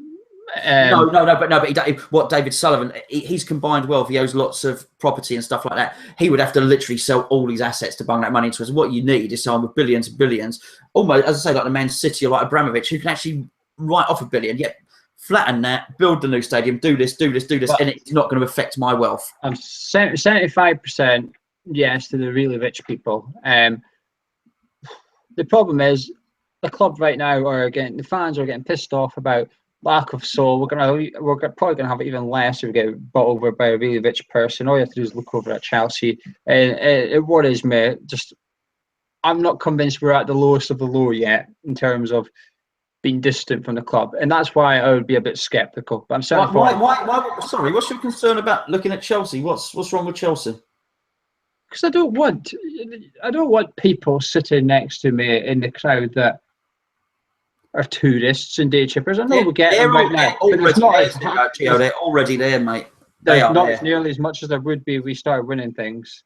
no. But what David Sullivan? He's combined wealth. He owes lots of property and stuff like that. He would have to literally sell all his assets to bung that money into us. What you need is someone with billions and billions, almost, as I say, like the Man City or like Abramovich, who can actually write off $1 billion. Yet flatten that, build the new stadium, do this, but, and it's not going to affect my wealth. I'm 75% yes to the really rich people. The problem is the club right now the fans are getting pissed off about lack of soul. We're probably gonna have even less if we get bought over by a really rich person. All you have to do is look over at Chelsea, and it worries me. Just, I'm not convinced we're at the lowest of the low yet in terms of being distant from the club, and that's why I would be a bit skeptical. But I'm certainly why? Sorry, what's your concern about looking at Chelsea? What's wrong with Chelsea? Because I don't want people sitting next to me in the crowd that are tourists and day trippers. I know we get them right now, but they're already there, mate. There's not nearly as much as there would be if we started winning things.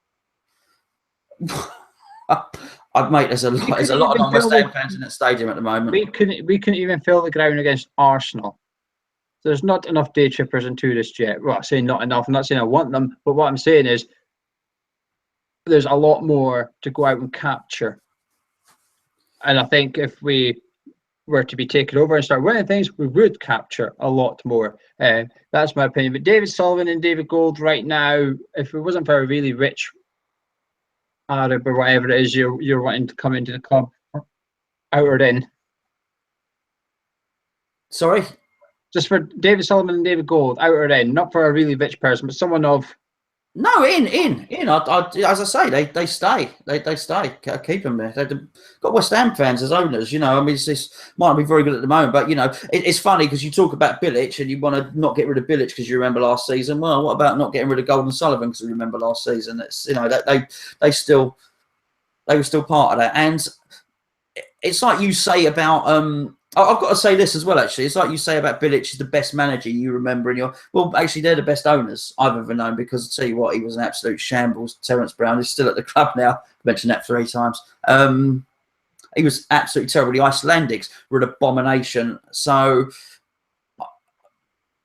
Mate, there's a lot of non-West Ham fans in that stadium at the moment. We couldn't even fill the ground against Arsenal. There's not enough day trippers and tourists yet. Well, I'm saying not enough. I'm not saying I want them, but what I'm saying is there's a lot more to go out and capture. And I think if we were to be taken over and start winning things, we would capture a lot more. That's my opinion. But David Sullivan and David Gold right now, if it wasn't for a really rich Arab or whatever it is you're wanting to come into the club, out or in? Sorry? Just for David Sullivan and David Gold, out or in, not for a really rich person, but someone of. No, in. As I say, they stay. They stay. Keep them there. They've got West Ham fans as owners. You know, I mean, this might not be very good at the moment, but you know, it's funny because you talk about Bilic and you want to not get rid of Bilic because you remember last season. Well, what about not getting rid of Gold and Sullivan because we remember last season? It's, you know, that they were still part of that, and it's like you say about I've got to say this as well, actually. It's like you say about Bilic is the best manager you remember in your... Well, actually, they're the best owners I've ever known because, I'll tell you what, he was an absolute shambles. Terence Brown is still at the club now. I've mentioned that 3 times. He was absolutely terrible. The Icelandics were an abomination. So,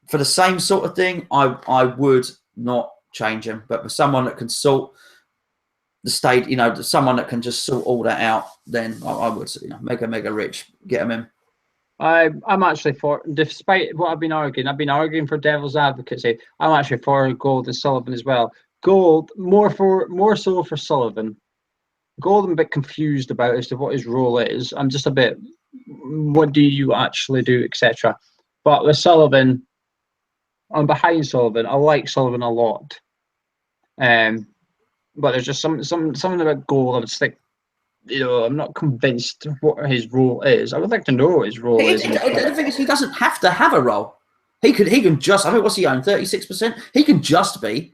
for the same sort of thing, I would not change him. But for someone that can sort the state, you know, someone that can just sort all that out, then I would, you know, mega rich, get him in. I'm actually for, despite what I've been arguing for devil's advocacy. I'm actually for Gold and Sullivan as well. Gold more so for Sullivan. Gold I'm a bit confused about as to what his role is. I'm just a bit, what do you actually do, etc. But with Sullivan, I'm behind Sullivan. I like Sullivan a lot. But there's just something about Gold. I just think, you know, I'm not convinced what his role is. I would like to know what his role is. The thing is, he doesn't have to have a role. He can just, I mean, what's he own? 36%? He can just be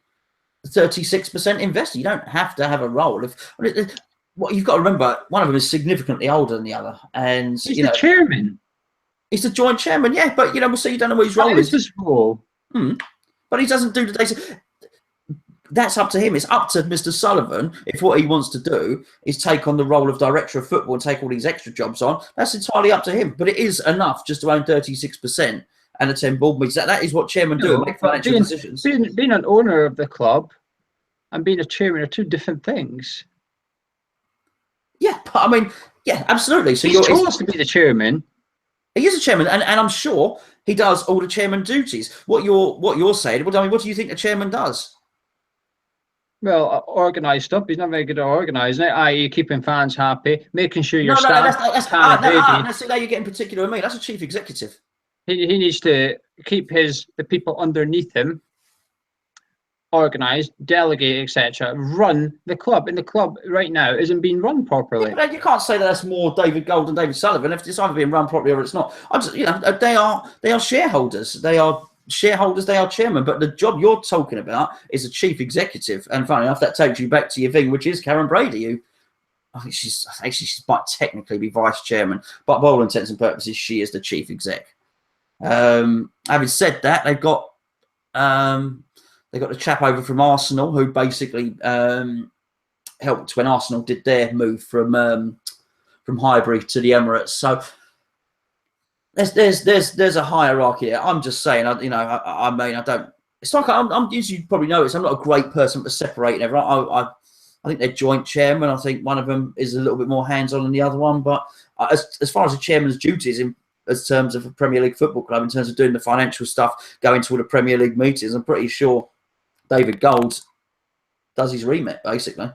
36% investor. You don't have to have a role. What you've got to remember, one of them is significantly older than the other, and he's the chairman. He's the joint chairman, yeah. But you know, so you don't know what his role is. His role. But he doesn't do the data. That's up to him. It's up to Mr. Sullivan if what he wants to do is take on the role of director of football and take all these extra jobs on. That's entirely up to him. But it is enough just to own 36% and attend board meetings. That is what chairmen do, make financial decisions. Being an owner of the club and being a chairman are 2 different things. Yeah, but I mean, yeah, absolutely. So he's chose to be the chairman. He is a chairman, and I'm sure he does all the chairman duties. What you're saying? Well, I mean, what do you think a chairman does? Well, organise stuff. He's not very good at organising it, i.e. keeping fans happy, making sure your staff... Now you're getting particular with me. That's a chief executive. He needs to keep the people underneath him organised, delegate, etc. Run the club. And the club right now isn't being run properly. Yeah, but you can't say that's more David Gold and David Sullivan. If it's either being run properly or it's not. They are shareholders. They are shareholders, they are chairman, but the job you're talking about is a chief executive. And funny enough, that takes you back to your thing, which is Karen Brady, who I think she might technically be vice chairman, but by all intents and purposes, she is the chief exec. Having said that, they've got the chap over from Arsenal who basically helped when Arsenal did their move from Highbury to the Emirates. So there's a hierarchy there. I'm just saying, I mean, I don't. It's like I'm usually probably notice I'm not a great person for separating everyone. I think they're joint chairman. I think one of them is a little bit more hands-on than the other one. But as far as the chairman's duties in terms of a Premier League football club, in terms of doing the financial stuff, going to all the Premier League meetings, I'm pretty sure David Gold does his remit basically.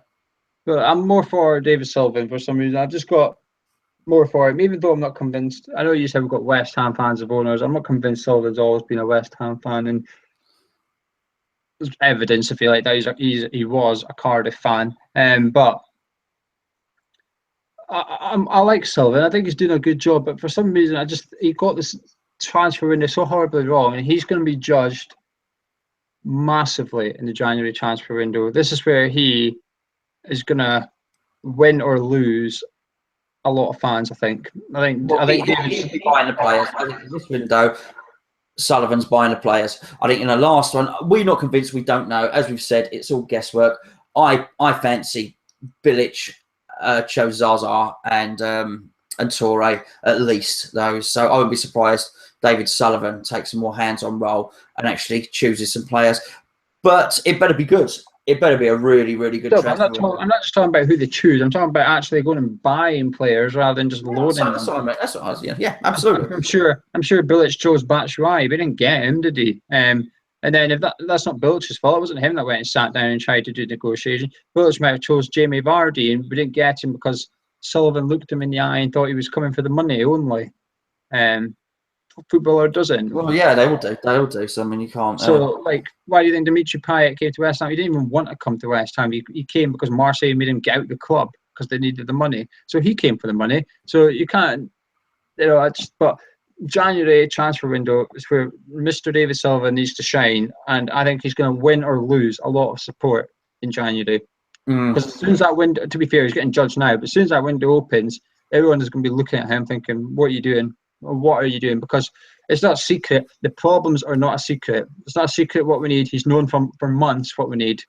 But I'm more for David Sullivan for some reason. I've just got more for him, even though I'm not convinced. I know you said we've got West Ham fans of owners. I'm not convinced Sullivan's always been a West Ham fan, and there's evidence, if you like, that he was a Cardiff fan. But I like Sullivan. I think he's doing a good job. But for some reason, he got this transfer window so horribly wrong, and he's going to be judged massively in the January transfer window. This is where he is going to win or lose a lot of fans, I think. I think he'll be buying the players. I think in this window, Sullivan's buying the players. I think in the last one, we're not convinced. We don't know. As we've said, it's all guesswork. I fancy Bilic chose Zaza and Toure at least, though. So I wouldn't be surprised David Sullivan takes a more hands-on role and actually chooses some players. But it better be good. It better be a really, really good transfer. I'm not just talking about who they choose. I'm talking about actually going and buying players rather than just loading them. That's what I mean. That's what I was. Yeah, absolutely. I'm sure Bilic chose Batshuayi. We didn't get him, did he? And then if that's not Bilic's fault, it wasn't him that went and sat down and tried to do negotiation. Bilic might have chose Jamie Vardy, and we didn't get him because Sullivan looked him in the eye and thought he was coming for the money only. Footballer doesn't. Well, yeah, they will do. They will do. So I mean, you can't. So, why do you think Dimitri Payet came to West Ham? He didn't even want to come to West Ham. He came because Marseille made him get out of the club because they needed the money. So he came for the money. So you can't, but January transfer window is where Mr. David Silva needs to shine, and I think he's going to win or lose a lot of support in January. Because as soon as that window, to be fair, he's getting judged now, but as soon as that window opens, everyone is going to be looking at him thinking, what are you doing? What are you doing? Because it's not a secret. The problems are not a secret. It's not a secret what we need. He's known for months what we need.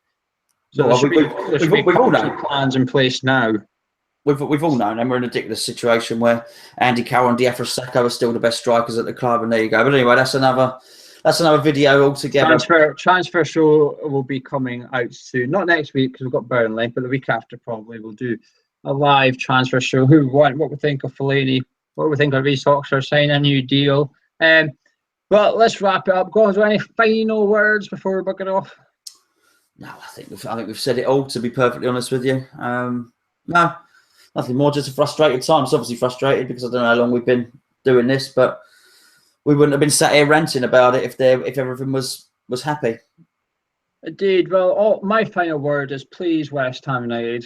So there should be plans in place now. We've all known, and we're in a ridiculous situation where Andy Carroll and Diafra Sacco are still the best strikers at the club, and there you go. But anyway, that's another video altogether. Transfer show will be coming out soon. Not next week because we've got Burnley, but the week after probably we'll do a live transfer show. What we think of Fellaini. What do we think of Reece Oxford signing a new deal? But let's wrap it up. Gonzo, any final words before we bugger off? No, I think we've said it all. To be perfectly honest with you, no, nothing more. Just a frustrated time. It's obviously frustrated because I don't know how long we've been doing this, but we wouldn't have been sat here ranting about it if everything was happy. Indeed. Well, my final word is please, West Ham United,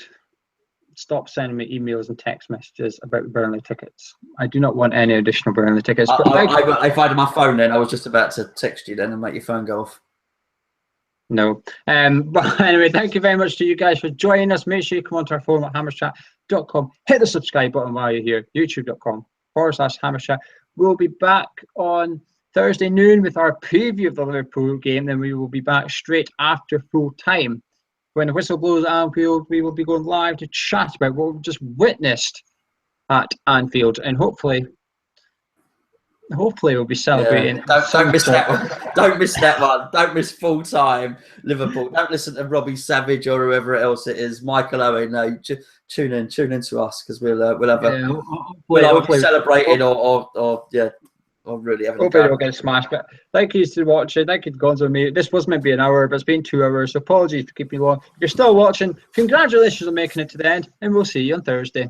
stop sending me emails and text messages about Burnley tickets. I do not want any additional Burnley tickets. If I had my phone then, I was just about to text you then and make your phone go off. No. But anyway, thank you very much to you guys for joining us. Make sure you come onto our forum at hammerchat.com. Hit the subscribe button while you're here. youtube.com/hammerchat. We'll be back on Thursday noon with our preview of the Liverpool game. Then we will be back straight after full time. When the whistle blows at Anfield, we will be going live to chat about what we've just witnessed at Anfield, and hopefully we'll be celebrating. Yeah, don't miss that one. Don't miss that one. Don't miss full time Liverpool. Don't listen to Robbie Savage or whoever else it is. Michael Owen. No, tune in to us because we'll be celebrating or really having hopefully we'll get smashed. But thank you to watching. Thank you to Gonzo and me. This was meant to be an hour, but it's been 2 hours. So apologies for keeping you long. If you're still watching, congratulations on making it to the end, and we'll see you on Thursday.